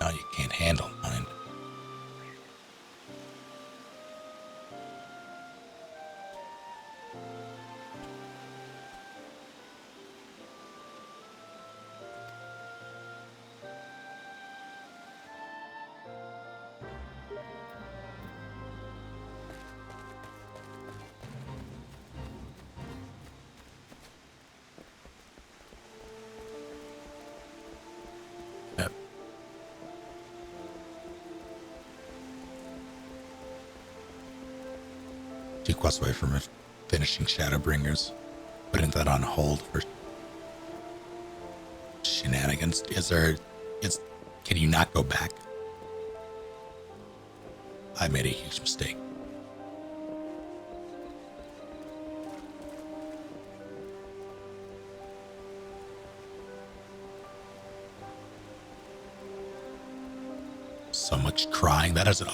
No, you can't handle mine. Yep. Two quests away from finishing Shadowbringers. Putting that on hold for shenanigans. Can you not go back? I made a huge mistake. So much crying. That doesn't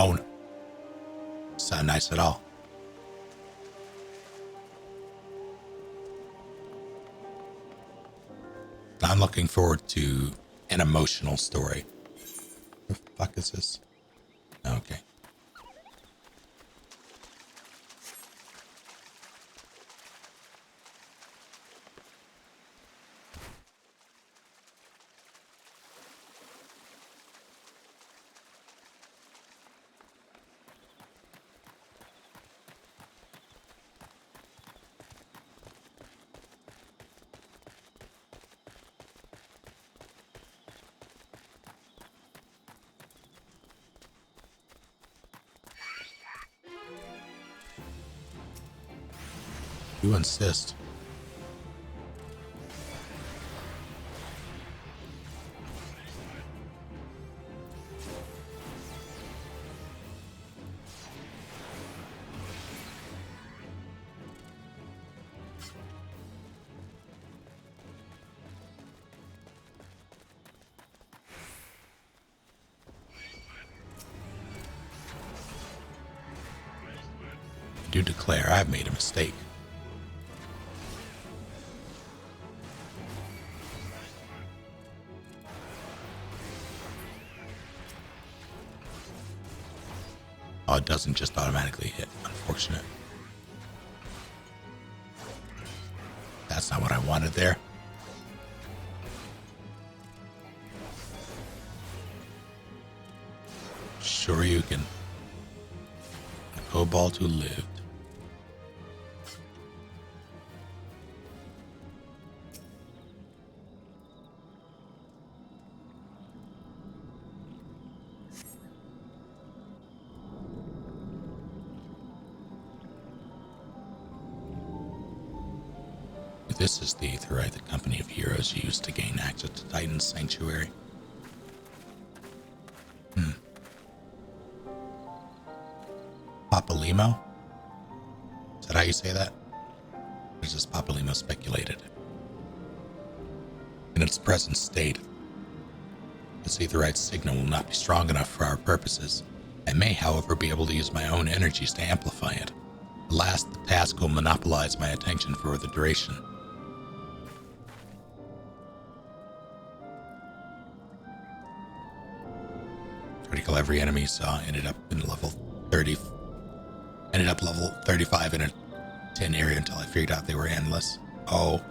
sound nice at all. I'm looking forward to an emotional story. What the fuck is this? Okay. You insist. I do declare I've made a mistake. Oh, it doesn't just automatically hit. Unfortunate. That's not what I wanted there. Sure you can. A kobold who lived. This is the aetherite the company of heroes used to gain access to Titan's sanctuary. Papalimo? Is that how you say that? Or is this Papalimo speculated? In its present state, this aetherite signal will not be strong enough for our purposes. I may, however, be able to use my own energies to amplify it. Alas, the task will monopolize my attention for the duration. Critical every enemy saw ended up level 35 in a 10 area until I figured out they were endless. Oh.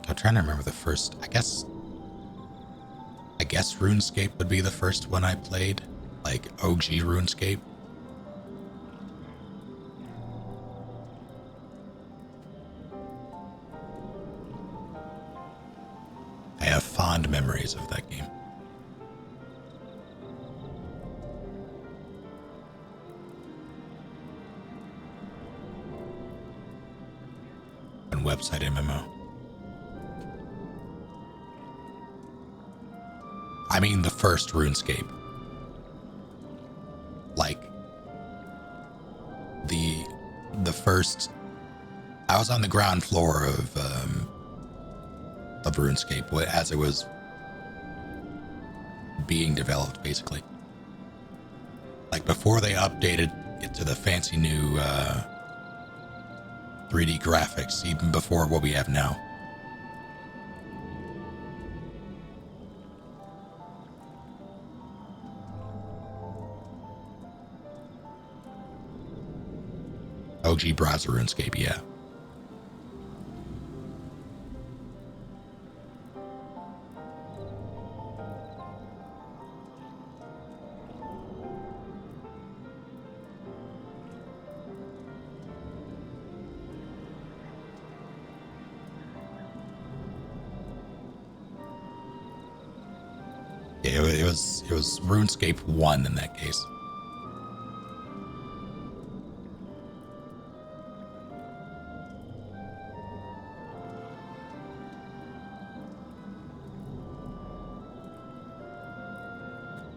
I'm trying to remember the first, I guess RuneScape would be the first one I played, like OG RuneScape. I have fond memories of that game. And website MMO. I mean the first RuneScape. Like the first, I was on the ground floor of RuneScape as it was being developed, basically. Like before they updated it to the fancy new 3D graphics, even before what we have now. OG browser RuneScape, yeah. Yeah, it was RuneScape 1 in that case.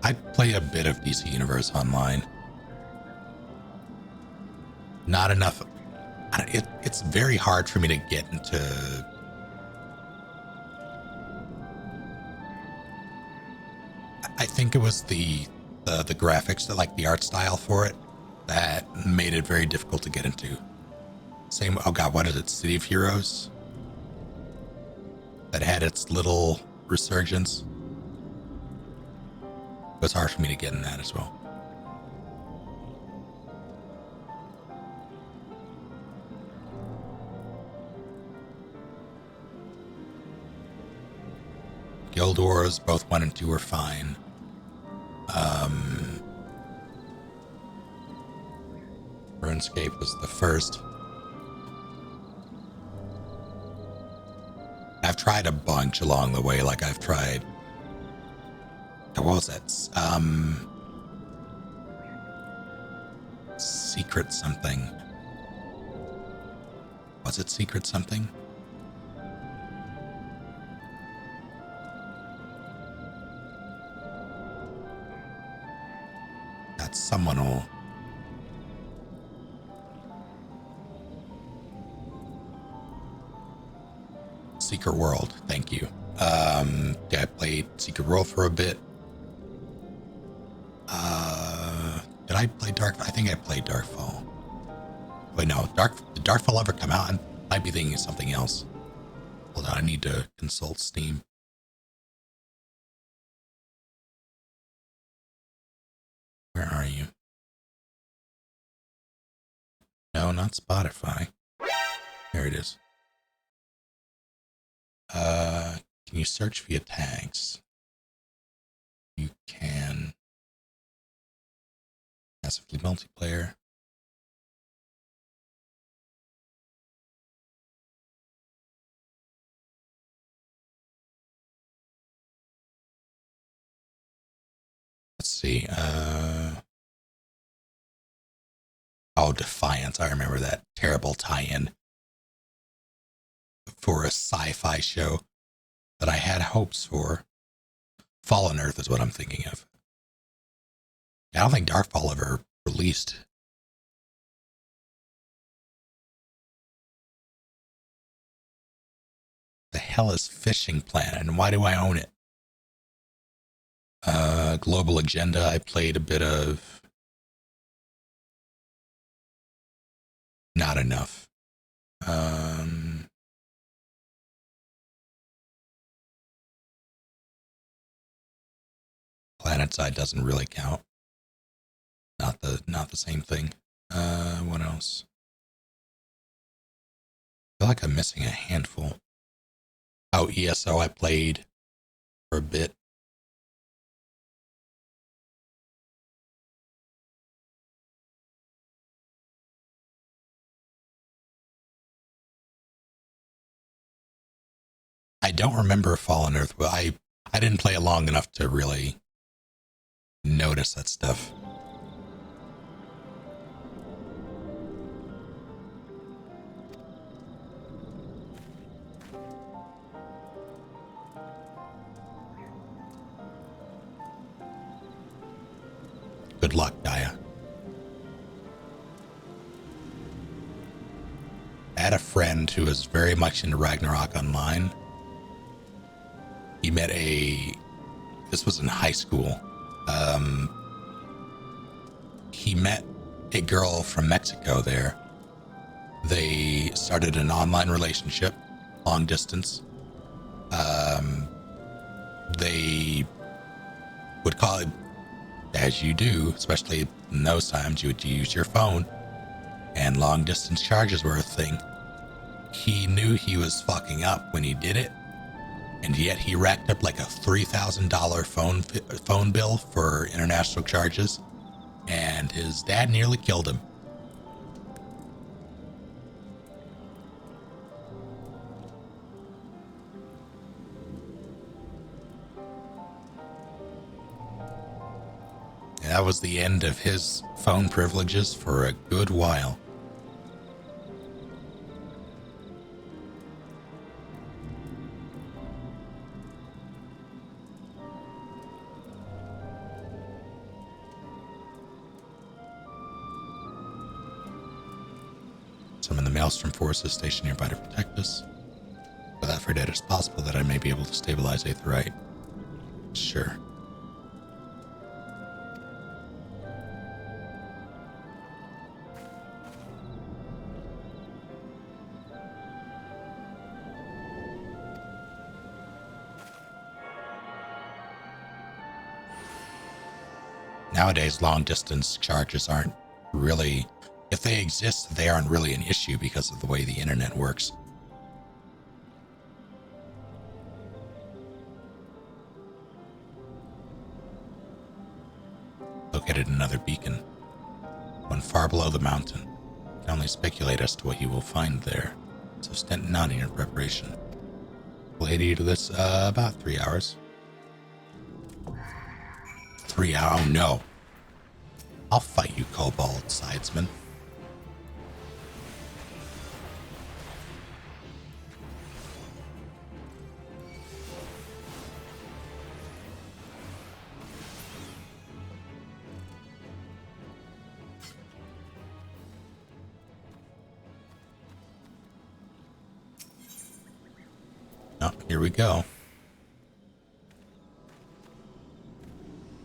I play a bit of DC Universe Online. Not enough. It's very hard for me to get into. I think it was the graphics, that like the art style for it, that made it very difficult to get into. Same. Oh God, what is it? City of Heroes. That had its little resurgence. It was hard for me to get in that as well. Guild Wars, both 1 and 2 were fine. RuneScape was the first. I've tried a bunch along the way. Like I've tried. What was that? Secret something. Was it Secret something? That someone will. Secret World, thank you. Yeah, I played Secret World for a bit. Did I play Dark? I think I played Darkfall. Wait, no, did Darkfall ever come out? I might be thinking of something else. Hold on, I need to consult Steam. Where are you? No, not Spotify. There it is. Can you search via tags? You can. Massively multiplayer. Let's see. Oh, Defiance. I remember that terrible tie-in for a sci-fi show that I had hopes for. Fallen Earth is what I'm thinking of. I don't think Darkfall ever released. The hell is Fishing Planet, and why do I own it? Global Agenda, I played a bit of. Not enough. PlanetSide doesn't really count. Not the same thing. What else? I feel like I'm missing a handful. Oh, ESO I played for a bit. I don't remember Fallen Earth, but I didn't play it long enough to really notice that stuff. Good luck, Daya. I had a friend who was very much into Ragnarok Online. He met a this was in high school. He met a girl from Mexico there. They started an online relationship, long distance. They would call it, as you do, especially in those times, you would use your phone, and long distance charges were a thing. He knew he was fucking up when he did it, and yet he racked up like a $3,000 phone bill for international charges, and his dad nearly killed him. And that was the end of his phone privileges for a good while. Summon the Maelstrom forces stationed nearby to protect us. Without for data, it's possible that I may be able to stabilize Aetherite. Sure. Nowadays, long distance charges aren't really, if they exist, they aren't really an issue because of the way the internet works. Located another beacon, one far below the mountain. You can only speculate as to what you will find there. So Stenton nodding in preparation. Will aid you to this about 3 hours. 3 hours? Oh no. I'll fight you, Kobold Sidesman. Oh, here we go.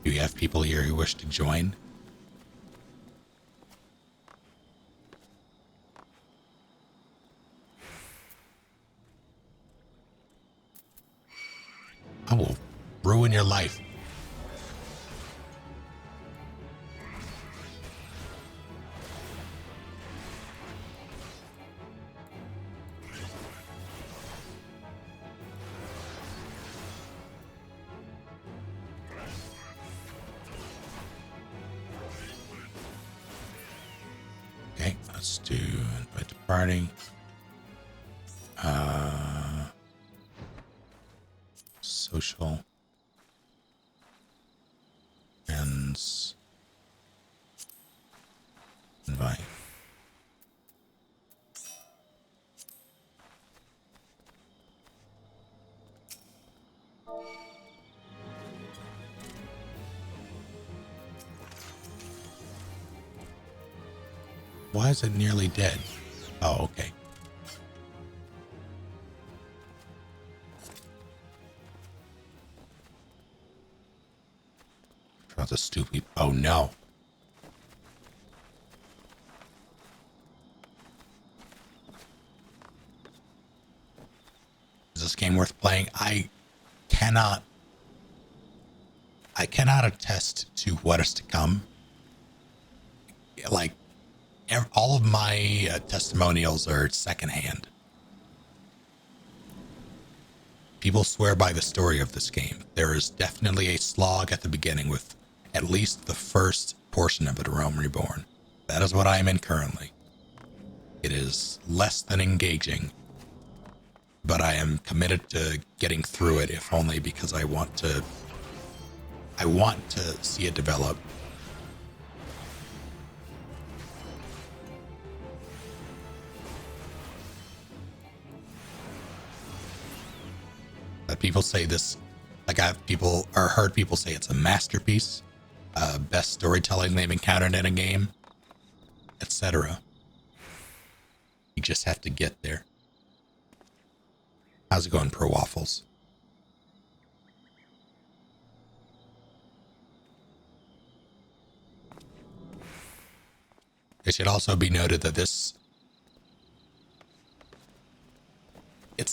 Do you have people here who wish to join? I will ruin your life. Okay, let's do invite to party. Social. Friends. Invite. Why is it nearly dead? Oh, okay. That's a stupid. Oh no. Is this game worth playing? I cannot attest to what is to come. Like, all of my testimonials are secondhand. People swear by the story of this game. There is definitely a slog at the beginning with at least the first portion of it, Realm Reborn. That is what I am in currently. It is less than engaging, but I am committed to getting through it, if only because I want to see it develop. People say this, like I've heard people say it's a masterpiece, best storytelling they've encountered in a game, etc. You just have to get there. How's it going, Pro Waffles? It should also be noted that it's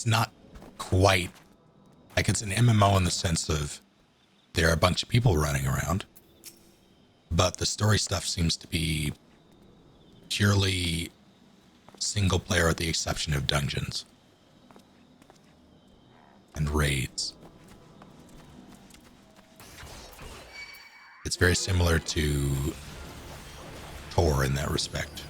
not quite like it's an MMO in the sense of there are a bunch of people running around, but the story stuff seems to be purely single player with the exception of dungeons and raids. It's very similar to Tor in that respect.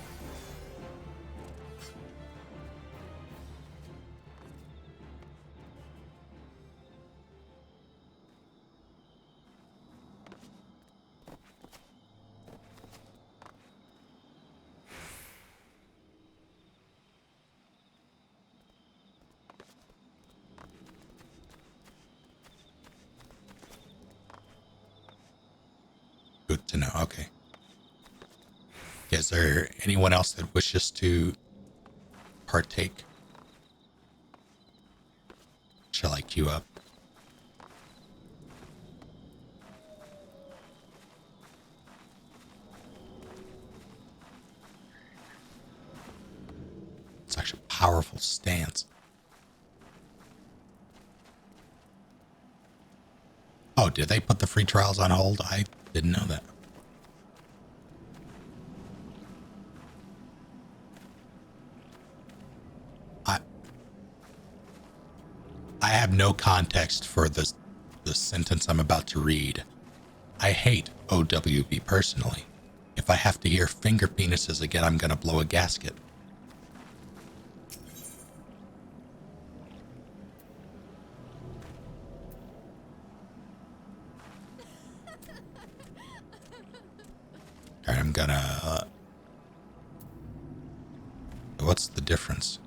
Good to know. Okay. Is there anyone else that wishes to partake? Shall I queue up? It's actually a powerful stance. Oh, did they put the free trials on hold? I didn't know that. I have no context for the sentence I'm about to read. I hate OWB personally. If I have to hear finger penises again, I'm gonna blow a gasket. Alright, I'm gonna... what's the difference?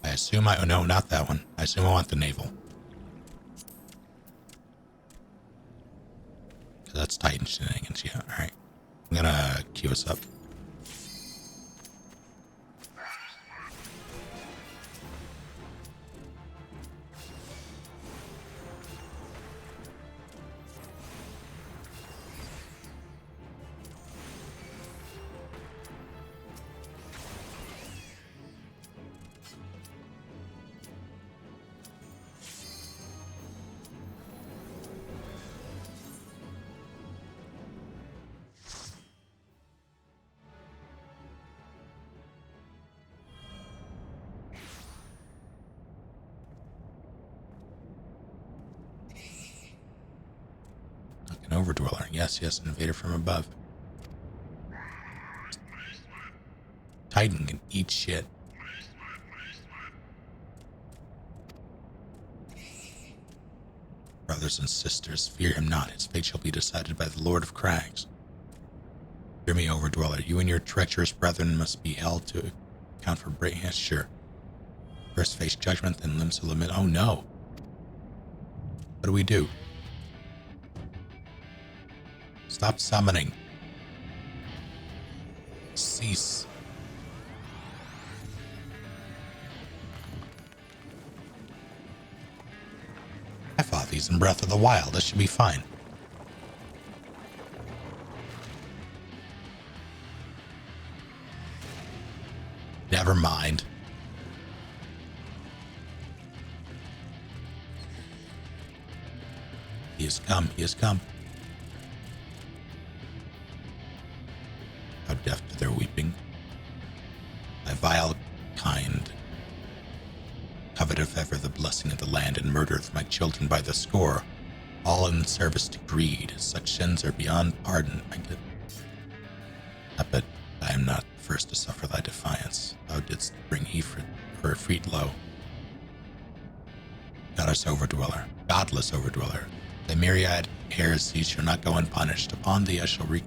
I assume I... oh, no, not that one. I assume I want the naval. That's Titan shenanigans, yeah. Alright. I'm gonna queue us up. Overdweller. Yes, yes, invader from above. Titan can eat shit. Brothers and sisters, fear him not. His fate shall be decided by the Lord of Crags. Hear me, Overdweller. You and your treacherous brethren must be held to account for breaking. Yes, sure. First face judgment, then limbs to limit. Oh no. What do we do? Stop summoning. Cease. I fought these in Breath of the Wild. This should be fine. Never mind. He has come. He has come. How deaf to their weeping. Thy vile kind coveteth ever the blessing of the land and murdereth my children by the score, all in service to greed. Such sins are beyond pardon. But I am not the first to suffer thy defiance. Thou didst bring Ifrit low. Goddess Overdweller, godless Overdweller, thy myriad heresies shall not go unpunished. Upon thee I shall wreak.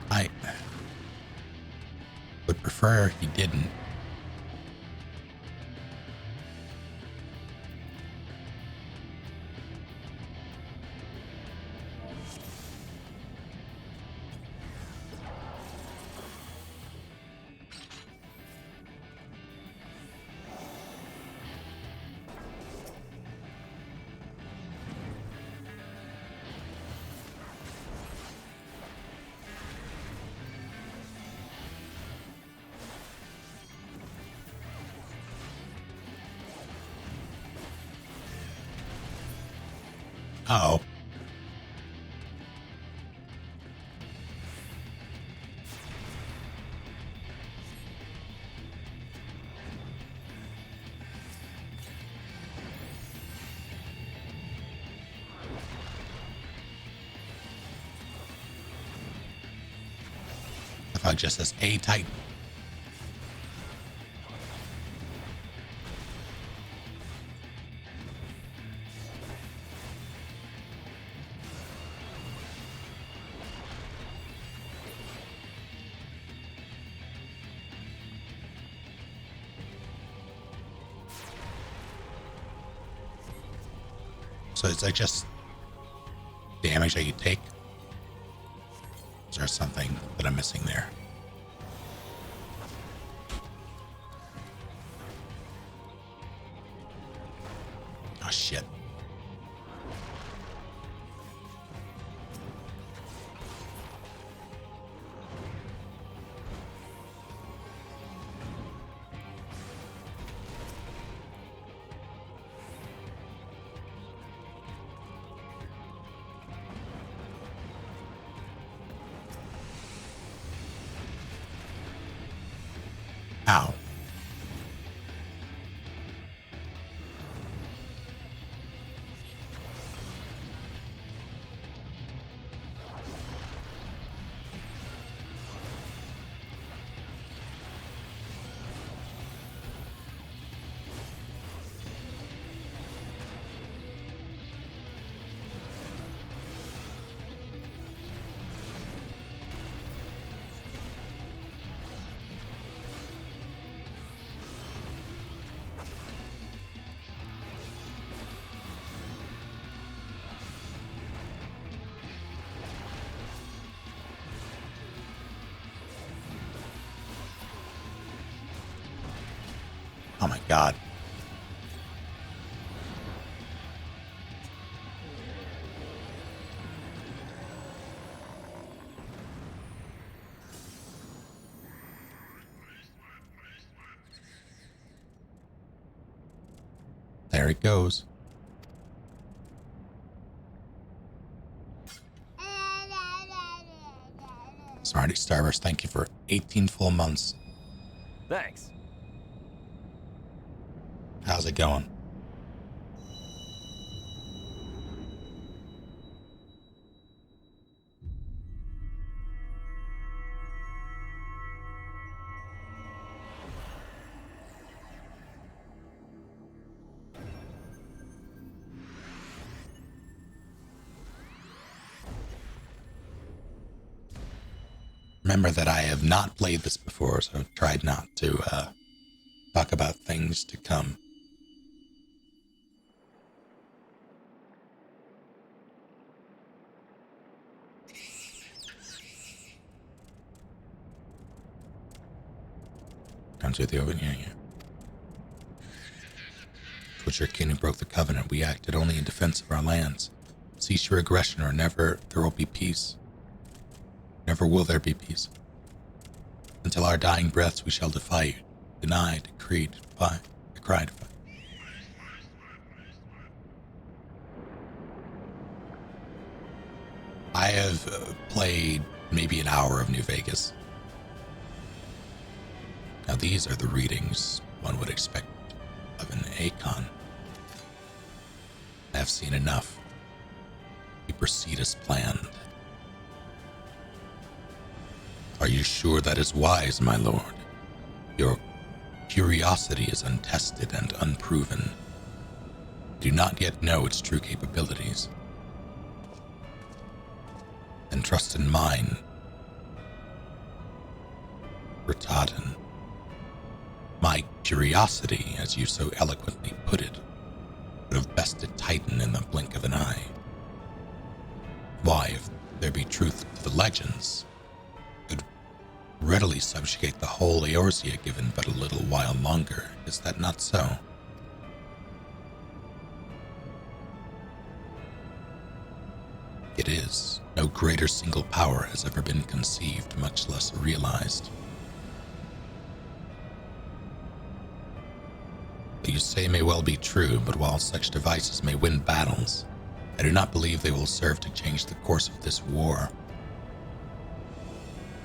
I would prefer he didn't. Oh. I thought it just says A Titan. So is that just damage that you take? Is there something that I'm missing there? Oh shit. Ow. Oh my god. There it goes. Smarty Starburst, thank you for 18 full months. Thanks. How's it going? Remember that I have not played this before, so I've tried not to talk about things to come. Comes with the oven, yeah. Twitcher King who broke the covenant. We acted only in defense of our lands. Cease your aggression, or never there will be peace. Never will there be peace. Until our dying breaths, we shall defy you. Deny, decree, defy, decry, defy. I have played maybe an hour of New Vegas. Now these are the readings one would expect of an Acon. I have seen enough. We proceed as planned. Are you sure that is wise, my lord? Your curiosity is untested and unproven. Do not yet know its true capabilities. Then trust in mine, Bertaden. My curiosity, as you so eloquently put it, would have bested Titan in the blink of an eye. Why, if there be truth to the legends, could readily subjugate the whole Eorzea given but a little while longer. Is that not so? It is. No greater single power has ever been conceived, much less realized. What you say may well be true, but while such devices may win battles, I do not believe they will serve to change the course of this war.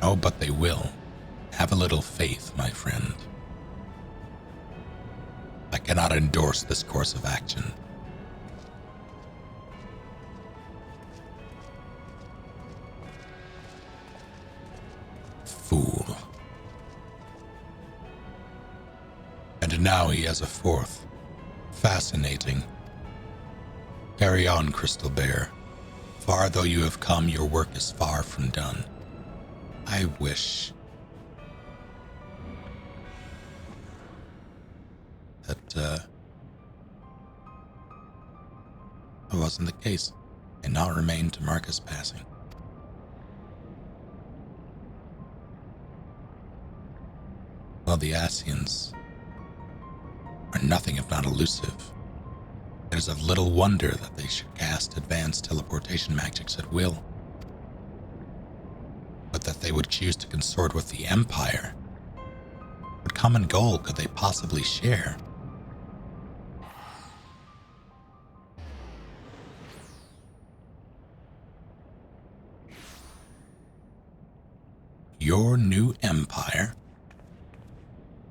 Oh, but they will. Have a little faith, my friend. I cannot endorse this course of action. Fool. And now he has a fourth. Fascinating. Carry on, Crystal Bear. Far though you have come, your work is far from done. I wish that it wasn't the case, and not remain to mark his passing. Well, the Asians are nothing if not elusive. It is of little wonder that they should cast advanced teleportation magics at will. But that they would choose to consort with the Empire. What common goal could they possibly share? Your new empire?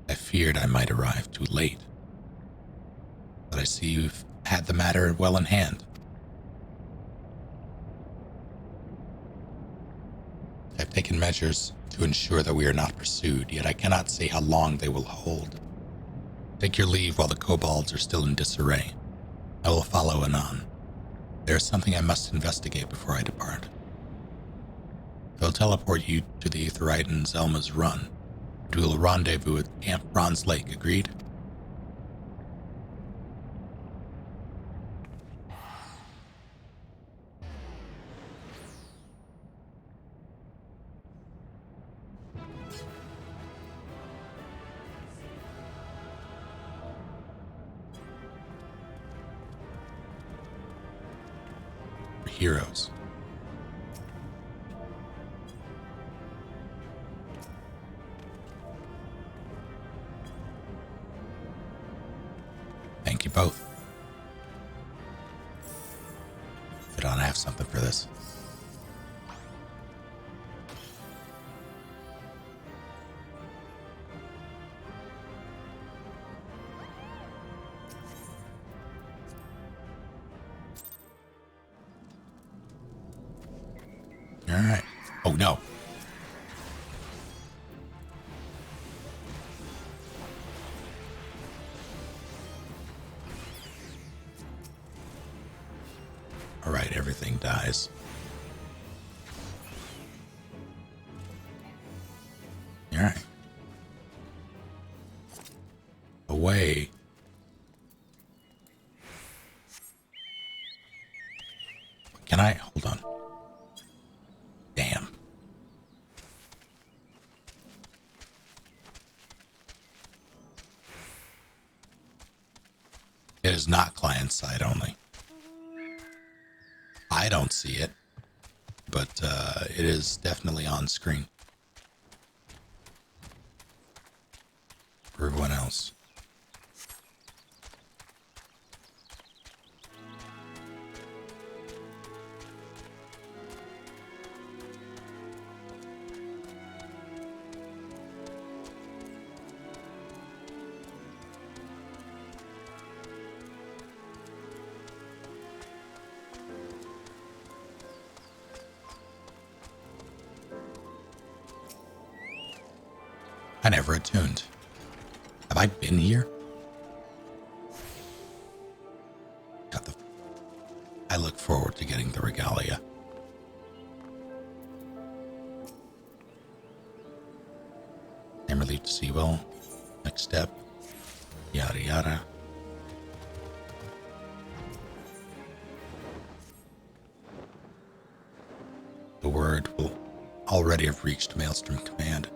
I feared I might arrive too late. But I see you've had the matter well in hand. I've taken measures to ensure that we are not pursued, yet I cannot say how long they will hold. Take your leave while the kobolds are still in disarray. I will follow anon. There is something I must investigate before I depart. I'll teleport you to the Aetheryte and Zelma's Run. We will rendezvous at Camp Bronze Lake, agreed? For heroes. Thank you both. Good on, I have something for this. All right. Oh, no. All right, everything dies. All right. Away. Can I? Hold on. Damn. It is not client side only. I don't see it, but it is definitely on screen for everyone else. I never attuned. Have I been here? Got the... I look forward to getting the regalia. I'm relieved to see well. Next step. Yada yada. The word will already have reached Maelstrom Command.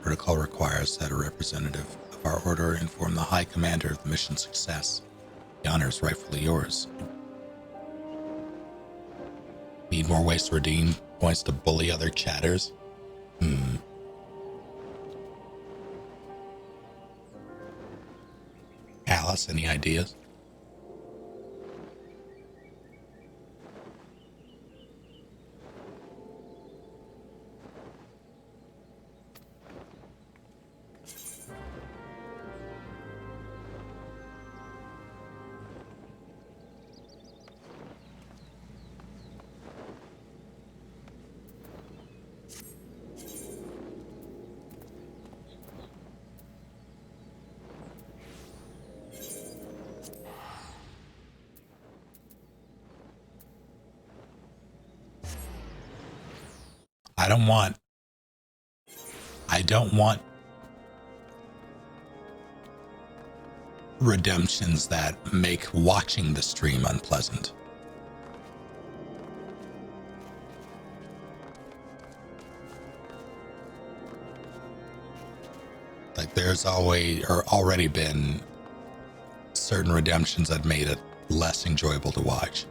Protocol requires that a representative of our order inform the High Commander of the mission's success. The honor is rightfully yours. Need more ways to redeem points to bully other chatters? Alice, any ideas? I don't want redemptions that make watching the stream unpleasant. Like there's already been certain redemptions that made it less enjoyable to watch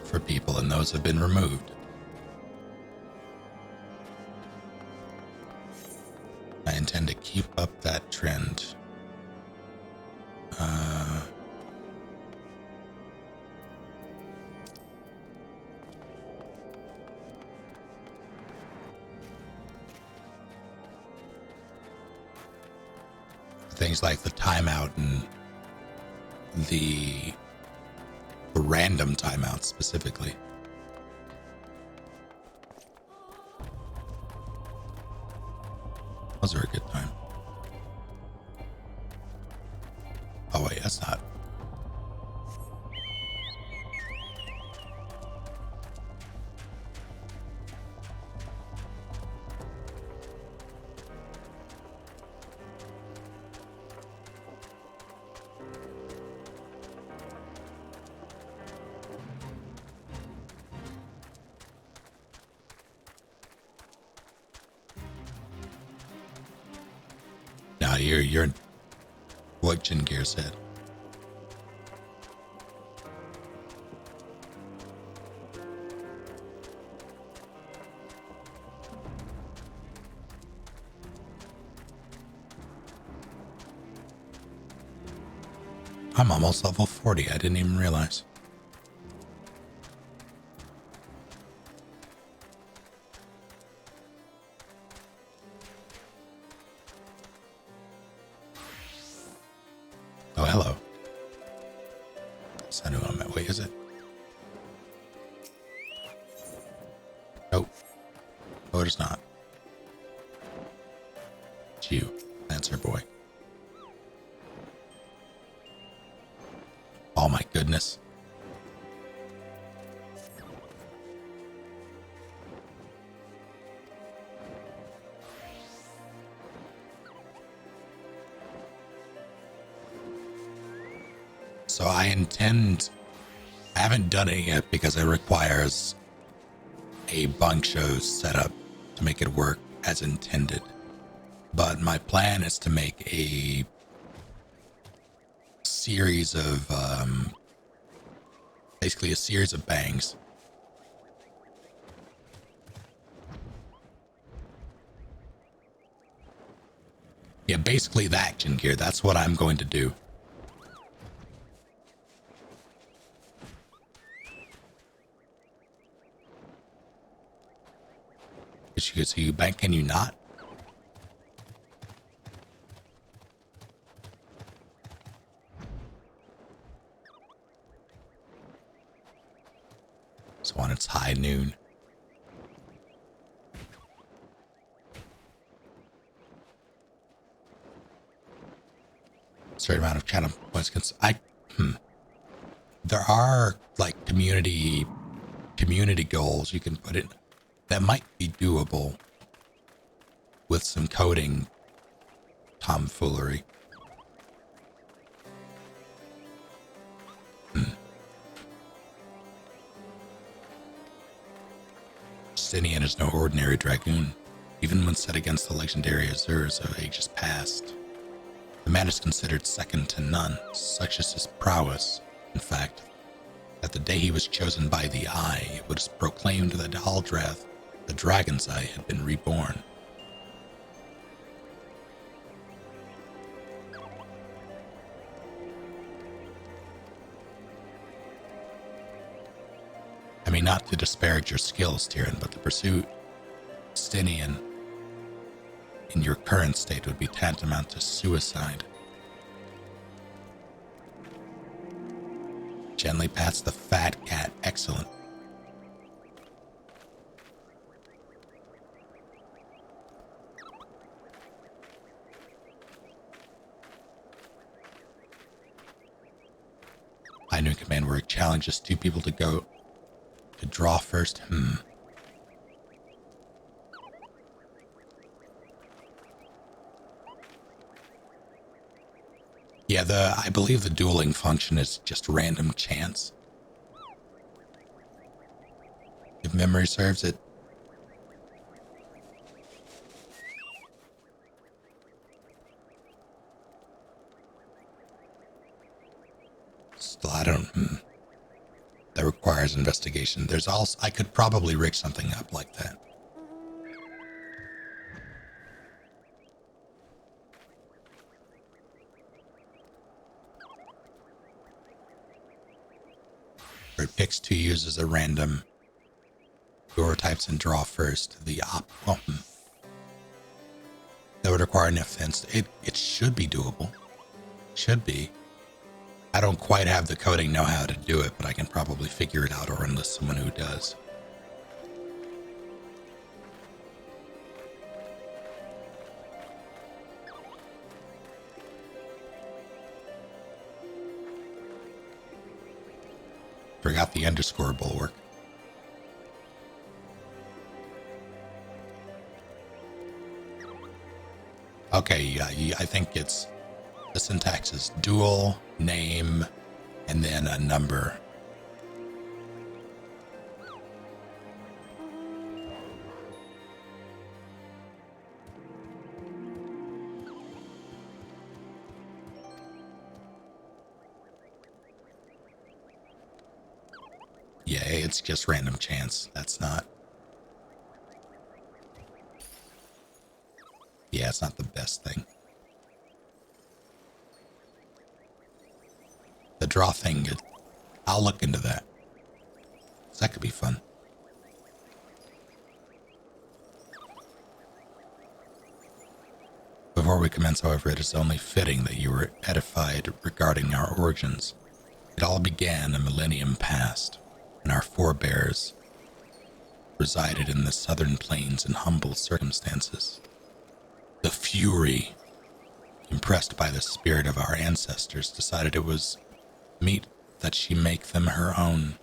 for people, and those have been removed. I intend to keep up that trend. Things like the timeout and the random timeouts specifically. Those are a good time. Oh wait, that's not. No, you're what Jin Gear said. I'm almost level 40. I didn't even realize. Oh, hello. Is that who I'm at? Wait, is it? Nope. No, it is not. It's you. That's her boy. Oh my goodness. So I haven't done it yet because it requires a bunch of setup to make it work as intended. But my plan is to make a series of, basically a series of bangs. Yeah, basically the action gear. That's what I'm going to do. So you bank, can you not? So when it's high noon. Certain amount of channel points. There are like community goals you can put in that might be doable with some coding tomfoolery. Justinian is no ordinary dragoon. Even when set against the legendary Azures of ages past, the man is considered second to none. Such is his prowess, in fact, that the day he was chosen by the Eye, it was proclaimed that Aldrath, the Dragon's Eye, had been reborn. I mean, not to disparage your skills, Tyrion, but the pursuit, Justinian, in your current state would be tantamount to suicide. Gently pats the fat cat. Excellent. I knew command where it challenges two people to go to draw first. Yeah, I believe the dueling function is just random chance. If memory serves it. Still, I don't. That requires investigation. There's also, I could probably rig something up like that. Where it picks two uses a random door types and draw first. That would require an offense. It should be doable. Should be. I don't quite have the coding know-how to do it, but I can probably figure it out or enlist someone who does. Forgot the underscore bulwark. Okay, yeah, I think it's the syntax is dual, name, and then a number. Yeah, it's just random chance. That's not. Yeah, it's not the best thing. The draw thing, I'll look into that. That could be fun. Before we commence, however, it is only fitting that you were edified regarding our origins. It all began a millennium past, when our forebears resided in the southern plains in humble circumstances. The Fury, impressed by the spirit of our ancestors, decided it was meet that she make them her own.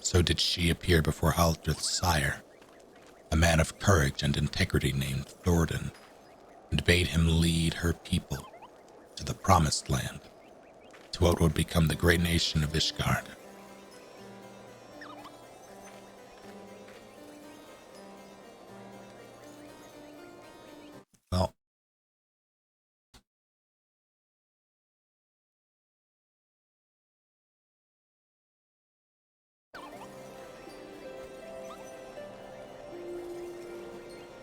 So did she appear before Aldrith's sire, a man of courage and integrity named Thordan, and bade him lead her people to the promised land, to what would become the great nation of Ishgard. Well,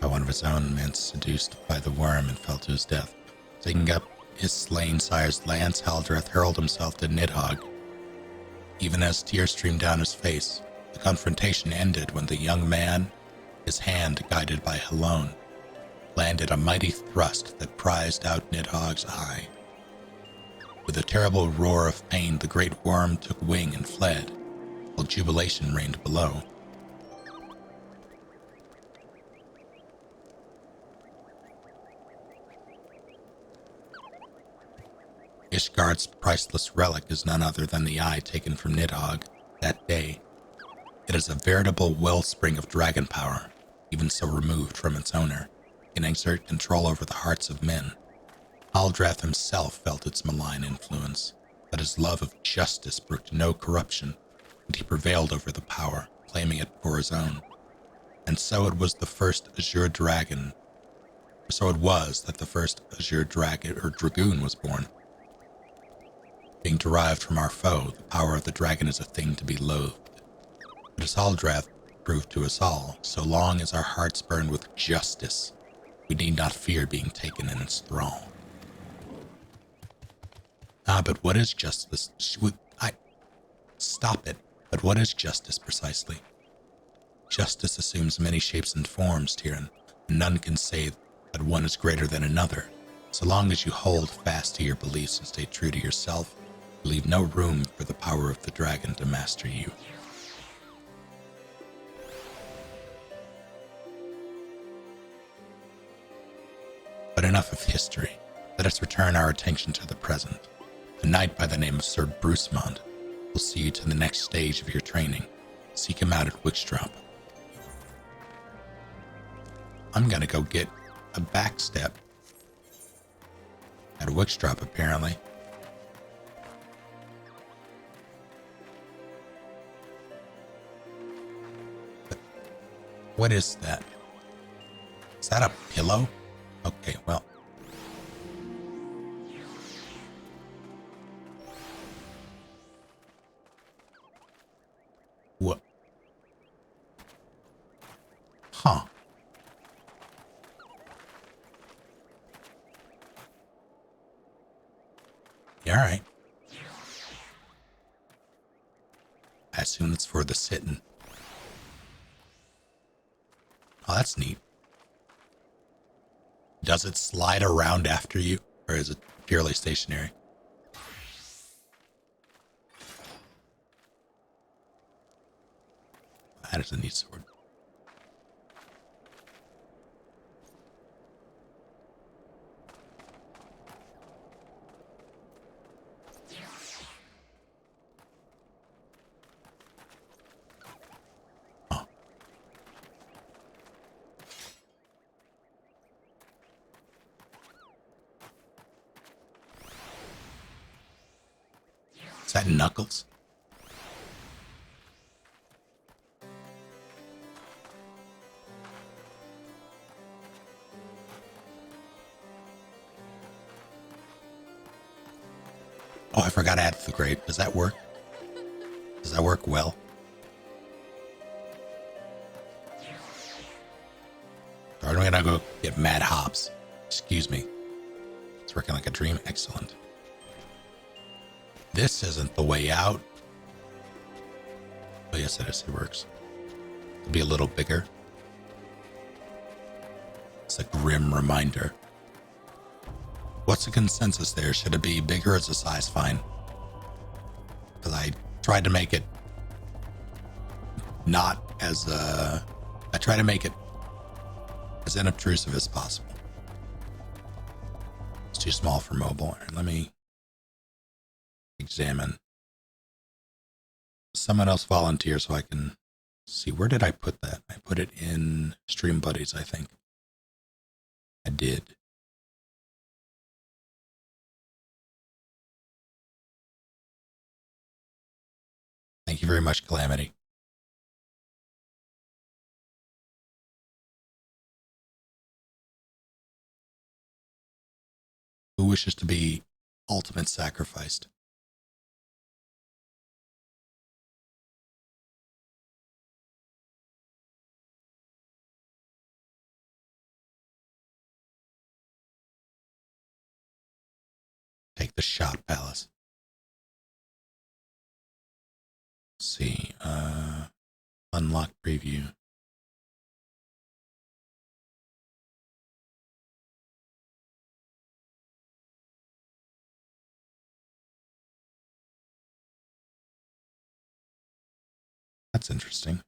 by one of his own men seduced by the worm and fell to his death. Taking up his slain sire's lance, Haldreth hurled himself to Nidhogg. Even as tears streamed down his face, the confrontation ended when the young man, his hand guided by Helone, landed a mighty thrust that prized out Nidhogg's eye. With a terrible roar of pain, the great worm took wing and fled, while jubilation reigned below. Ishgard's priceless relic is none other than the eye taken from Nidhogg that day. It is a veritable wellspring of dragon power, even so removed from its owner, can exert control over the hearts of men. Aldreth himself felt its malign influence, but his love of justice brooked no corruption, and he prevailed over the power, claiming it for his own. And so it was that the first Azure Dragoon was born. Being derived from our foe, the power of the dragon is a thing to be loathed. But as Aldreth proved to us all, so long as our hearts burn with justice, we need not fear being taken in its thrall. But what is justice? Stop it. But what is justice precisely? Justice assumes many shapes and forms, Tyrion, and none can say that one is greater than another. So long as you hold fast to your beliefs and stay true to yourself, you leave no room for the power of the dragon to master you. But enough of history. Let us return our attention to the present. A knight by the name of Sir Brucemont will see you to the next stage of your training. Seek him out at Wickstrop. I'm gonna go get a backstep. At Wickstrop, apparently. But what is that? Is that a pillow? Okay, well. What? Huh. Yeah, all right. I assume it's for the sitting. Oh, that's neat. Does it slide around after you, or is it purely stationary? That is a neat sword. Oh. Is that Knuckles? Oh, I forgot to add the grape. Does that work? Does that work well? Or am I gonna go get mad hops? Excuse me. It's working like a dream. Excellent. This isn't the way out. Oh, yes, it is. It works. It'll be a little bigger. It's a grim reminder. What's the consensus there? Should it be bigger? Is the size fine? Because I tried to make it not as I try to make it as unobtrusive as possible. It's too small for mobile. All right, let me examine. Someone else volunteer so I can see. Where did I put that? I put it in Stream Buddies, I think. I did. Thank you very much, Calamity. Who wishes to be ultimate sacrificed? Take the shot, Palace. Let's see. Unlock preview. That's interesting.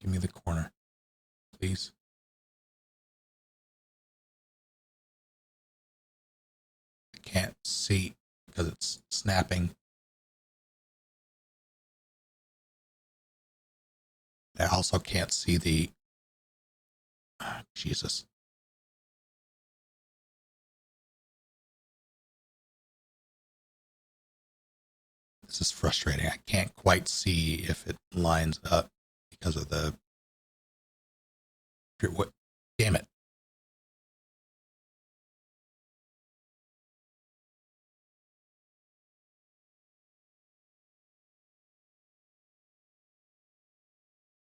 Give me the corner, please. I can't see because it's snapping. I also can't see the... Jesus. This is frustrating. I can't quite see if it lines up because of the... What? Damn it.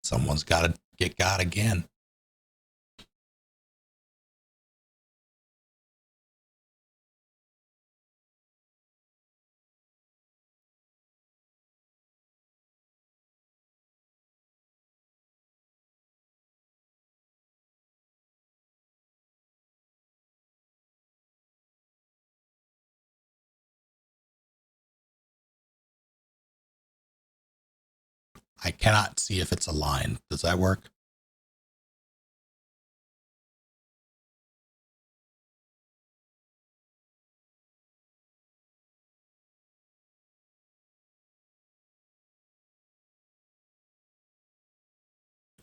Someone's got to get got again. I cannot see if it's aligned. Does that work?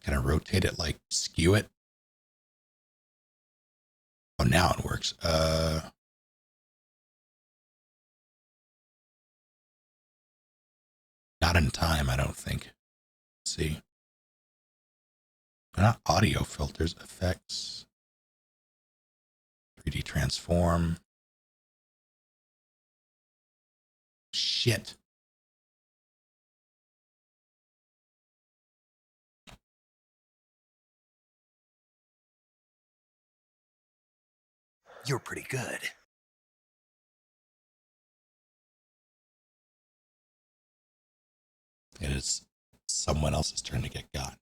Can I rotate it, like skew it? Oh, now it works. Not in time, I don't think. Let's see. Not audio filters, effects, 3D transform. Shit. You're pretty good. It is someone else's turn to get got.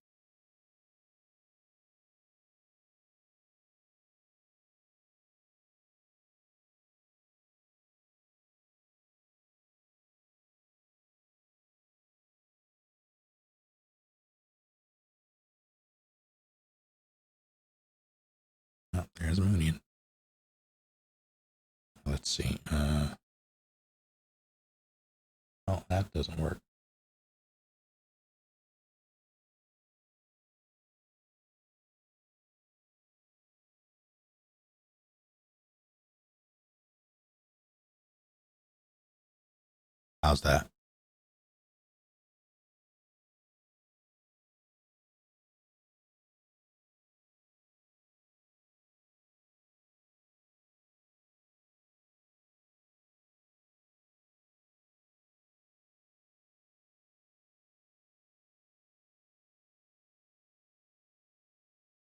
Oh, there's Moonian. Let's see. Oh, that doesn't work. How's that?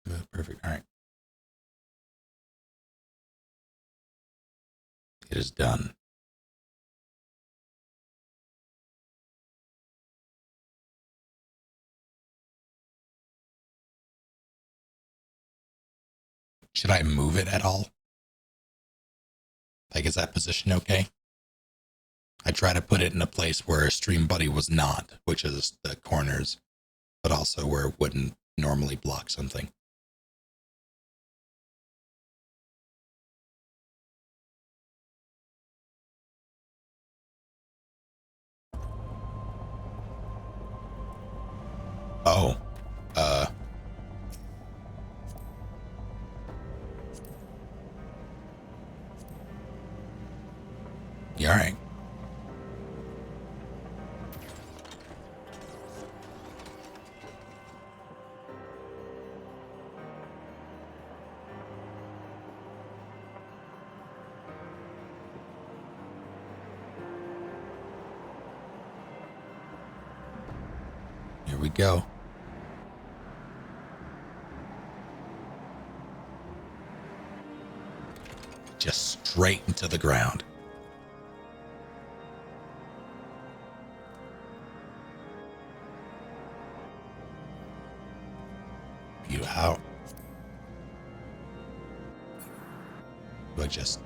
Good, perfect. All right. It is done. Should I move it at all? Like, is that position okay? I try to put it in a place where Stream Buddy was not, which is the corners, but also where it wouldn't normally block something. Oh, yeah, all right. Here we go. Just straight into the ground. You out. Do I just...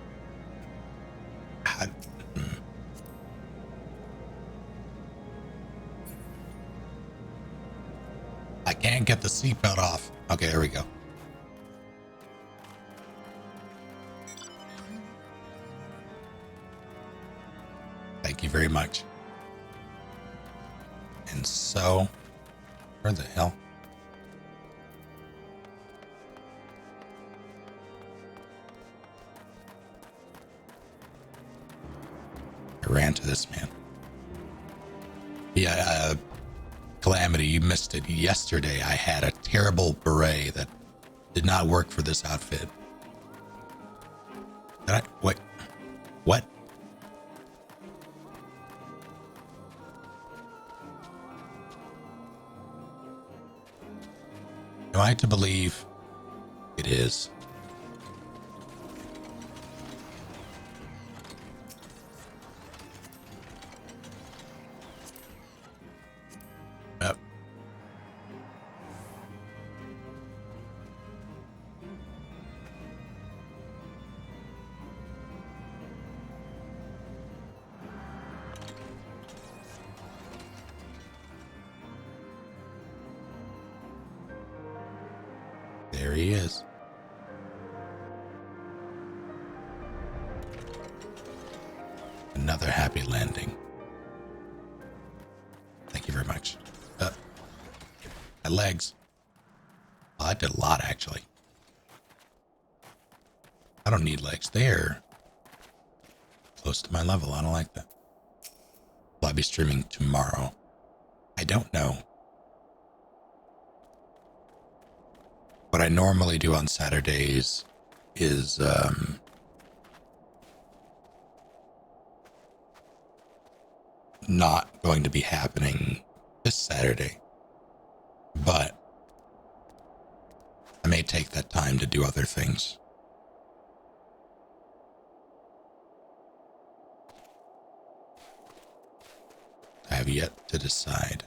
I can't get the seatbelt off. Okay, there we go. Thank you very much. And so, where the hell? I ran to this man. Yeah, Calamity, you missed it. Yesterday, I had a terrible beret that did not work for this outfit. Did I? Wait. What? Am I to believe it is? Yep. There he is. Another happy landing. Thank you very much. My legs. I did a lot, actually. I don't need legs. They're close to my level. I don't like that. Will I be streaming tomorrow? I don't know. What I normally do on Saturdays is not going to be happening this Saturday, but I may take that time to do other things. I have yet to decide.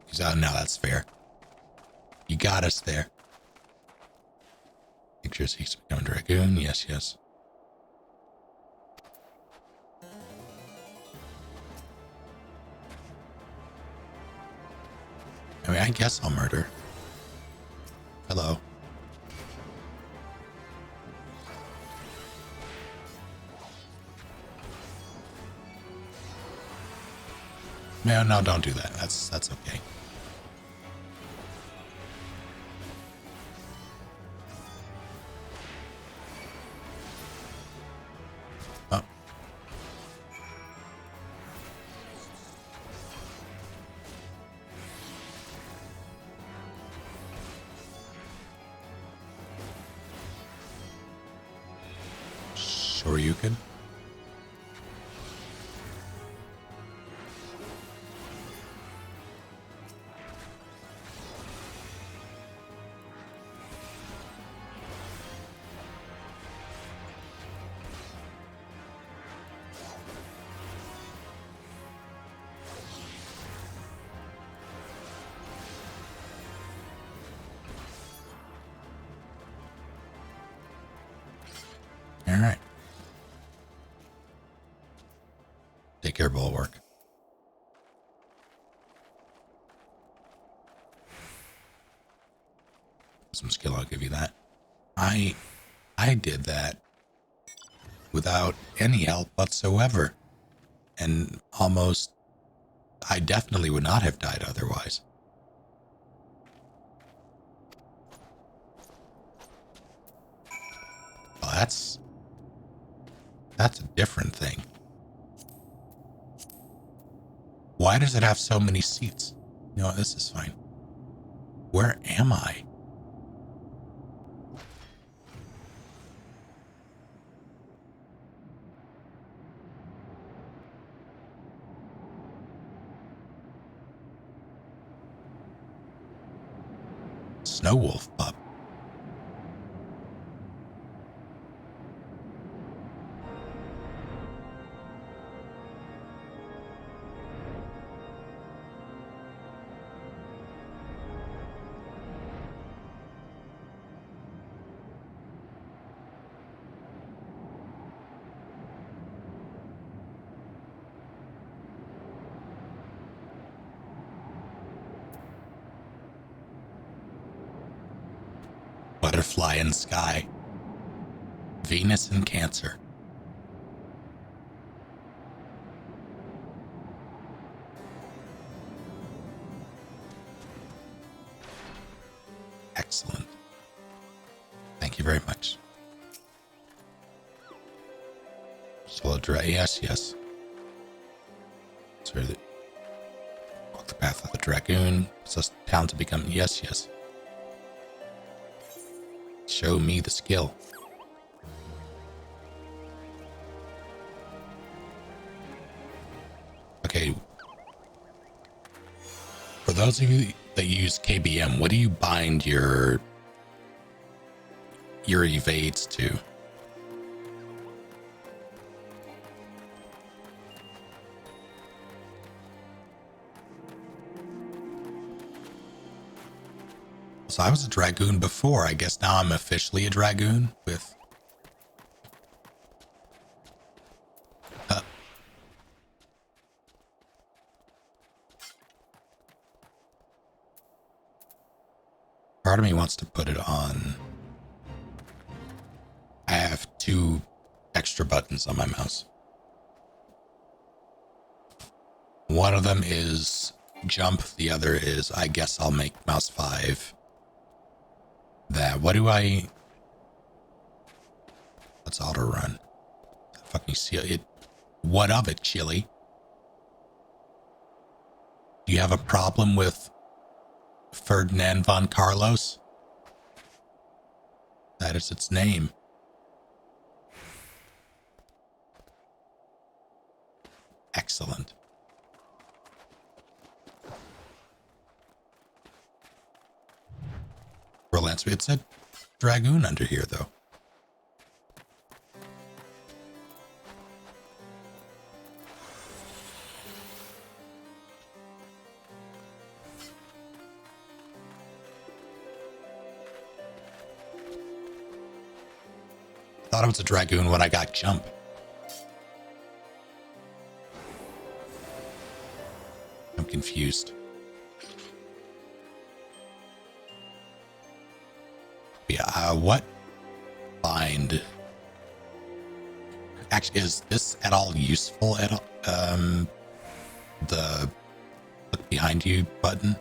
He's out now, that's fair. You got us there. Picture seeks to become a dragoon. Yes, yes. I mean, I guess I'll murder. Hello. No, no, don't do that. That's okay. Oh. Sure you can. All right. Take care, Bulwark. Some skill, I'll give you that. I did that without any help whatsoever. And almost, I definitely would not have died otherwise. Well, that's a different thing. Why does it have so many seats? You know what, this is fine. Where am I? Snow Wolf pup. Butterfly in sky. Venus in Cancer. Excellent. Thank you very much. Yes, yes. Sorry, walk the path of the dragoon. So town to become. Yes, yes. Show me the skill. Okay. For those of you that use KBM, what do you bind your evades to? So I was a dragoon before. I guess now I'm officially a dragoon with... Part of me wants to put it on... I have 2 extra extra buttons on my mouse. One of them is jump. The other is, I guess I'll make mouse 5. That, what do I... Let's auto run. Fucking seal it. What of it, Chili? Do you have a problem with Ferdinand von Carlos? That is its name. Excellent. Relance. It said Dragoon under here, though. Thought it was a Dragoon when I got jump. I'm confused. Yeah, what bind? Actually, is this at all useful at all? The look behind you button.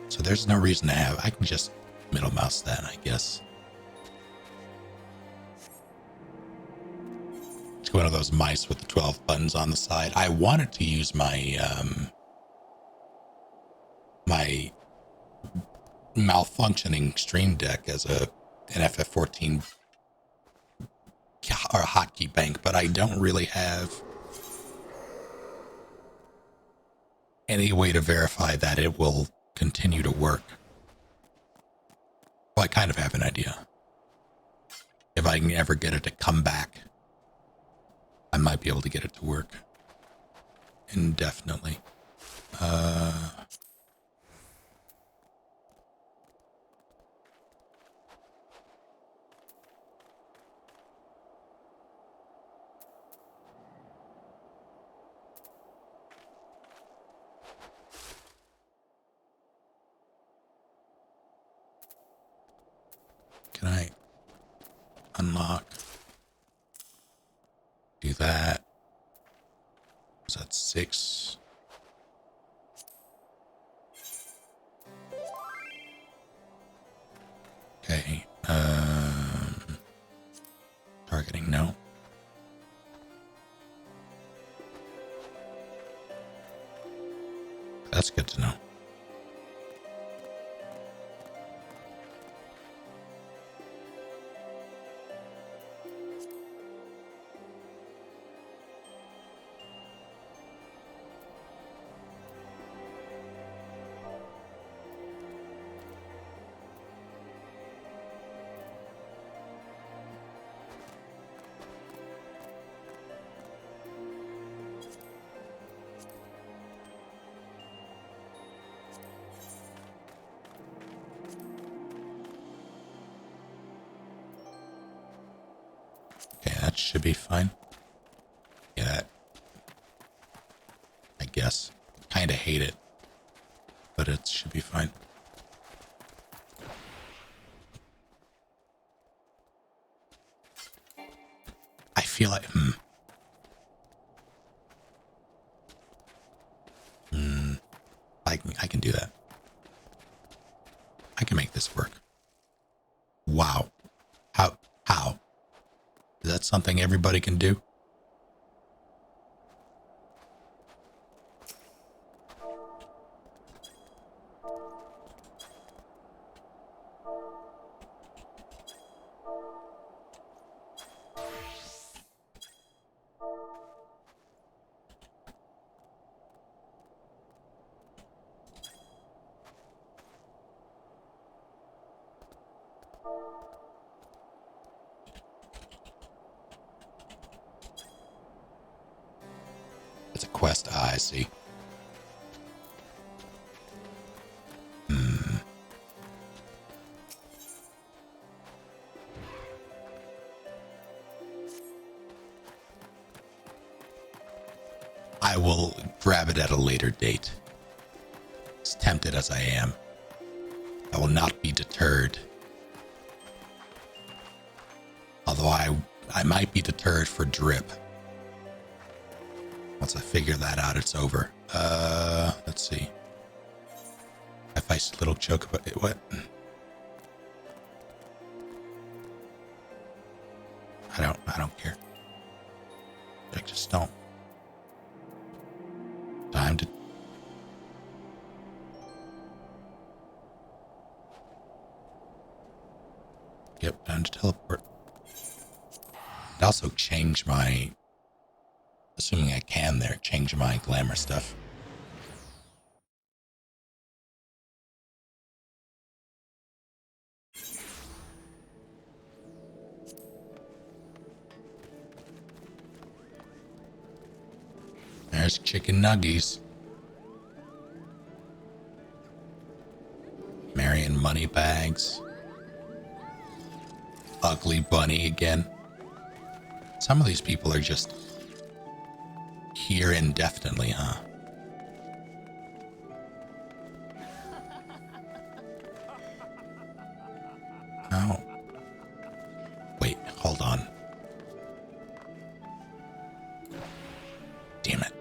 So there's no reason to have. I can just middle mouse that, I guess. It's one of those mice with the 12 buttons on the side. I wanted to use my my malfunctioning Stream Deck as an FF14 or a hotkey bank, but I don't really have any way to verify that it will continue to work. Well, I kind of have an idea. If I can ever get it to come back, I might be able to get it to work indefinitely. Can I unlock? Do that. Is that 6? Okay. Targeting, no. That's good to know. That should be fine. Yeah, I guess. Kind of hate it, but it should be fine. I feel like, I can do that. I can make this work. Wow. How? Is that something everybody can do? It's a quest. I see. I will grab it at a later date. As tempted as I am, I will not be deterred. Although I might be deterred for drip. Once I figure that out, it's over. Let's see. If I little choke, but what? I don't care. I just don't. Time to. Yep, time to teleport. I'd also change my, assuming I can there, change my glamour stuff. There's chicken nuggies. Marion money bags. Ugly bunny again. Some of these people are just here indefinitely, huh? Oh. Wait, hold on. Damn it.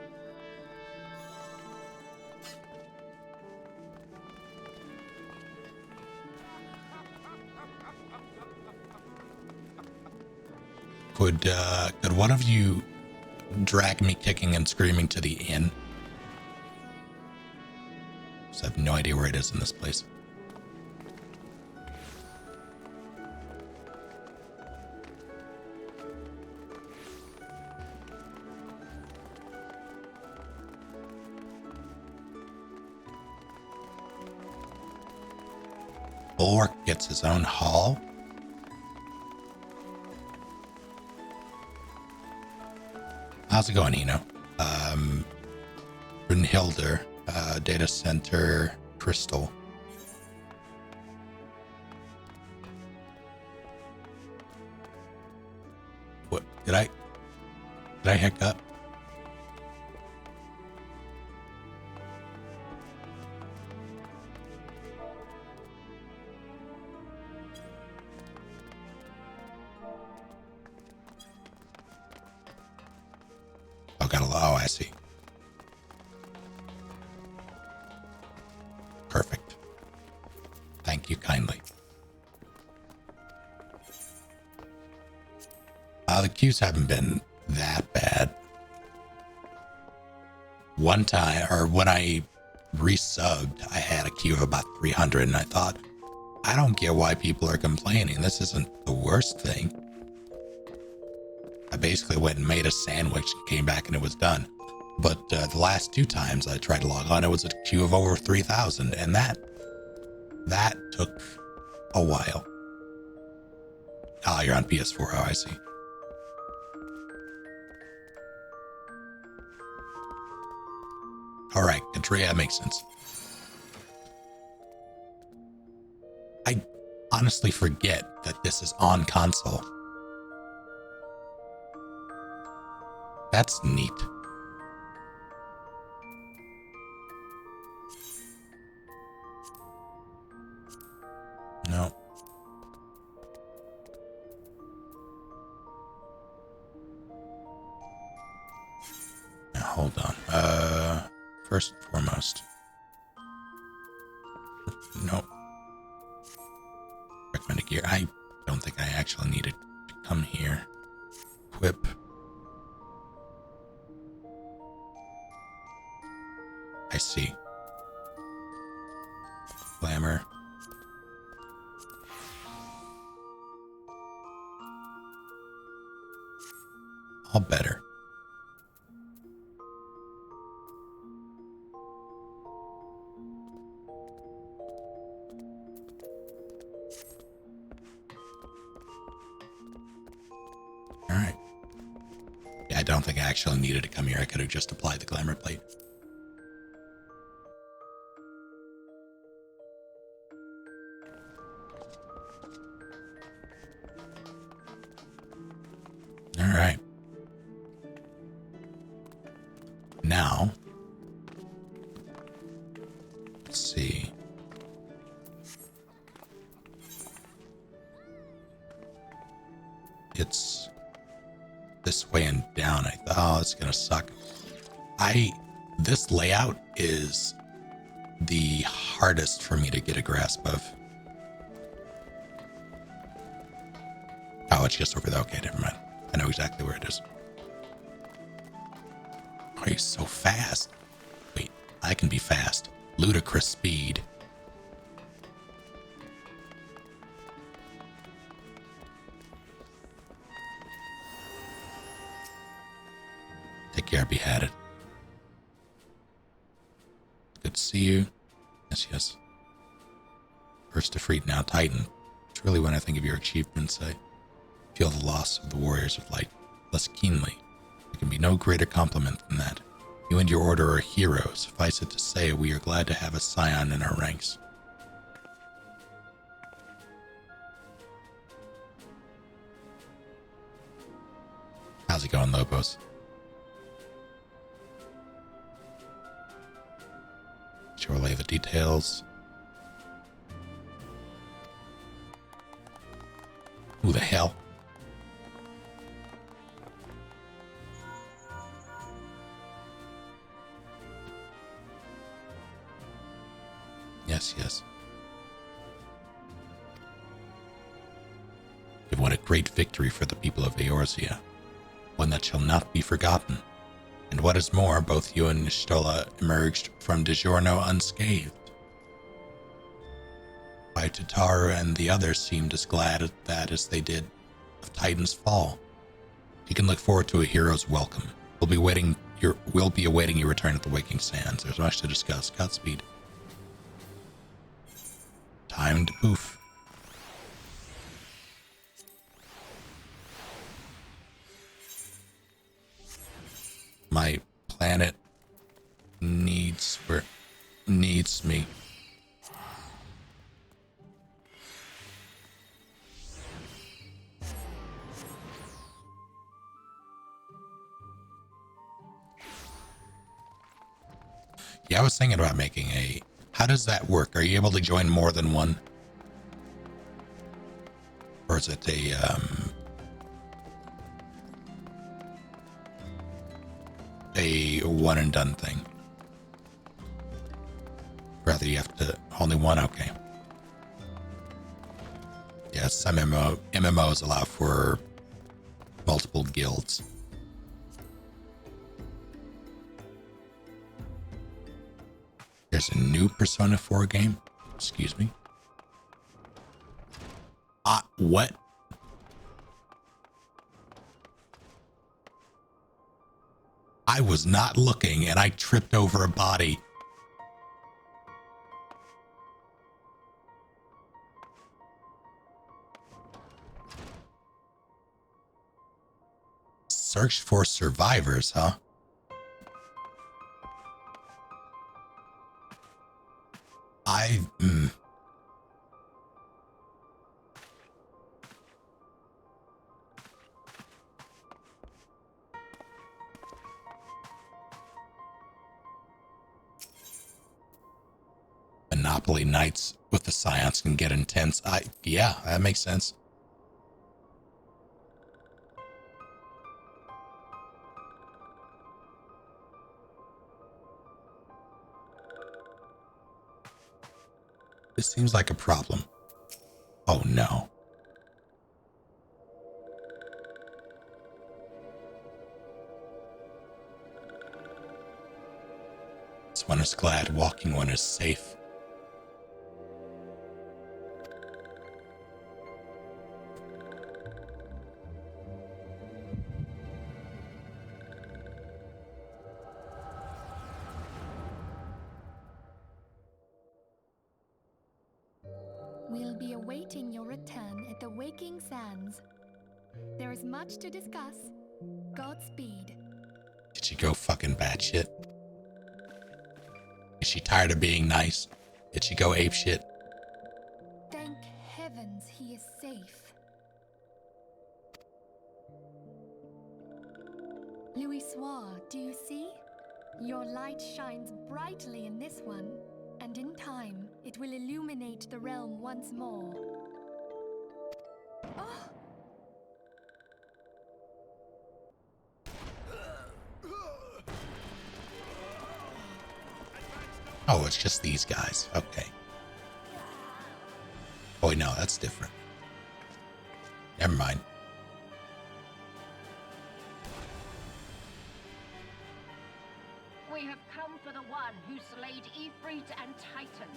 Could one of you drag me kicking and screaming to the inn? Because I have no idea where it is in this place. Bulwark gets his own hall? How's it going, Eno? Brunhilder, data center, crystal. What, did I hiccup? Oh, I see. Perfect. Thank you kindly. The queues haven't been that bad. One time, or when I resubbed, I had a queue of about 300, and I thought, I don't get why people are complaining. This isn't the worst thing. I basically went and made a sandwich and came back and it was done. But the last two times I tried to log on, it was a queue of over 3,000, and that took a while. Ah, you're on PS4. Oh, I see. All right, Katria, that makes sense. I honestly forget that this is on console. That's neat. No. Now, hold on. First and foremost. No. Recommended gear. I don't think I actually needed to come here. Equip. I see. Glamour. All better. All right. Yeah, I don't think I actually needed to come here. I could have just applied the glamour plate. All right. Now, let's see. It's this way and down. I thought, oh, it's gonna suck. This layout is the hardest for me to get a grasp of. Oh, it's just over there. Okay, never mind. I know exactly where it is. Oh, he's so fast. Wait, I can be fast. Ludicrous speed. Take care, beheaded. Good to see you. Yes, yes. First to Freed, now Titan. It's really when I think of your achievements, I feel the loss of the warriors of light less keenly. There can be no greater compliment than that. You and your order are heroes. Suffice it to say, we are glad to have a scion in our ranks. How's it going, Lobos? Sure, lay the details. Who the hell? Yes, yes. You've won a great victory for the people of Eorzea, one that shall not be forgotten. And what is more, both you and Nishtola emerged from DiGiorno unscathed. Why, Tataru and the others seemed as glad at that as they did of Titan's fall. You can look forward to a hero's welcome. We'll be awaiting your return at the Waking Sands. There's much to discuss. Godspeed. Time to poof. My planet needs me. Yeah, I was thinking about making a... How does that work? Are you able to join more than one? Or is it a one and done thing? Rather, you have to... Only one? Okay. Yeah, some MMOs allow for multiple guilds. There's a new Persona 4 game? Excuse me? What? I was not looking and I tripped over a body. Search for survivors, huh? Monopoly nights with the science can get intense. Yeah, that makes sense. This seems like a problem. Oh no. This one is glad, walking one is safe. We'll be awaiting your return at the Waking Sands. There is much to discuss. Godspeed. Did she go fucking batshit? Is she tired of being nice? Did she go apeshit? Thank heavens he is safe. Louis Soir, do you see? Your light shines brightly in this one, and in time, it will illuminate the realm once more. Oh! Oh, it's just these guys. Okay. Oh, wait, no, that's different. Never mind. We have come for the one who slayed Ifrit and Titan.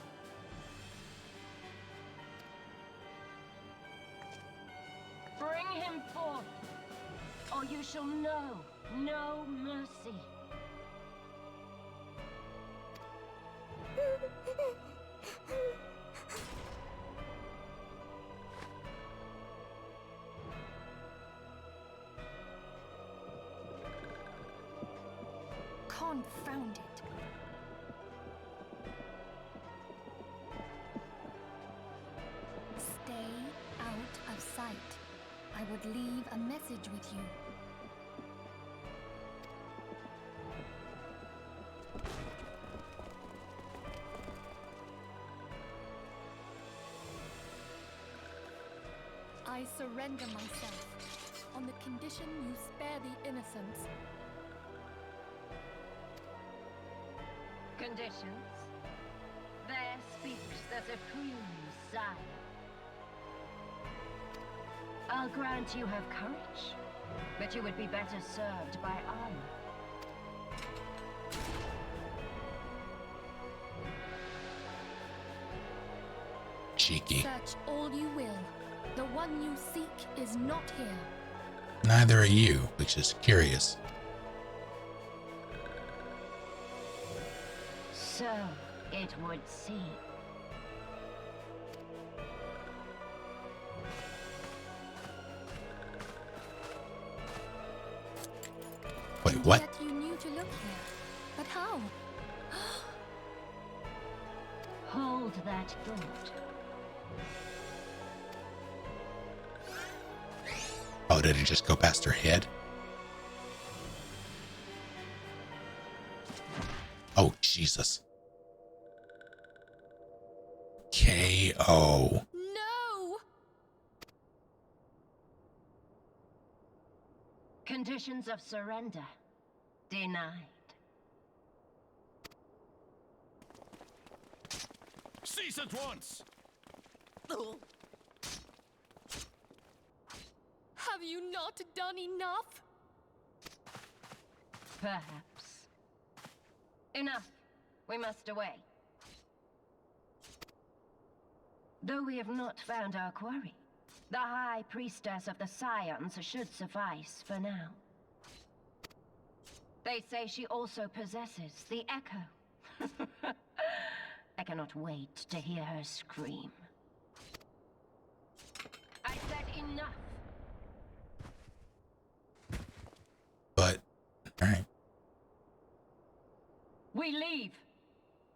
Bring him forth, or you shall know no mercy. Confound it. Stay out of sight. I would leave a message with you. I surrender myself on the condition you spare the innocents. Conditions? There speaks the supreme sire. I'll grant you have courage, but you would be better served by armor. Cheeky. Search all you will. The one you seek is not here. Neither are you, which is curious. So it would seem. Wait, what? Yet you knew to look here. But how? Hold that thought. Oh, did it just go past her head? Oh, Jesus. KO. No! Conditions of surrender denied. Cease at once! Have you not done enough? Perhaps. Enough. We must away. Though we have not found our quarry, the High Priestess of the Scions should suffice for now. They say she also possesses the Echo. I cannot wait to hear her scream. I said enough. But, alright. We leave.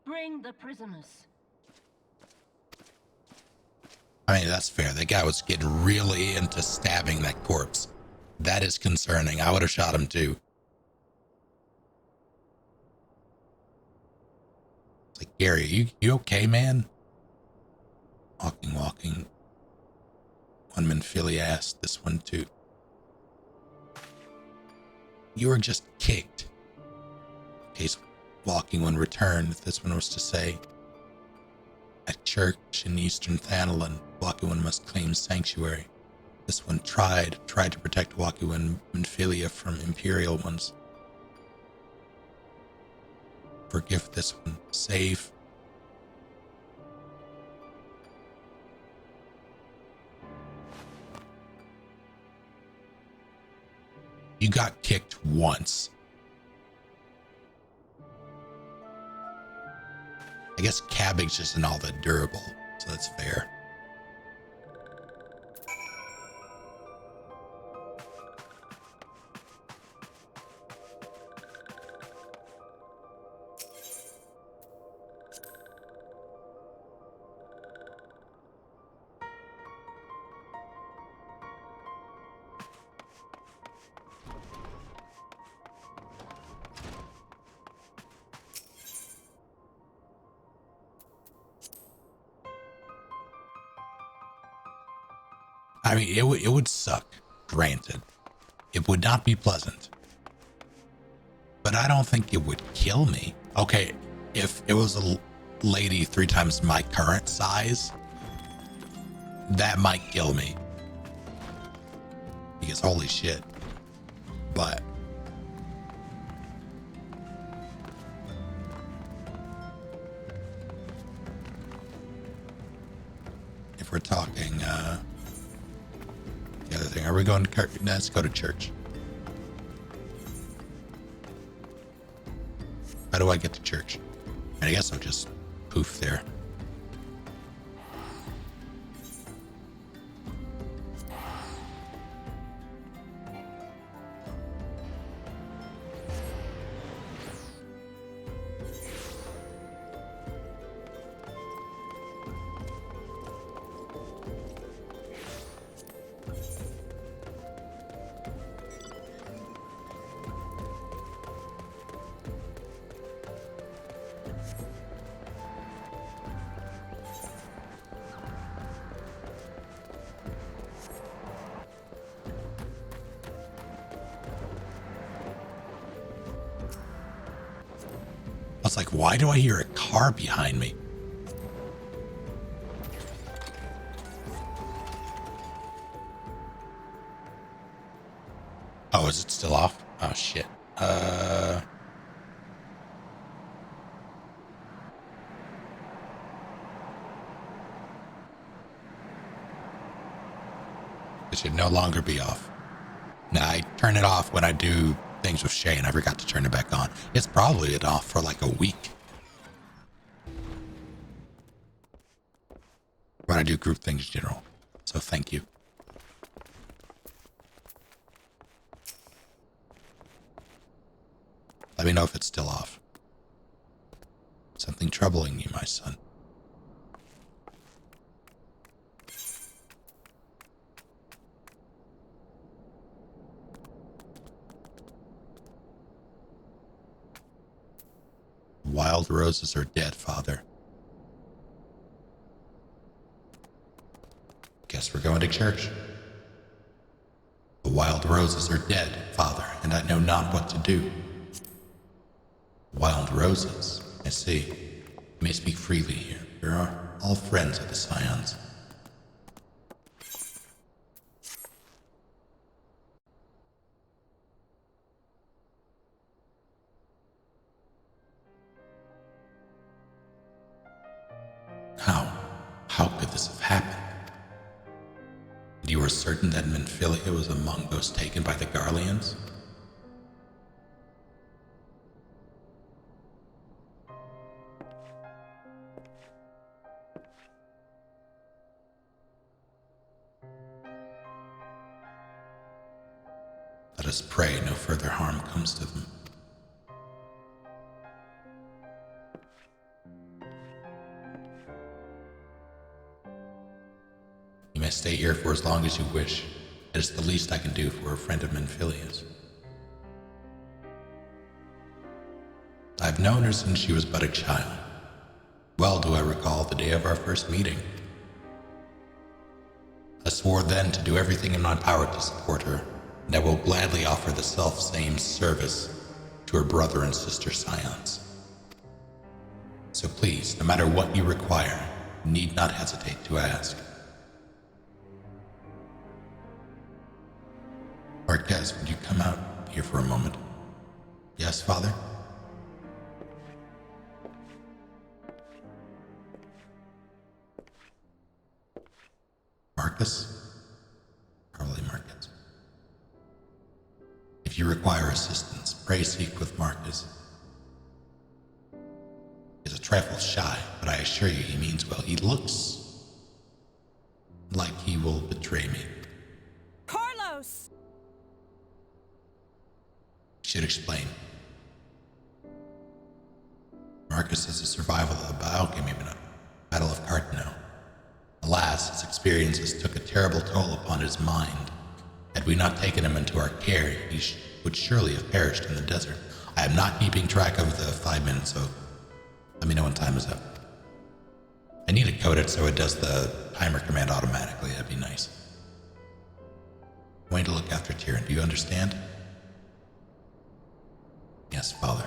Bring the prisoners. I mean, that's fair. That guy was getting really into stabbing that corpse. That is concerning. I would have shot him too. It's like, Gary, you okay, man? Walking. One Minfilia asked, this one too. You were just kicked. In case Walking One returned, this one was to say. At church in eastern Thanalan, Walking One must claim sanctuary. This one tried to protect Walking One Minfilia from Imperial ones. Forgive this one. Save. You got kicked once. I guess cabbage isn't all that durable, so that's fair. I mean, it would suck, granted. It would not be pleasant. But I don't think it would kill me. Okay, if it was a lady 3 times my current size, that might kill me. Because holy shit. But if we're talking, the other thing, are we going to, let's go to church. How do I get to church? I guess I'll just poof there. I was like, why do I hear a car behind me? Oh, is it still off? Oh, shit. It should no longer be off. Now, I turn it off when I do things with Shay, and I forgot to turn it back on. It's probably been off for like a week. When I do group things in general. So thank you. Let me know if it's still off. Something troubling you, my son. Wild roses are dead, Father. Guess we're going to church. The wild roses are dead, Father, and I know not what to do. Wild roses, I see. You may speak freely here. We are all friends of the Scions. How could this have happened? You were certain that Menphilia was among those taken by the Garleans? Let us pray no further harm comes to them. You may stay here for as long as you wish. It is the least I can do for a friend of Menphilia's. I've known her since she was but a child. Well do I recall the day of our first meeting. I swore then to do everything in my power to support her, and I will gladly offer the self-same service to her brother and sister Scions. So please, no matter what you require, you need not hesitate to ask. Marquez, would you come out here for a moment? Yes, Father? Marcus? Probably Marcus. If you require assistance, pray seek with Marcus. He's a trifle shy, but I assure you he means well. He looks like he will betray me. Carlos! Should explain. Marcus is a survival of the alchemy Battle of Cartano. Alas, his experiences took a terrible toll upon his mind. Had we not taken him into our care, he would surely have perished in the desert. I am not keeping track of the 5 minutes, so let me know when time is up. I need to code it so it does the timer command automatically. That'd be nice. I'm going to look after Tyrion. Do you understand? Yes, Father.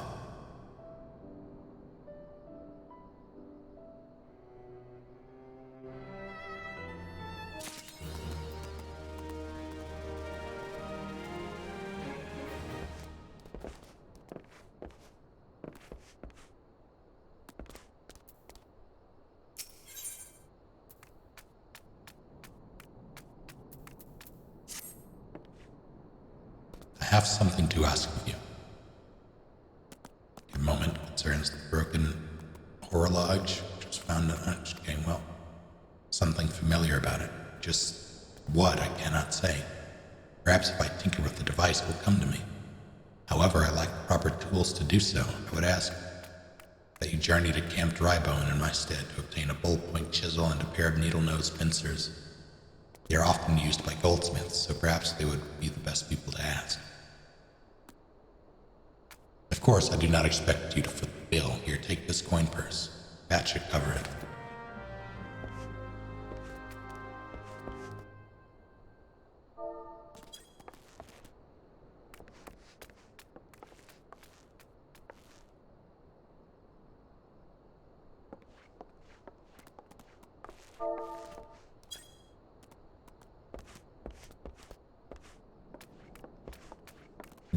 have something to ask of you. A moment concerns the broken horologe, which was found in the game. Well, something familiar about it. Just what, I cannot say. Perhaps if I tinker with the device, it will come to me. However, I lack the proper tools to do so. I would ask that you journey to Camp Drybone in my stead to obtain a ballpoint chisel and a pair of needle-nosed pincers. They are often used by goldsmiths, so perhaps they would be the best people to ask. Of course, I do not expect you to foot the bill. Here, take this coin purse. That should cover it.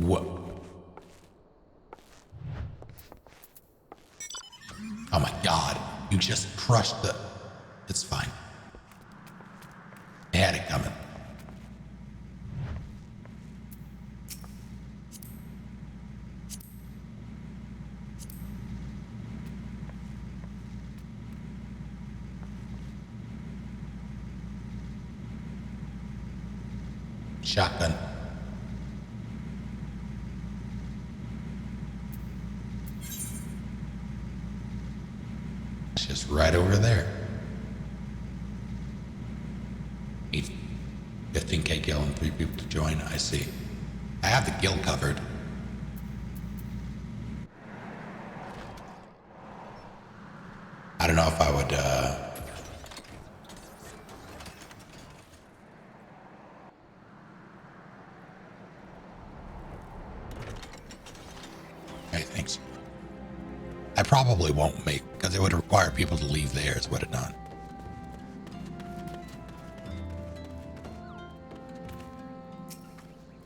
Whoa. Oh my god, you just crushed the... It's fine. I had it coming. Shotgun. It's just right over there. Need 15k gil and 3 people to join. I see. I have the gil covered. I don't know if I would, Hey, thanks. I probably won't make, because it would require people to leave theirs, would it not?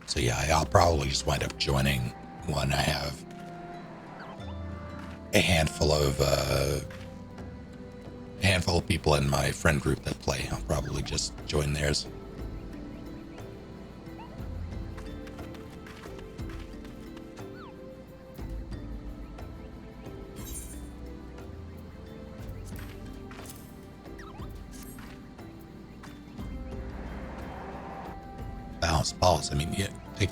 So yeah, I'll probably just wind up joining one. I have a handful of people in my friend group that play. I'll probably just join theirs. Balance balls. I mean, yeah, take.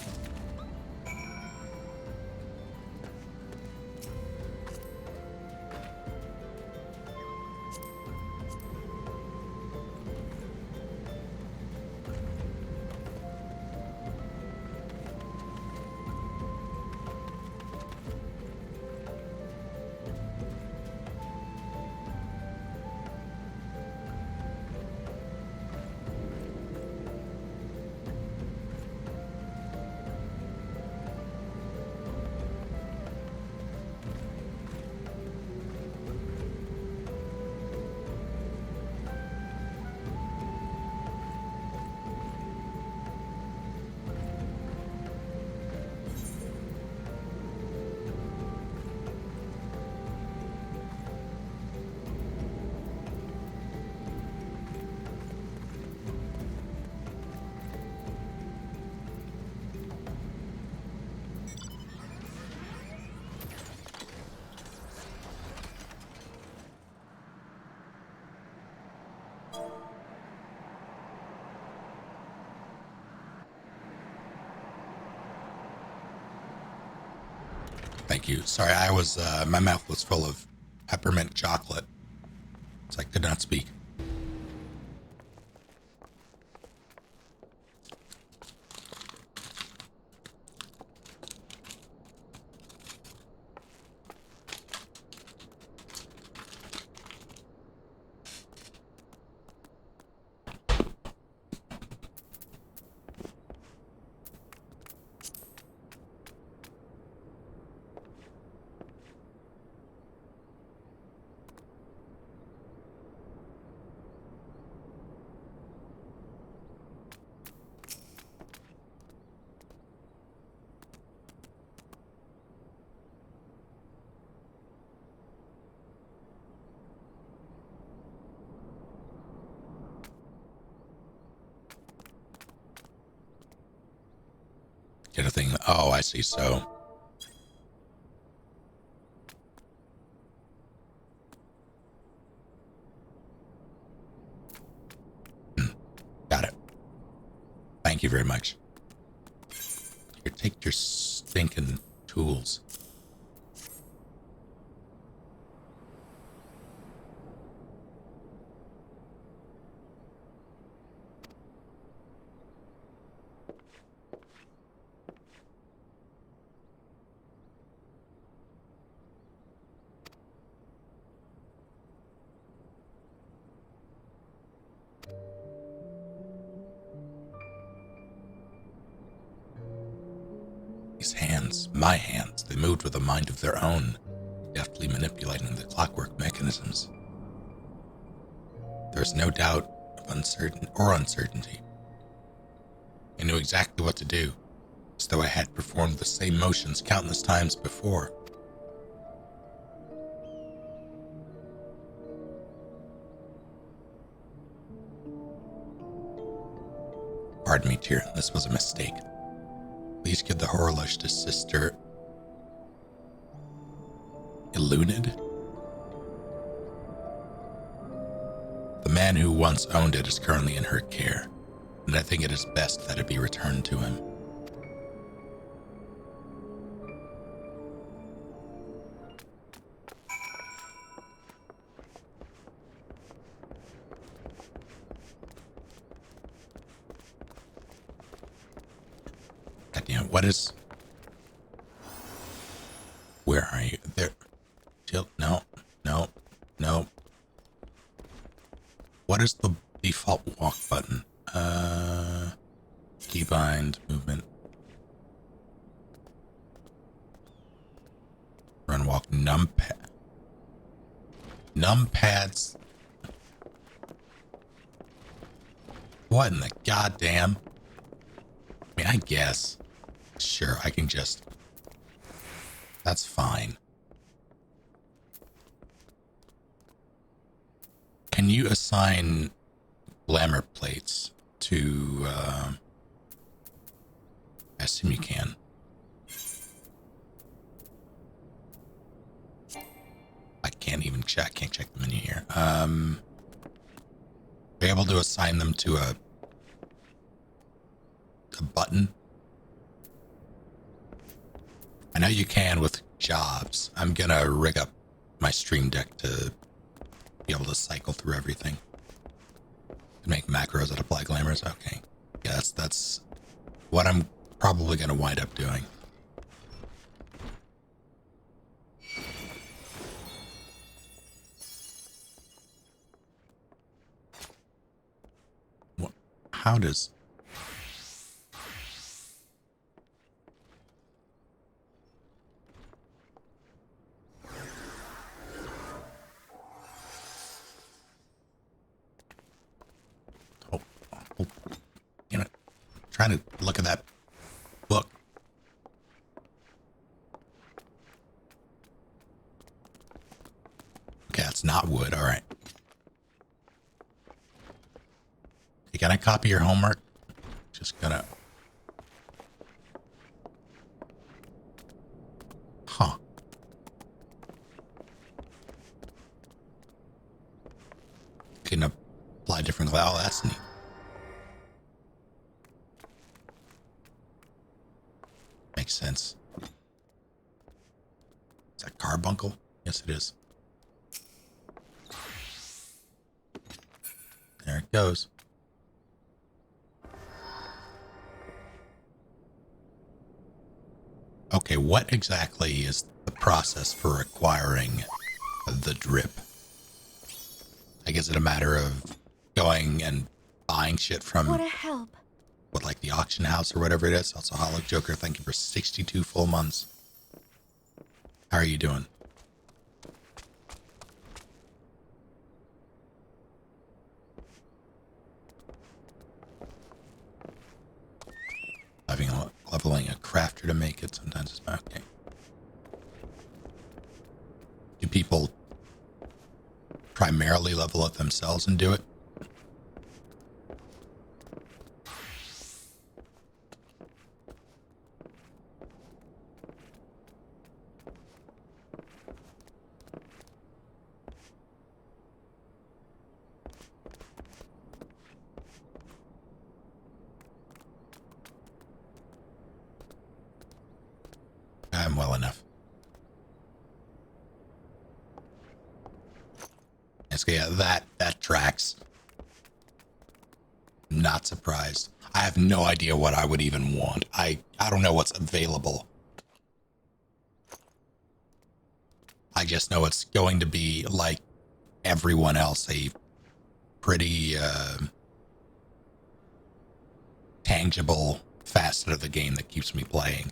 Thank you. Sorry, I was, my mouth was full of peppermint chocolate, so I could not speak. Oh, I see. So. Got it. Thank you very much. Here, take your stinking tools. These hands, my hands, they moved with a mind of their own, deftly manipulating the clockwork mechanisms. There was no doubt of uncertainty. I knew exactly what to do, as though I had performed the same motions countless times before. Pardon me, Tyrion, this was a mistake. Please give the Horologe to Sister Elunid. The man who once owned it is currently in her care, and I think it is best that it be returned to him. Goddamn, what is... Where are you? There. Jill, no. What is the default walk button? Keybind, movement. Run, walk, numpad. Numpads. What in the goddamn? I mean, I guess. Sure, I can just... That's fine. Can you assign glamour plates to... I assume you can. I can't even check. Can't check the menu here. Be able to assign them to a button. I know you can with jobs. I'm gonna rig up my stream deck to be able to cycle through everything. Make macros that apply glamours. Okay. Yeah, that's what I'm probably gonna wind up doing. What? How does... Damn it. Trying to look at that book. Okay, that's not wood. All right. Hey, can I copy your homework? Just gonna... Huh. Can apply different... Oh, that's neat. Makes sense. Is that carbuncle? Yes, it is. There it goes. Okay, what exactly is the process for acquiring the drip? Like, is it a matter of going and buying shit from... What a help. What, like the auction house or whatever it is? Also, Hollow Joker, thank you for 62 full months. How are you doing? Leveling a crafter to make it sometimes is okay. Do people primarily level it themselves and do it? well enough. So yeah, that tracks. Not surprised. I have no idea what I would even want. I don't know what's available. I just know it's going to be like everyone else, a pretty tangible facet of the game that keeps me playing.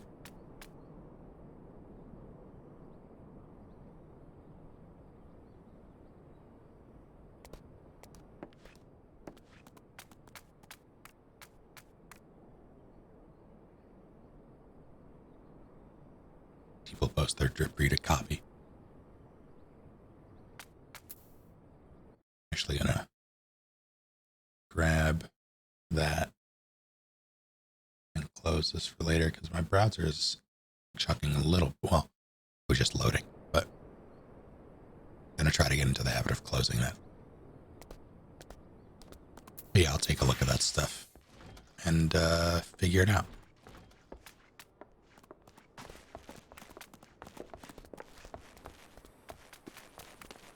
People post their drip read a copy. Actually gonna grab that and close this for later because my browser is chucking a little, well, it was just loading, but I'm gonna try to get into the habit of closing that. But yeah, I'll take a look at that stuff and figure it out.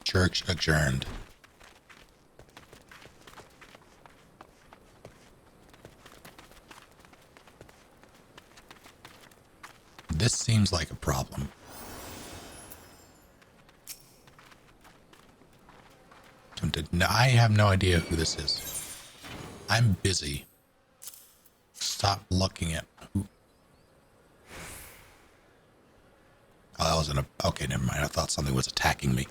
Church adjourned. This seems like a problem. I have no idea who this is. I'm busy. Stop looking at who. Oh, that wasn't a. Okay, never mind. I thought something was attacking me.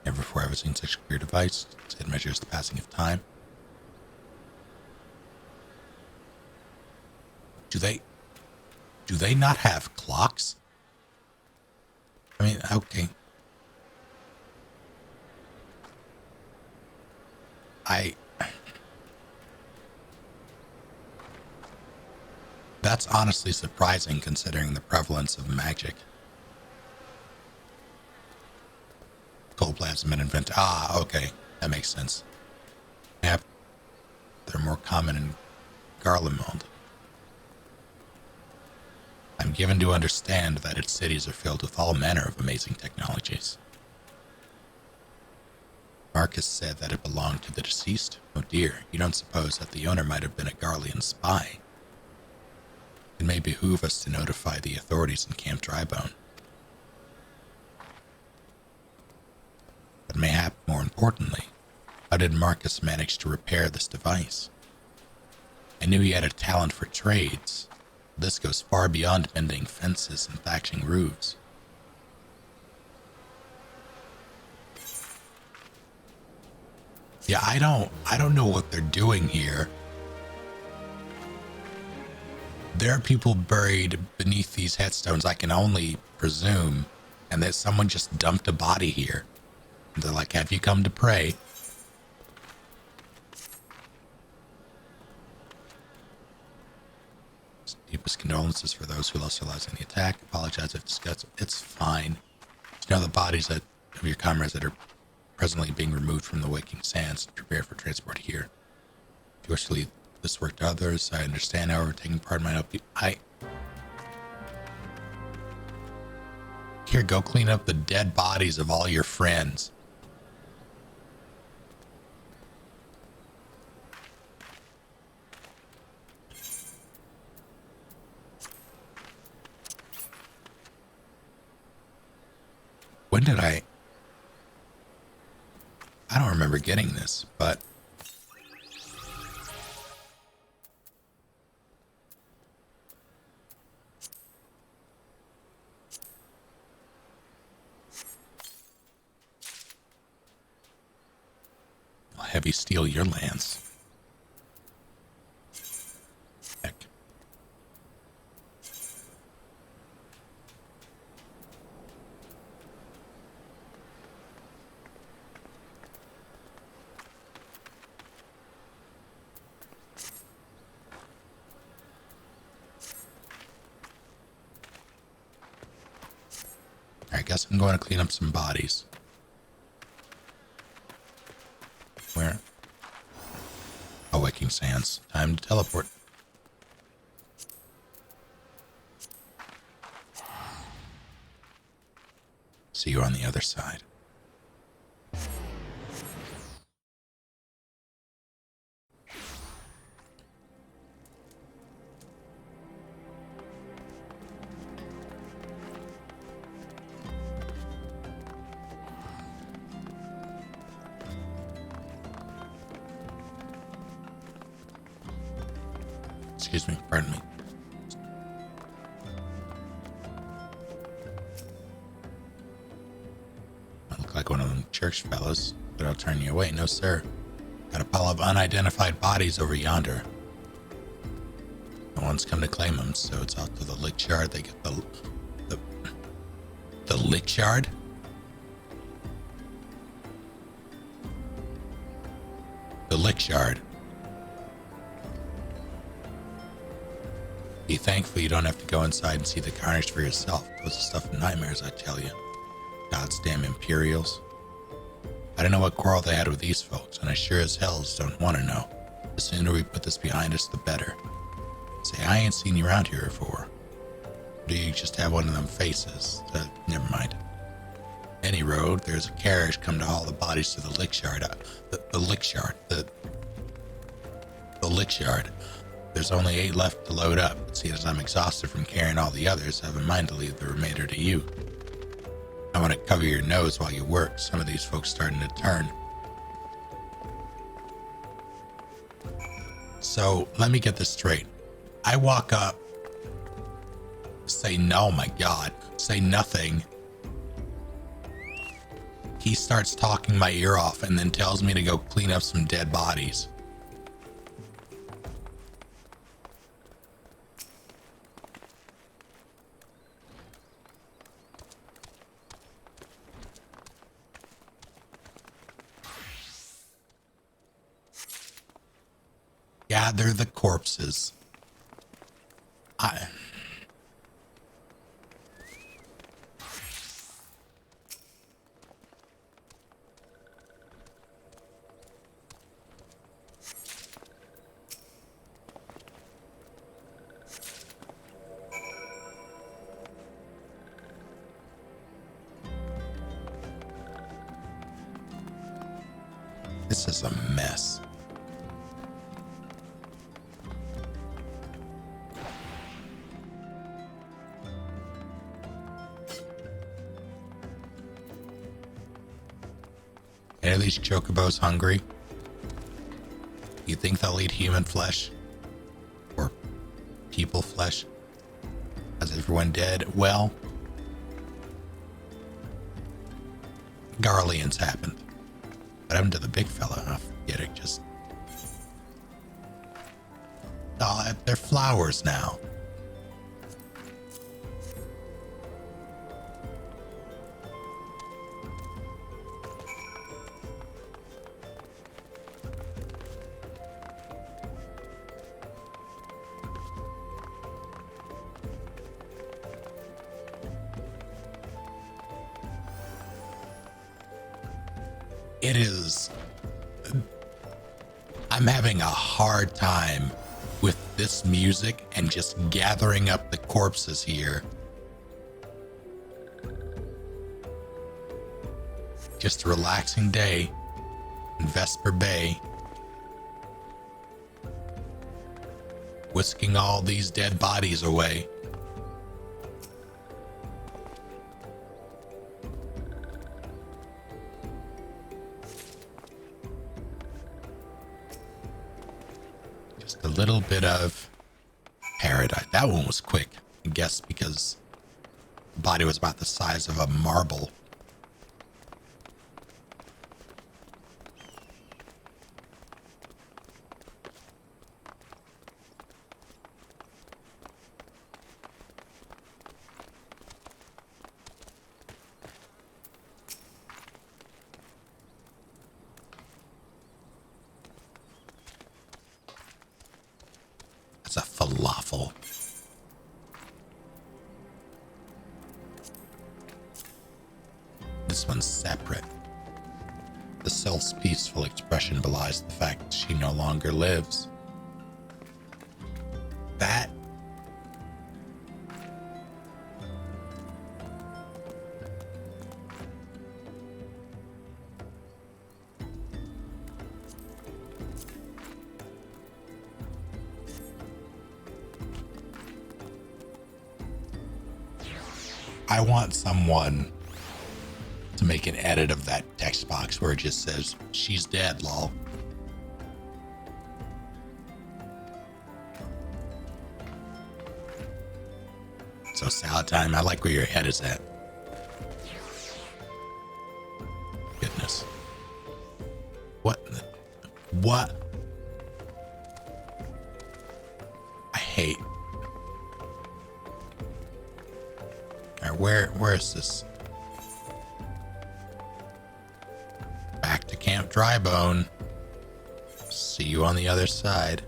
Never before have I seen such a clear device. It measures the passing of time. Do they not have clocks? I mean, okay. That's honestly surprising considering the prevalence of magic. Cold plasma been invented. Ah, okay. That makes sense. Yep. They're more common in Garlemald. I'm given to understand that its cities are filled with all manner of amazing technologies. Marcus said that it belonged to the deceased. Oh dear, you don't suppose that the owner might have been a Garlean spy? It may behoove us to notify the authorities in Camp Drybone. But mayhap more importantly, how did Marcus manage to repair this device? I knew he had a talent for trades. This goes far beyond mending fences and thatching roofs. Yeah, I don't know what they're doing here. There are people buried beneath these headstones, I can only presume, and that someone just dumped a body here. And they're like, have you come to pray? Deepest condolences for those who lost their lives in the attack. Apologize if discussed. It's fine. You know the bodies of your comrades that are presently being removed from the waking sands to prepare for transport here. If you wish to leave this work to others, I understand. However, taking part might help you. Here, go clean up the dead bodies of all your friends. When did I don't remember getting this, but I'll heavy steal your lance. Heck. I guess I'm going to clean up some bodies. Where? Oh, Waking Sands. Time to teleport. see you on the other side. Excuse me, pardon me. I look like one of them church fellows, but I'll turn you away. No, sir. Got a pile of unidentified bodies over yonder. No one's come to claim them, so it's out to the lick shard. They get the lick shard? The lick shard. Be thankful you don't have to go inside and see the carnage for yourself. Those are stuff of nightmares, I tell you. God's damn Imperials. I don't know what quarrel they had with these folks, and I sure as hells don't want to know. The sooner we put this behind us, the better. Say, I ain't seen you around here before. Do you just have one of them faces? Never mind. Any road, there's a carriage come to haul the bodies to the lick shard. The lick shard. The lick shard. There's only 8 left to load up, but seeing as I'm exhausted from carrying all the others, I have in mind to leave the remainder to you. I want to cover your nose while you work. Some of these folks starting to turn. So, let me get this straight. I walk up, say, no, my God, say nothing. He starts talking my ear off and then tells me to go clean up some dead bodies. Gather the corpses. This is a mess. Any of these chocobos hungry? You think they'll eat human flesh? Or people flesh? Is everyone dead? Well, Garlean's happened. What happened to the big fella? I forget it. Just... oh, they're flowers now. It is... I'm having a hard time with this music and just gathering up the corpses here. Just a relaxing day in Vesper Bay. Whisking all these dead bodies away. A little bit of paradise. That one was quick, I guess, because the body was about the size of a marble. That's a falafel. This one's separate. The self's peaceful expression belies the fact that she no longer lives. That I want someone to make an edit of that text box where it just says, she's dead, lol. So salad time, I like where your head is at. Goodness. What? What? I hate. Alright, where is this? Back to Camp Drybone. See you on the other side.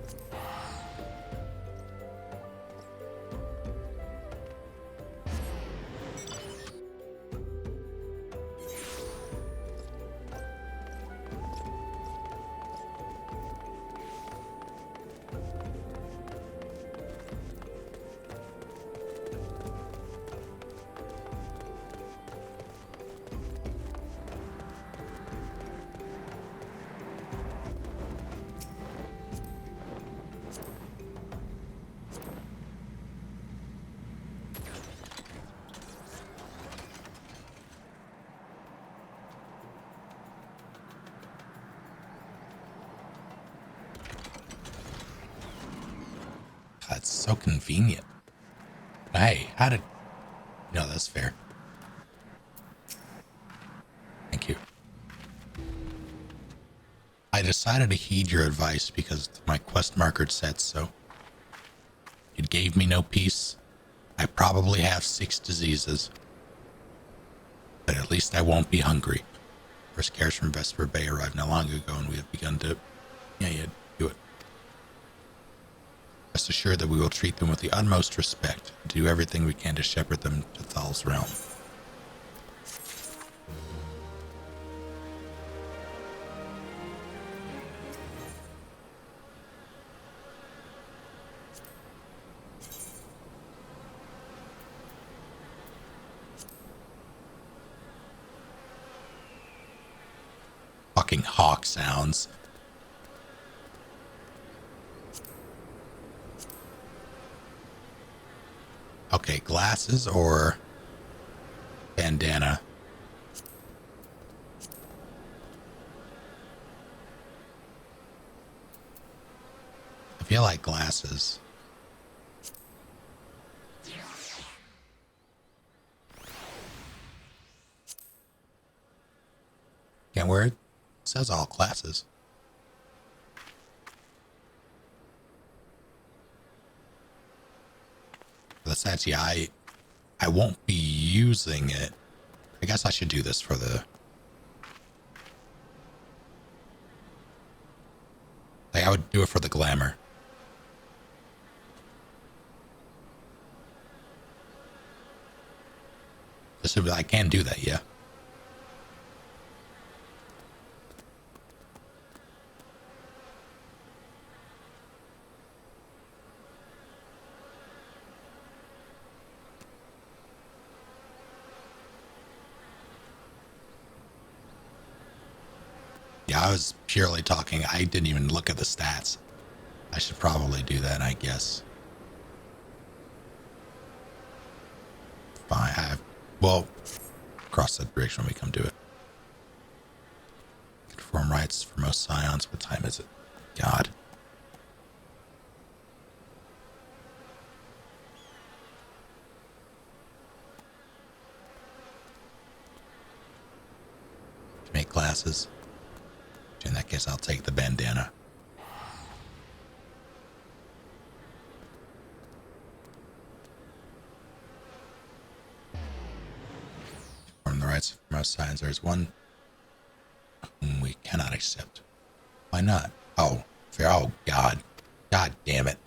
That's so convenient. Hey, how did... No, that's fair. Thank you. I decided to heed your advice because my quest marker said so. It gave me no peace. I probably have 6 diseases. But at least I won't be hungry. First carriage from Vesper Bay arrived not long ago and we have begun to... Yeah, do it. Rest assured that we will treat them with the utmost respect and do everything we can to shepherd them to Thal's realm. Fucking hawk sounds. Okay, glasses or bandana? I feel like glasses. Can't wear it. It says all classes. Besides, yeah, I won't be using it. I guess I should do this for the... Like, I would do it for the glamour. This would be, I can do that, yeah. Yeah, I was purely talking. I didn't even look at the stats. I should probably do that, I guess. Fine. Well, cross that bridge when we come to it. Perform rites for most scions. What time is it? God. Make glasses. In that case, I'll take the bandana. From the rights of most signs, there's one whom we cannot accept. Why not? Oh, fair. Oh, God. God damn it.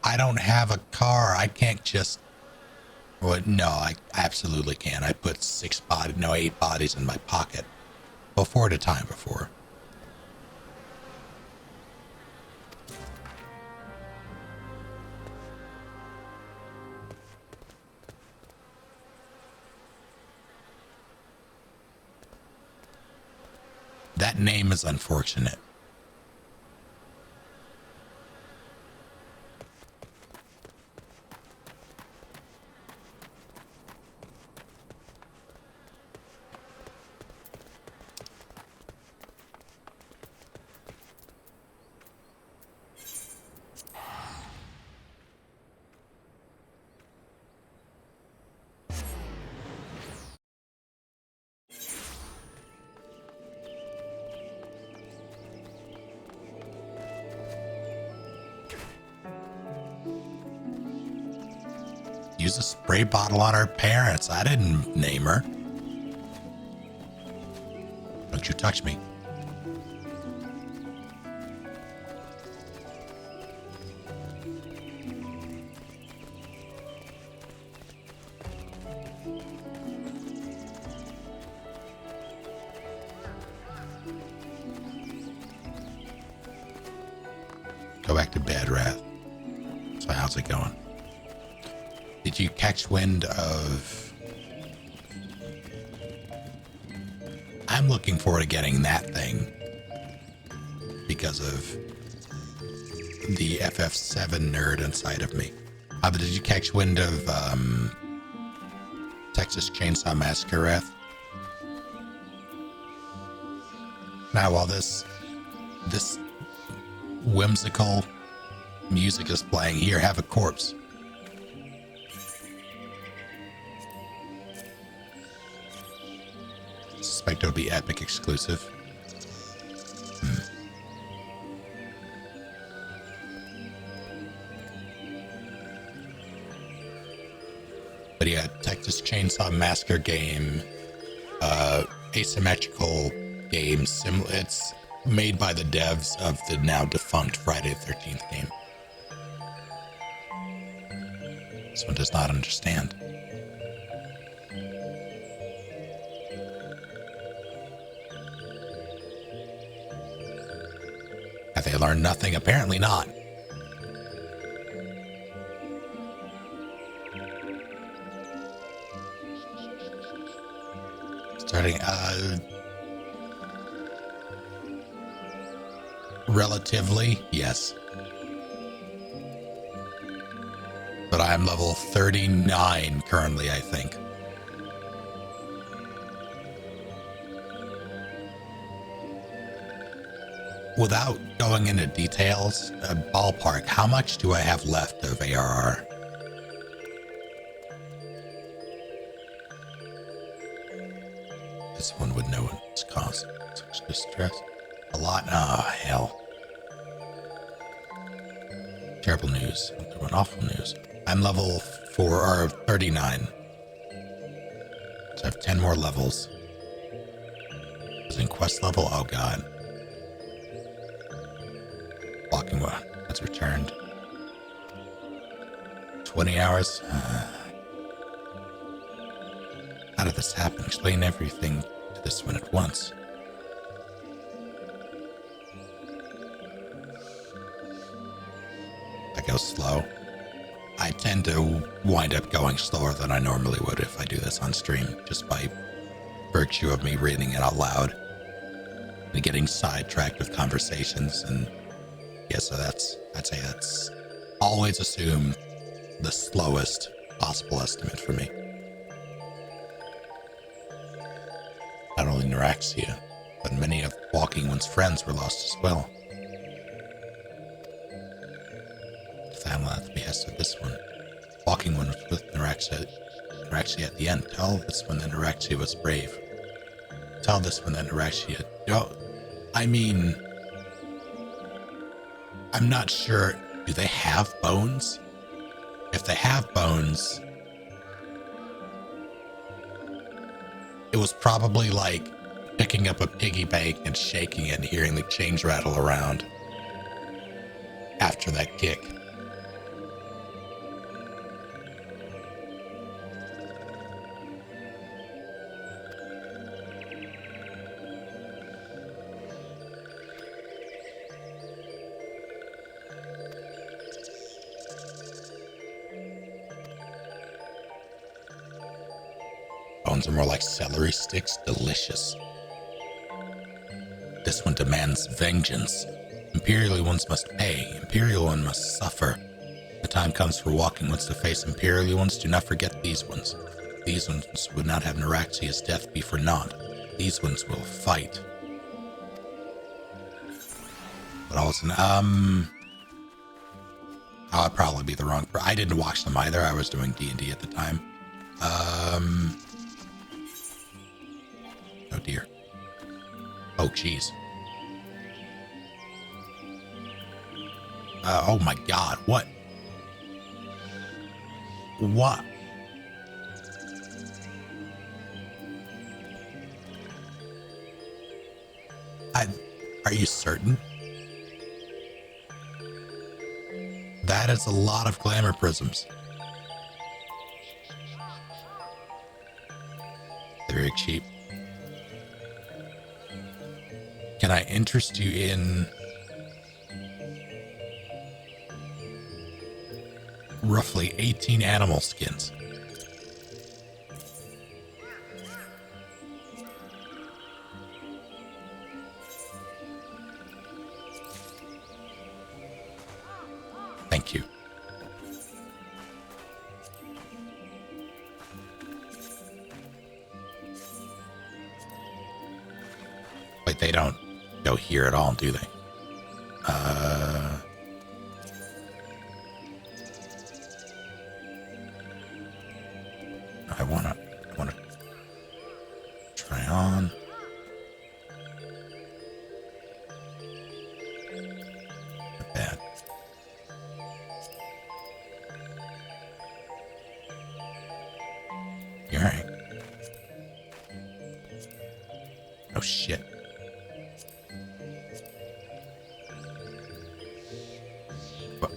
I don't have a car. I can't just... Well, no, I absolutely can. I put 8 bodies in my pocket. Well, 4 at a time before. That name is unfortunate. use a spray bottle on her parents. I didn't name her. Don't you touch me. Go back to bed, Wrath. So how's it going? Did you catch wind of... I'm looking forward to getting that thing because of the FF7 nerd inside of me. But did you catch wind of Texas Chainsaw Massacre, Wrath? Now, while this whimsical music is playing, here, have a corpse. Suspect it'll be Epic exclusive. But yeah, Texas Chainsaw Massacre game, asymmetrical game, it's made by the devs of the now defunct Friday the 13th game. This one does not understand. Have they learned nothing? Apparently not. Starting, relatively, yes. But I'm level 39 currently, I think. Without going into details, ballpark, how much do I have left of ARR? This one would know what it's caused such distress. A lot? Oh, hell. Terrible news. Awful news. I'm level 39. So I have 10 more levels. Is in quest level? Oh, God. Walking one. That's returned. 20 hours? How did this happen? Explain everything to this one at once. I go slow. I tend to wind up going slower than I normally would if I do this on stream, just by virtue of me reading it out loud and getting sidetracked with conversations. And yeah, so I'd say that's always assume the slowest possible estimate for me. Not only Neuraxia, but many of Walking One's friends were lost as well. The family at the behest of this one. Walking One was with Neuraxia at the end. Tell this one that Neuraxia was brave. Tell this one that Neuraxia... I mean... I'm not sure. Do they have bones? If they have bones... It was probably like picking up a piggy bank and shaking it and hearing the change rattle around after that kick. Bones are more like celery sticks. Delicious. This one demands vengeance. Imperial ones must pay. Imperial one must suffer. The time comes for Walking Ones to face Imperial ones. Do not forget these ones. These ones would not have Neuraxia's death be for naught. These ones will fight. But also, I'd probably be the wrong I didn't watch them either. I was doing D&D at the time. Oh dear. Oh jeez. Oh my God, what? What? Are you certain? That is a lot of glamour prisms. They're very cheap. Can I interest you in roughly 18 animal skins? Thank you. Wait, they don't go here at all, do they? I wanna try on. Not bad. You alright? Oh shit. What?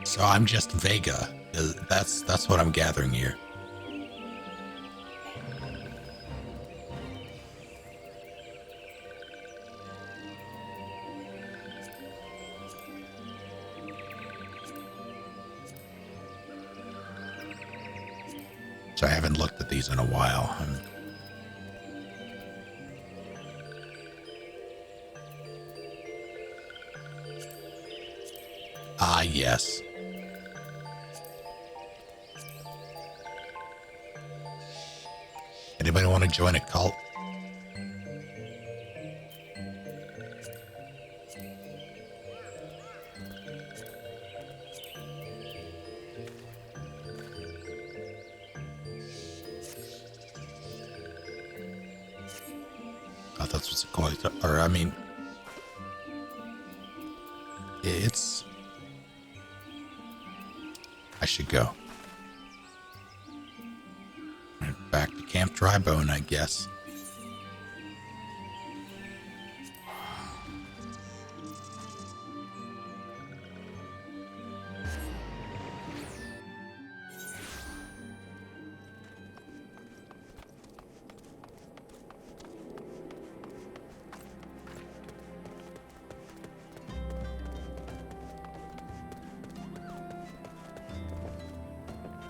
So I'm just Vega. That's what I'm gathering here. So I haven't looked at these in a while. Yes. Anybody want to join a cult? Oh, that's what's called. Or, I mean, it's... I should go. Back to Camp Drybone, I guess.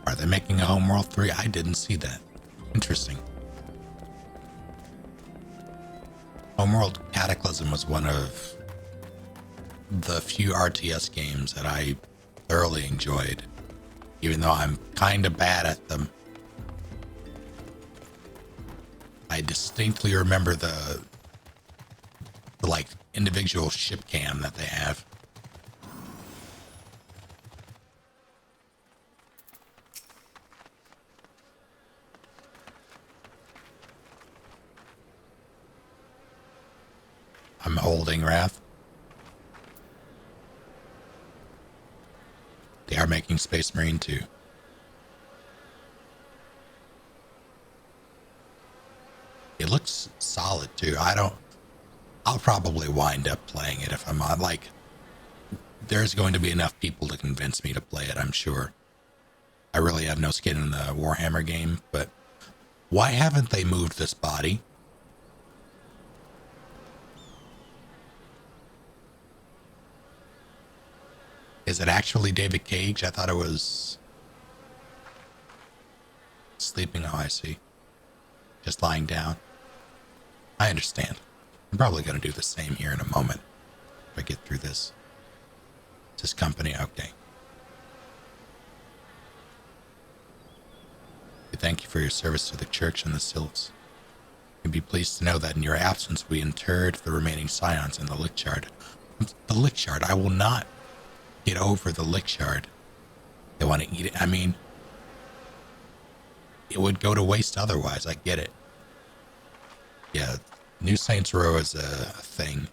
Are they making a Homeworld 3? I didn't see that. Interesting. Homeworld Cataclysm was one of the few RTS games that I thoroughly enjoyed, even though I'm kind of bad at them. I distinctly remember the like individual ship cam that they have. I'm holding Wrath. They are making Space Marine 2. It looks solid too. I'll probably wind up playing it if I'm on. Like, there's going to be enough people to convince me to play it, I'm sure. I really have no skin in the Warhammer game, but why haven't they moved this body? Is it actually David Cage? I thought it was sleeping. Oh, I see. Just lying down. I understand. I'm probably going to do the same here in a moment. If I get through this. Is this company? Okay. We thank you for your service to the church and the Sylphs. You'd be pleased to know that in your absence we interred the remaining scions in the Lick Shard. The Lick Shard. I will not get over the Lick Shard. They want to eat it. I mean, it would go to waste otherwise. I get it. Yeah, New Saints Row is a thing.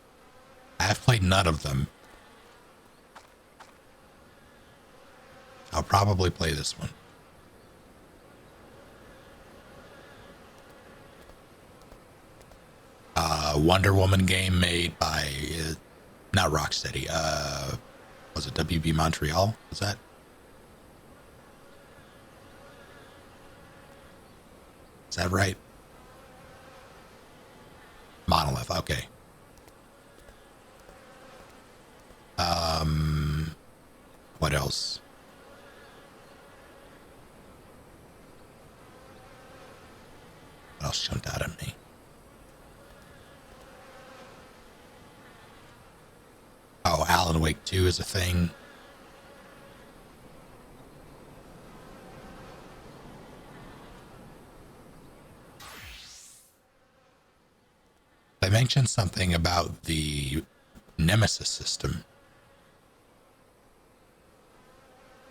I have played none of them. I'll probably play this one. Wonder Woman game made by not Rocksteady. Was it WB Montreal? Was that? Is that right? Monolith. Okay. What else? What else jumped out at me? Oh, Alan Wake 2 is a thing. I mentioned something about the Nemesis system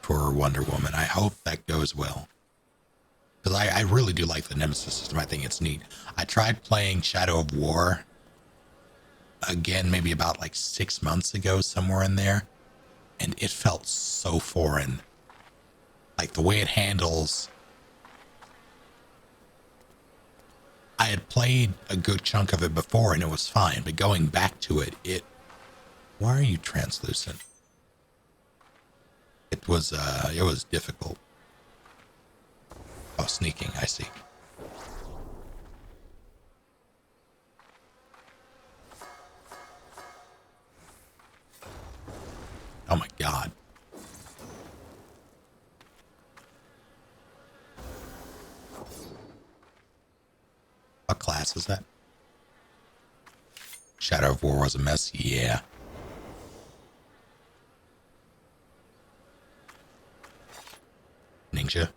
for Wonder Woman. I hope that goes well. Because I really do like the Nemesis system. I think it's neat. I tried playing Shadow of War again, maybe about like 6 months ago, somewhere in there. And it felt so foreign. Like the way it handles. I had played a good chunk of it before and it was fine. But going back to it, why are you translucent? It was difficult. Oh, sneaking, I see. Oh my god. What class is that? Shadow of War was a mess? Yeah. Ninja?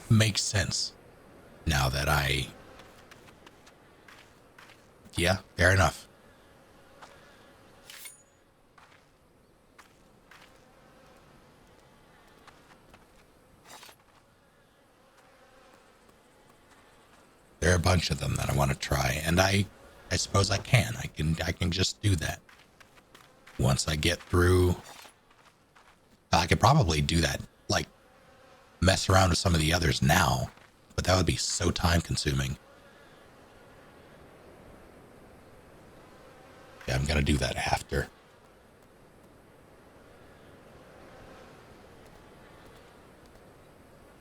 Makes sense. Now that yeah, fair enough. There are a bunch of them that I want to try, and I suppose I can. I can just do that. Once I get through, I could probably do that, like mess around with some of the others now, but that would be so time consuming. Yeah, I'm gonna do that after.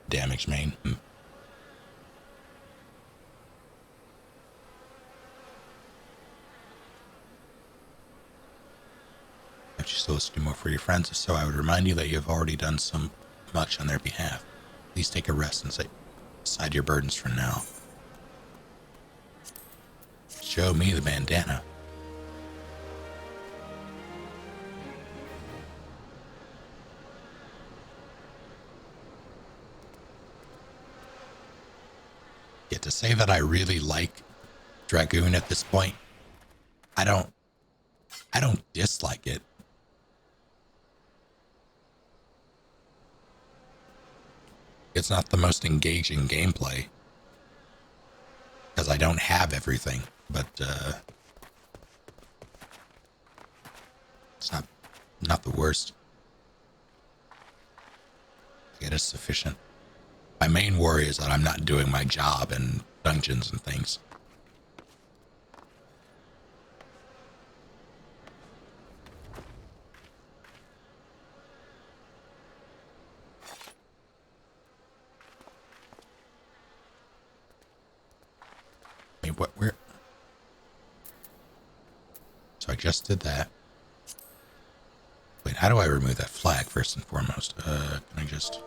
Damage main. If you still do more for your friends, if so, I would remind you that you have already done so much on their behalf. Please take a rest and set aside your burdens for now. Show me the bandana. Yeah, to say that I really like Dragoon at this point, I don't dislike it. It's not the most engaging gameplay because I don't have everything, but it's not the worst. It is sufficient. My main worry is that I'm not doing my job in dungeons and things. Where? So I just did that. Wait, how do I remove that flag first and foremost? Can I just...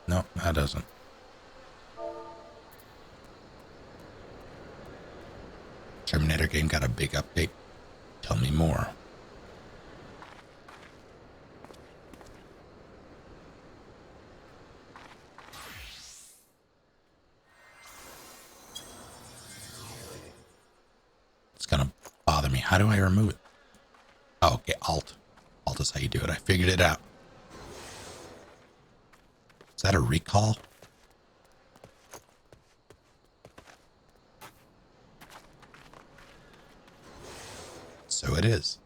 No, that doesn't. Terminator game got a big update. Tell me more. How do I remove it? Oh, okay, Alt. Alt is how you do it. I figured it out. Is that a recall? So it is.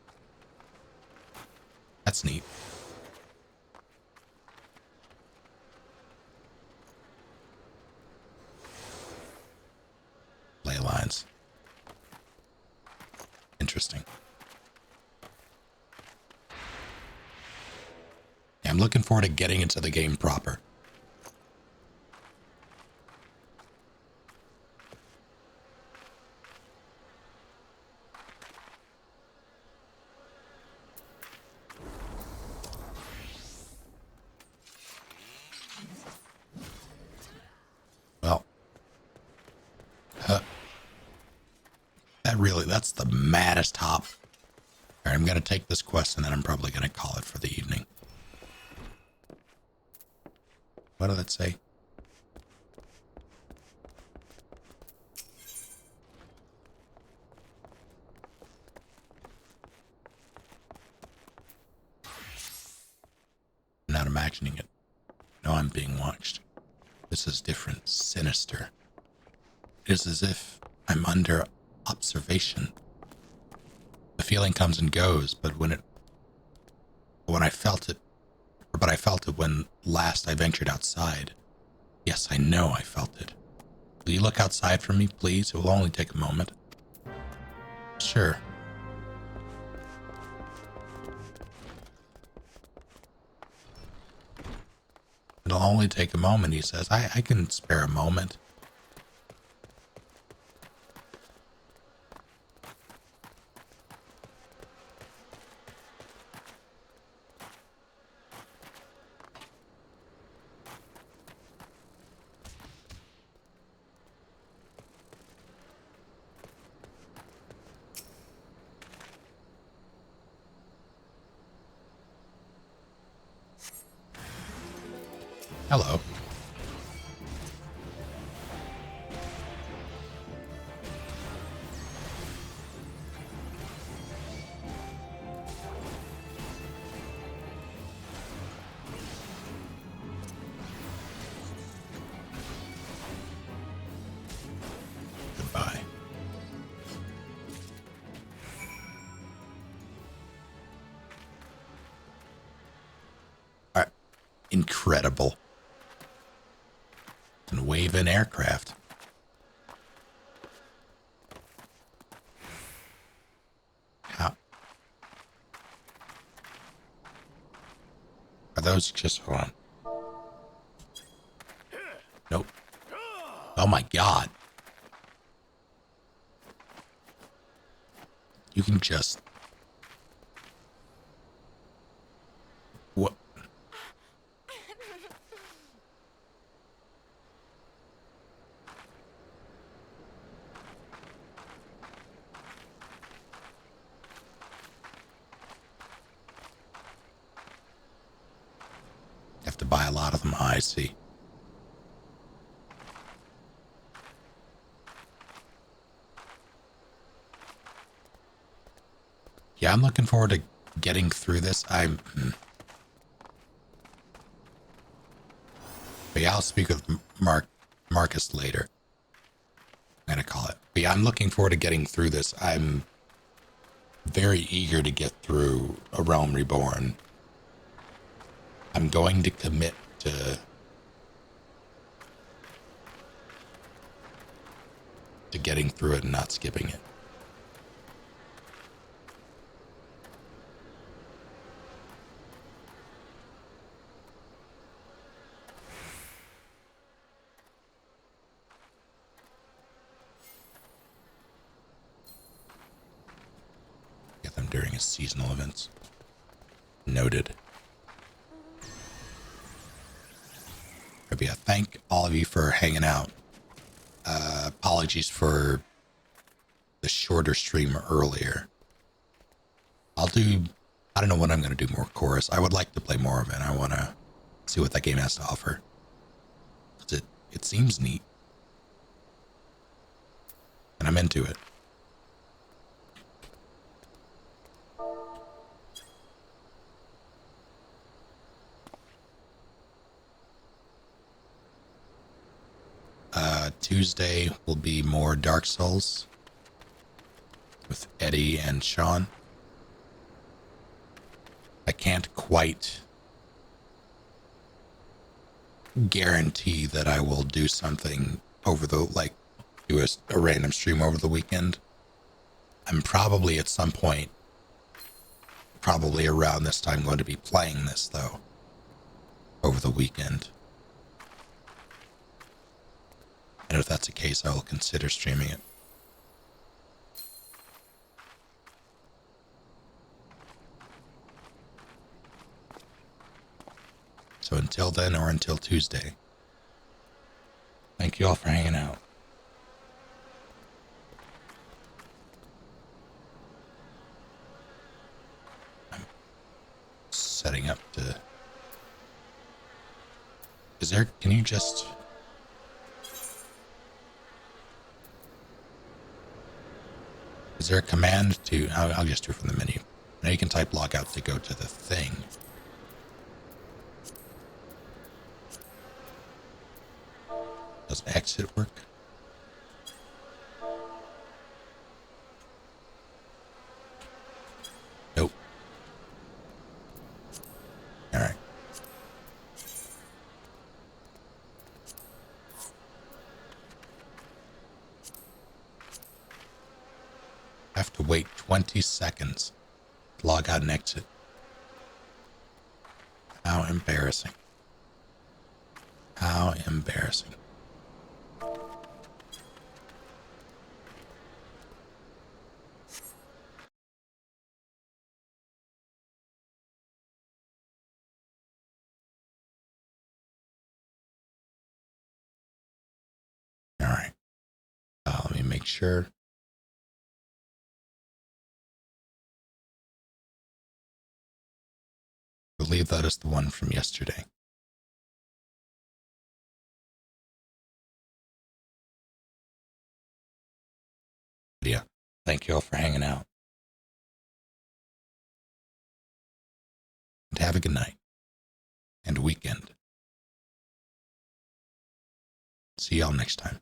That's neat. Ley lines. Interesting. Yeah, I'm looking forward to getting into the game proper. Well, that's the maddest hop. All right, I'm going to take this quest and then I'm probably going to call it for the evening. What did that say? I'm not imagining it. No, I'm being watched. This is different, sinister. It is as if I'm under observation. The feeling comes and goes, but when I felt it when last I ventured outside. Yes, I know I felt it. Will you look outside for me, please? It will only take a moment. Sure. It'll only take a moment, he says. I can spare a moment. Hello. Goodbye. All right. Incredible. And wave in aircraft. How? Are those just hold on? Nope. Oh my god. You can just what? Have to buy a lot of them. I see. Yeah, I'm looking forward to getting through this. But yeah, I'll speak with Marcus later. I'm gonna call it. But yeah, I'm looking forward to getting through this. I'm very eager to get through A Realm Reborn. I'm going to commit to getting through it and not skipping it. Get them during his seasonal events. Noted. But yeah, thank all of you for hanging out. Apologies for the shorter stream earlier. I don't know when I'm going to do more chorus. I would like to play more of it. I want to see what that game has to offer. It seems neat. And I'm into it. Tuesday will be more Dark Souls with Eddie and Sean. I can't quite guarantee that I will do something over the, do a random stream over the weekend. I'm probably at some point, probably around this time, going to be playing this, though, over the weekend. And if that's the case, I will consider streaming it. So until then, or until Tuesday, thank you all for hanging out. I'm setting up to... can you just... Is there a command to... I'll just do it from the menu. Now you can type logout to go to the thing. Does exit work? Nope. Alright. I have to wait 20 seconds to log out and exit. How embarrassing. How embarrassing. All right. Let me make sure. I believe that is the one from yesterday. Yeah. Thank you all for hanging out. And have a good night and weekend. See y'all next time.